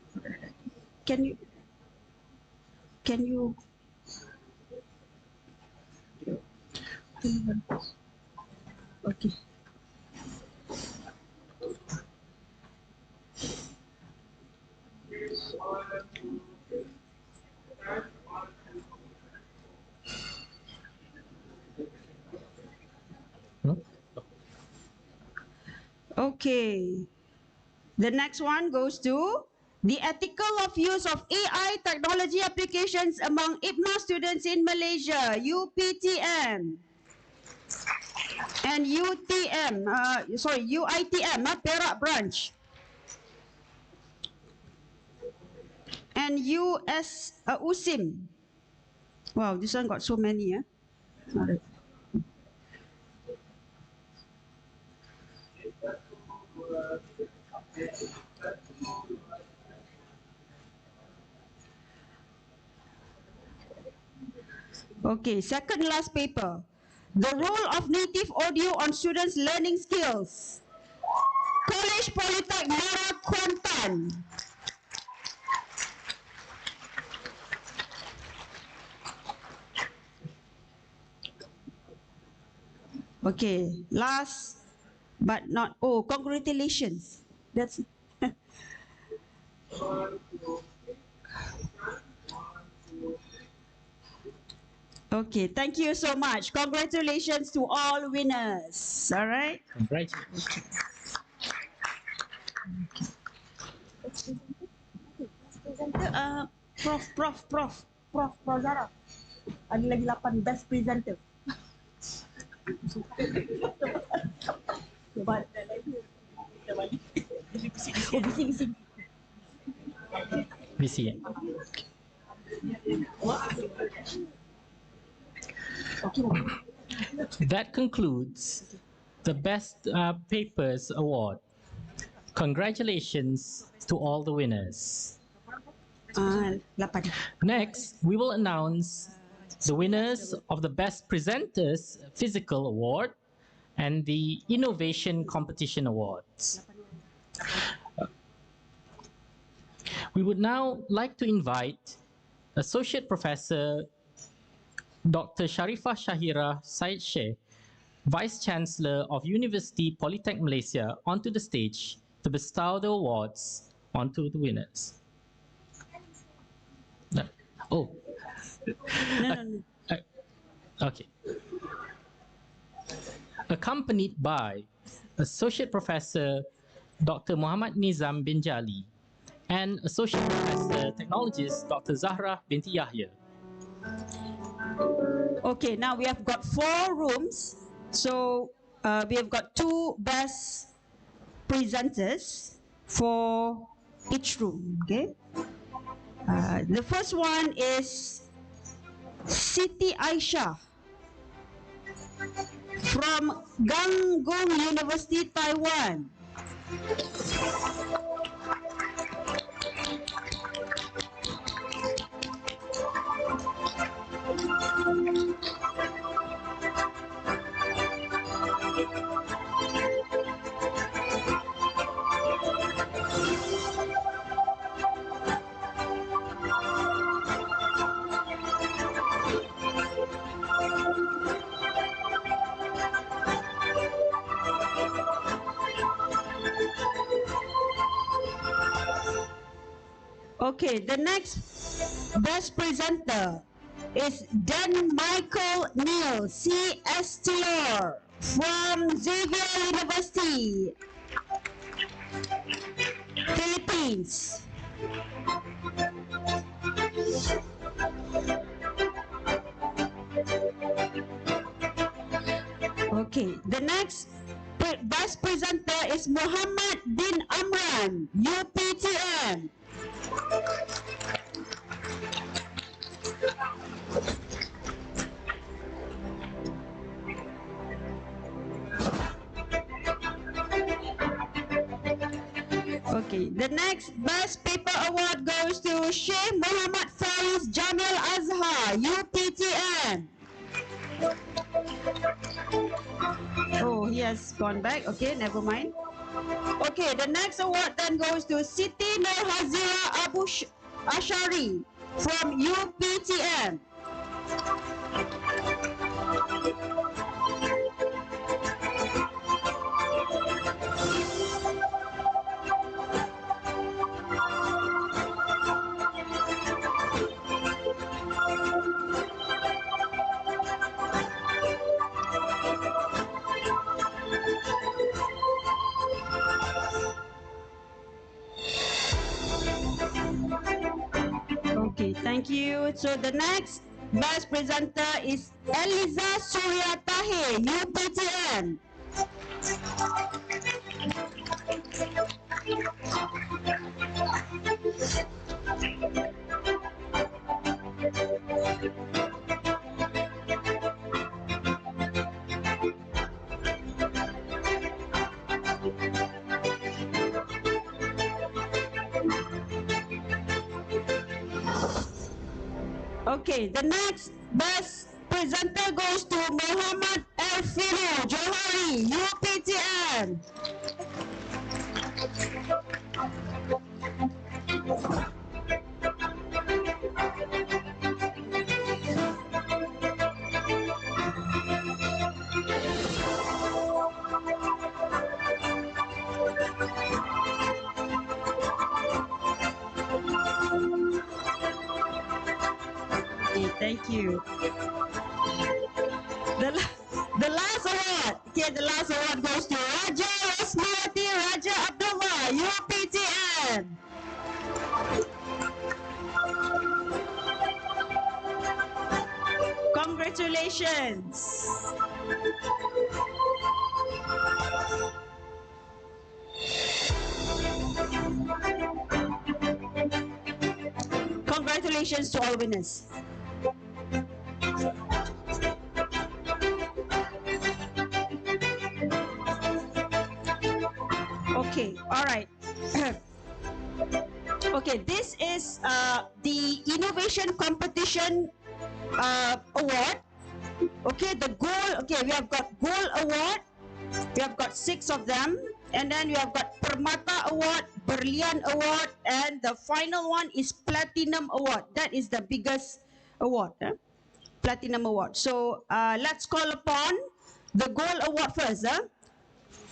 Can you okay. Okay. The next one goes to the ethical of use of AI technology applications among IPMA students in Malaysia, UPTM. And UITM, Perak branch. And USIM. Wow, this one got so many. Okay, second last paper. The role of native audio on students' learning skills. College Polytech Mara Kuantan. Okay, last but not, congratulations. That's okay, thank you so much. Congratulations to all winners. All right. Congratulations. Prof Zara. Ada lagi 8 best presenter. Bising. BC. That concludes the Best Papers Award. Congratulations to all the winners. 8. Next, we will announce the winners of the Best Presenters Physical Award and the Innovation Competition Awards. We would now like to invite Associate Professor Dr. Sharifah Shahira Syed Sheikh, Vice Chancellor of University Polytech Malaysia, onto the stage to bestow the awards onto the winners. Oh. No. Okay. Accompanied by Associate Professor Dr. Muhammad Nizam bin Jali and Associate Professor Technologist Dr. Zahra binti Yahya. Okay, now we have got 4 rooms. So we have got 2 best presenters for each room. Okay. The first one is Siti Aisyah from Ganggung University, Taiwan. Okay, the next best presenter is Dan Michael Neil, C.S. Taylor from Xavier University, Philippines. Okay, the next best presenter is Muhammad bin Amran, UPTM. Okay, the next best paper award goes to Sheikh Muhammad Faiz Jamil Azhar, UPTM. Oh, he has gone back. Okay, never mind. Okay, the next award then goes to Siti Nur Hazira Ashari from UPTM. Okay, thank you. So the next best presenter is Eliza Surya Tahir, UPTM. Okay, the next best presenter goes to Muhammad Elfino Johari, UPTM. Okay, thank you. The last award. Okay, the last award goes to Raja Rosmawati Raja Abdullah, UPTM. Congratulations. Congratulations to all winners. Okay, all right. Okay, this is the innovation competition award. Okay, the goal. Okay, we have got gold award. We have got 6 of them, and then we have got Permata Award, Berlian Award, and the final one is Platinum Award. That is the biggest award, Platinum Award. So let's call upon the Gold Award first.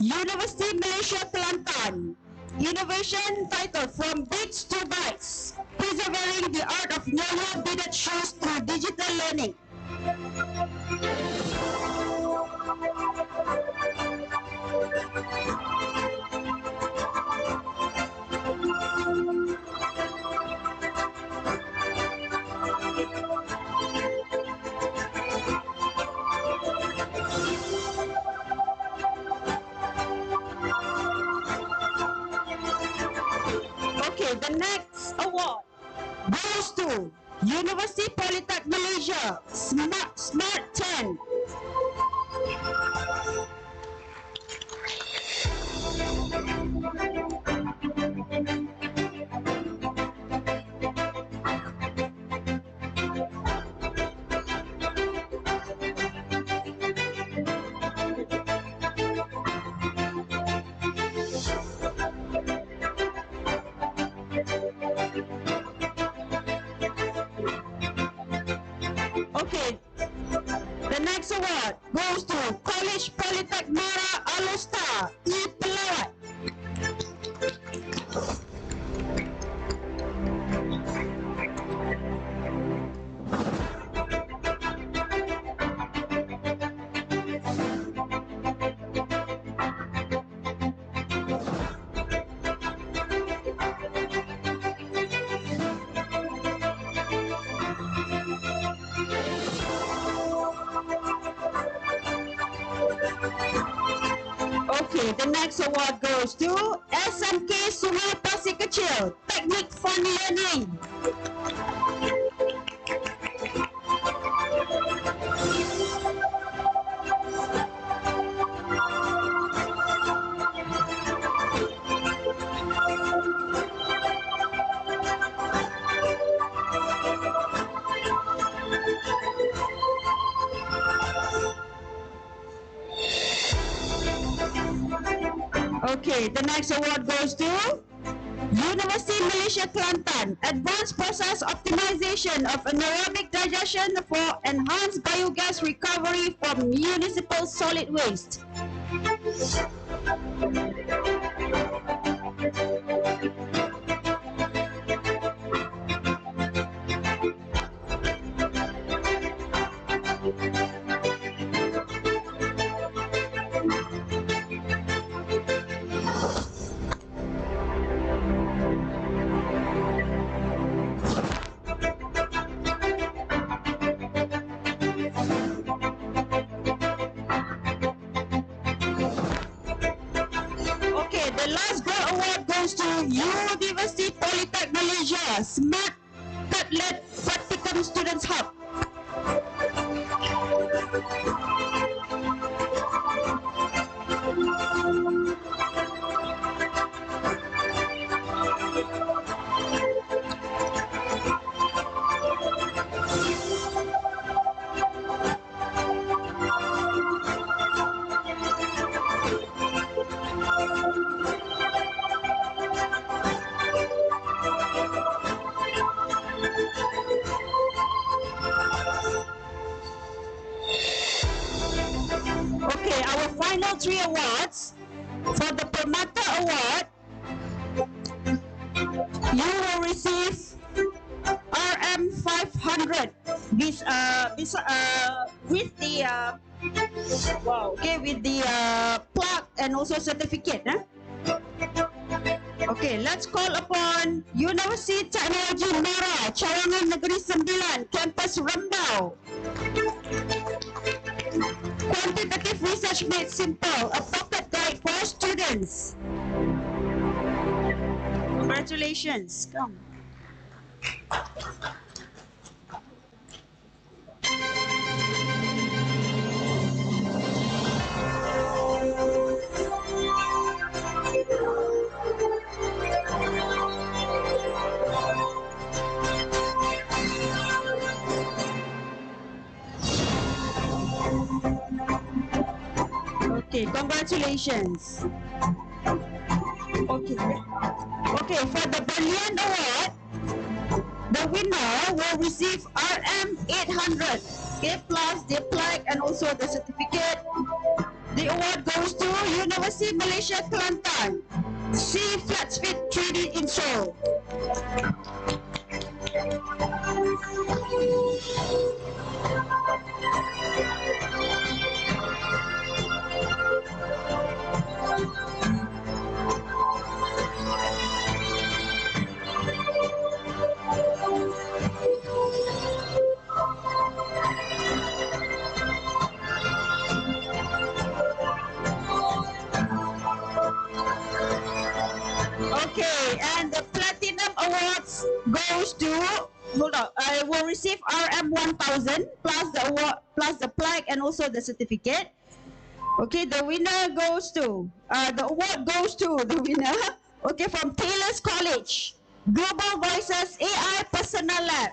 University Malaysia Kelantan, innovation title From Bits to Bytes, preserving the art of Nyonya beaded shoes through digital learning. Okay, the next award goes to University Polytechnic Malaysia, Smart 10. Okay, the next award goes to College Polytechnic Mara Alustar, E. Pelawat. Okay, the next award goes to SMK Sungai Pasir Kecil, Technique Fun Learning. Okay, the next award goes to University Malaysia Kelantan, Advanced Process Optimization of Anaerobic Digestion for Enhanced Biogas Recovery from Municipal Solid Waste. Okay, the last gold award goes to University Polytechnic Malaysia, Smart Cutlet Practicum Students Hub. Okay, our final three awards. For the Permata Award, you will receive RM 500 with the with the plaque and also certificate. Okay, let's call upon University Teknologi Mara, Cawangan Negeri Sembilan, Campus Rembau. Quantitative Research Made Simple, a pocket guide for students. Congratulations. Come. Okay, congratulations. Okay, for the Brilliant Award, the winner will receive RM 800, okay, plus the plaque and also the certificate. The award goes to University Malaysia Kelantan, C Flatspit 3D Install. Okay, and the Platinum Awards goes to, hold on, I will receive RM 1000 plus the award, plus the plaque and also the certificate. Okay, the winner goes to, the award goes to the winner, okay, from Taylor's College, Global Voices AI Personal Lab.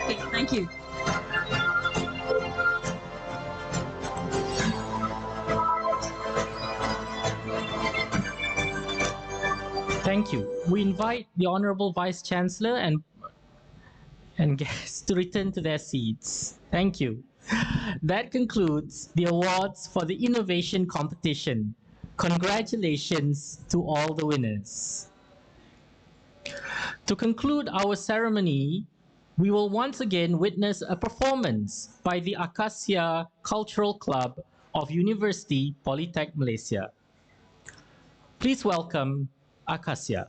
Okay, thank you. Thank you. We invite the Honorable Vice Chancellor and guests to return to their seats. Thank you. That concludes the awards for the innovation competition. Congratulations to all the winners. To conclude our ceremony, we will once again witness a performance by the Acacia Cultural Club of University Polytech Malaysia. Please welcome Acacia.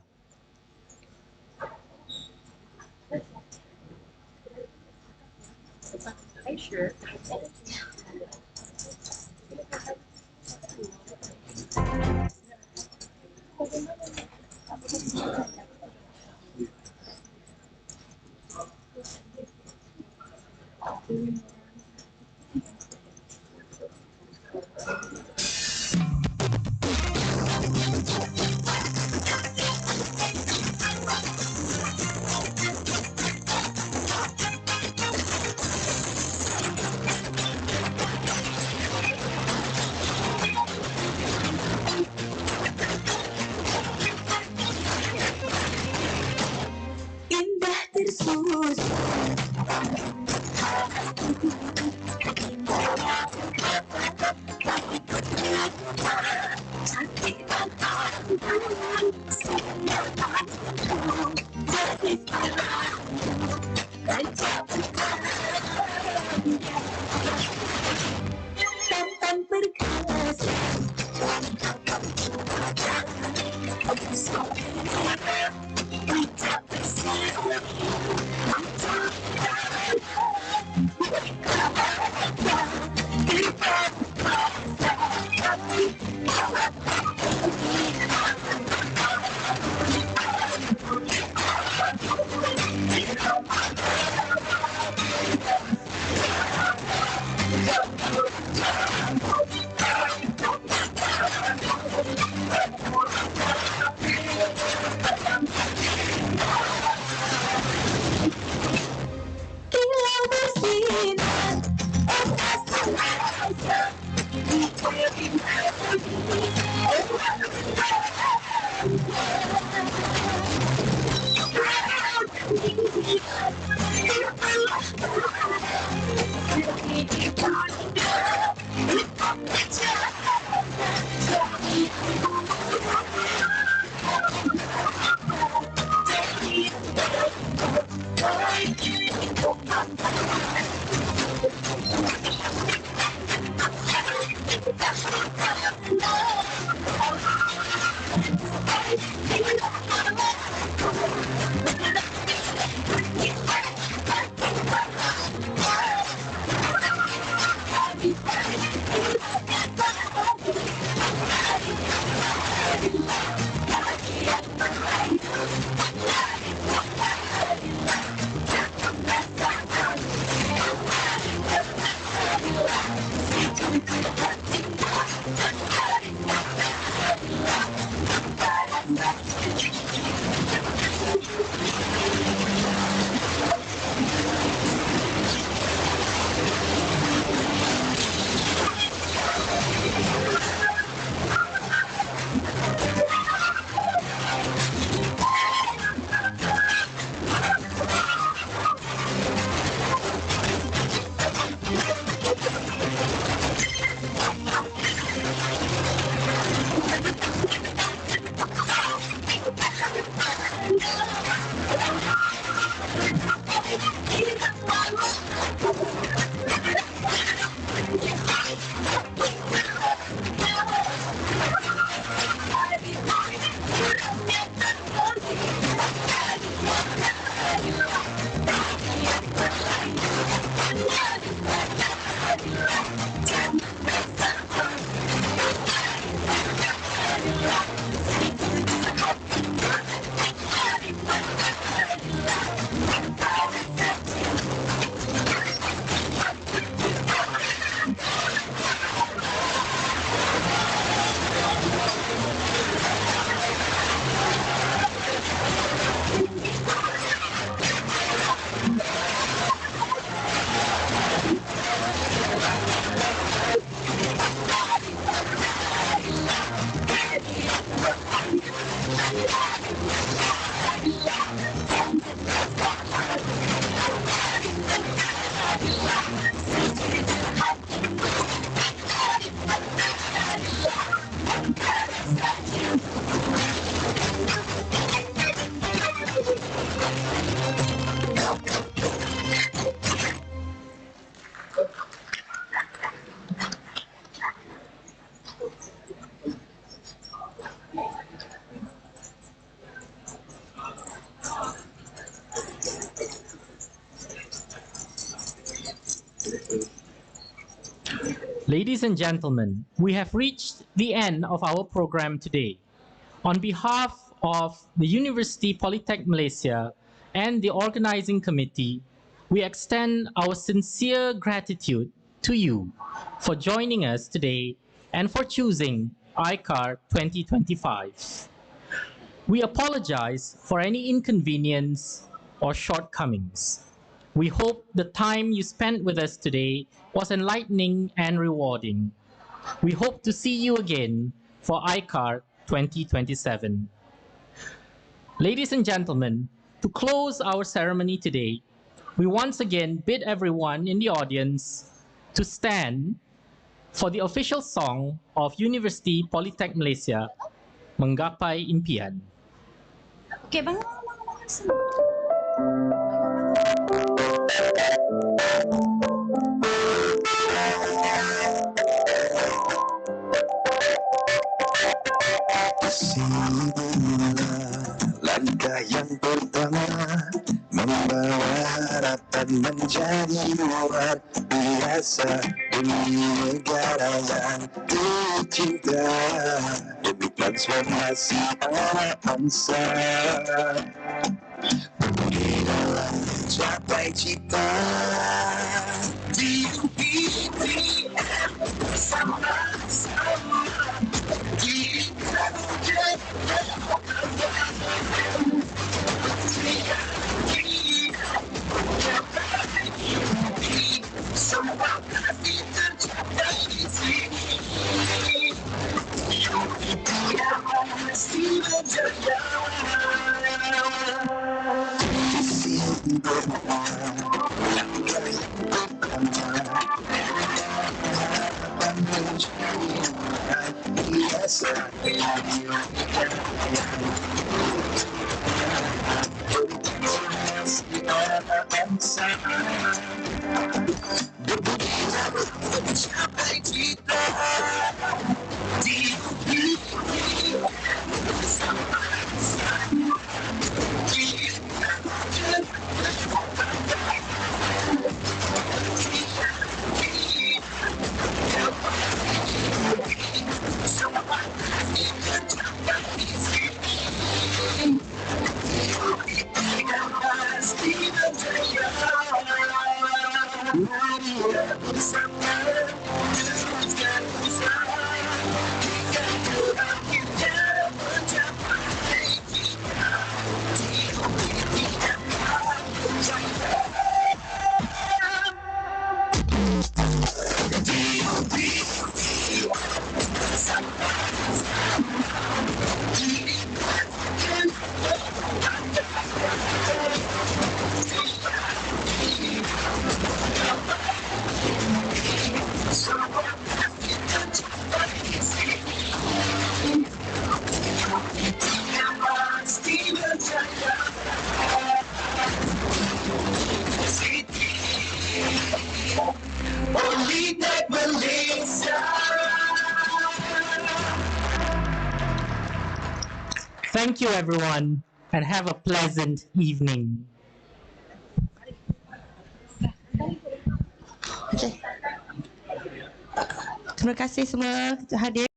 Indah tersusun Tantan perkasa Kilau bersinar Ladies and gentlemen, we have reached the end of our program today. On behalf of the University Polytechnic Malaysia and the organizing committee, we extend our sincere gratitude to you for joining us today and for choosing ICAR 2025. We apologize for any inconvenience or shortcomings. We hope the time you spent with us today was enlightening and rewarding. We hope to see you again for ICAR 2027. Ladies and gentlemen, to close our ceremony today, we once again bid everyone in the audience to stand for the official song of University Polytechnic Malaysia, Menggapai Impian. Okay, bangun. Langkah yang pertama membawa harapan menjadi luar biasa demi negara yang tercinta, demi transformasi anak bangsa. Di dalam mencapai cita di UPTM bersama-sama kita semua pasti tercapai di sini. Dia pasti berjaya. Visi berbeda, langkah yang pertama dan menjadi luar biasa. Bangsa mencapai cita di bumi bersama-sama kita semua kita capai di sini. Kita pasti berjaya. Mari bersama teruskan usaha hingga ke akhirnya mencapai kita di UPTM berjaya. Di UPTM bersama-sama diingatkan Polytechnic Malaysia. Thank you everyone and have a pleasant evening. Terima kasih semua hadir.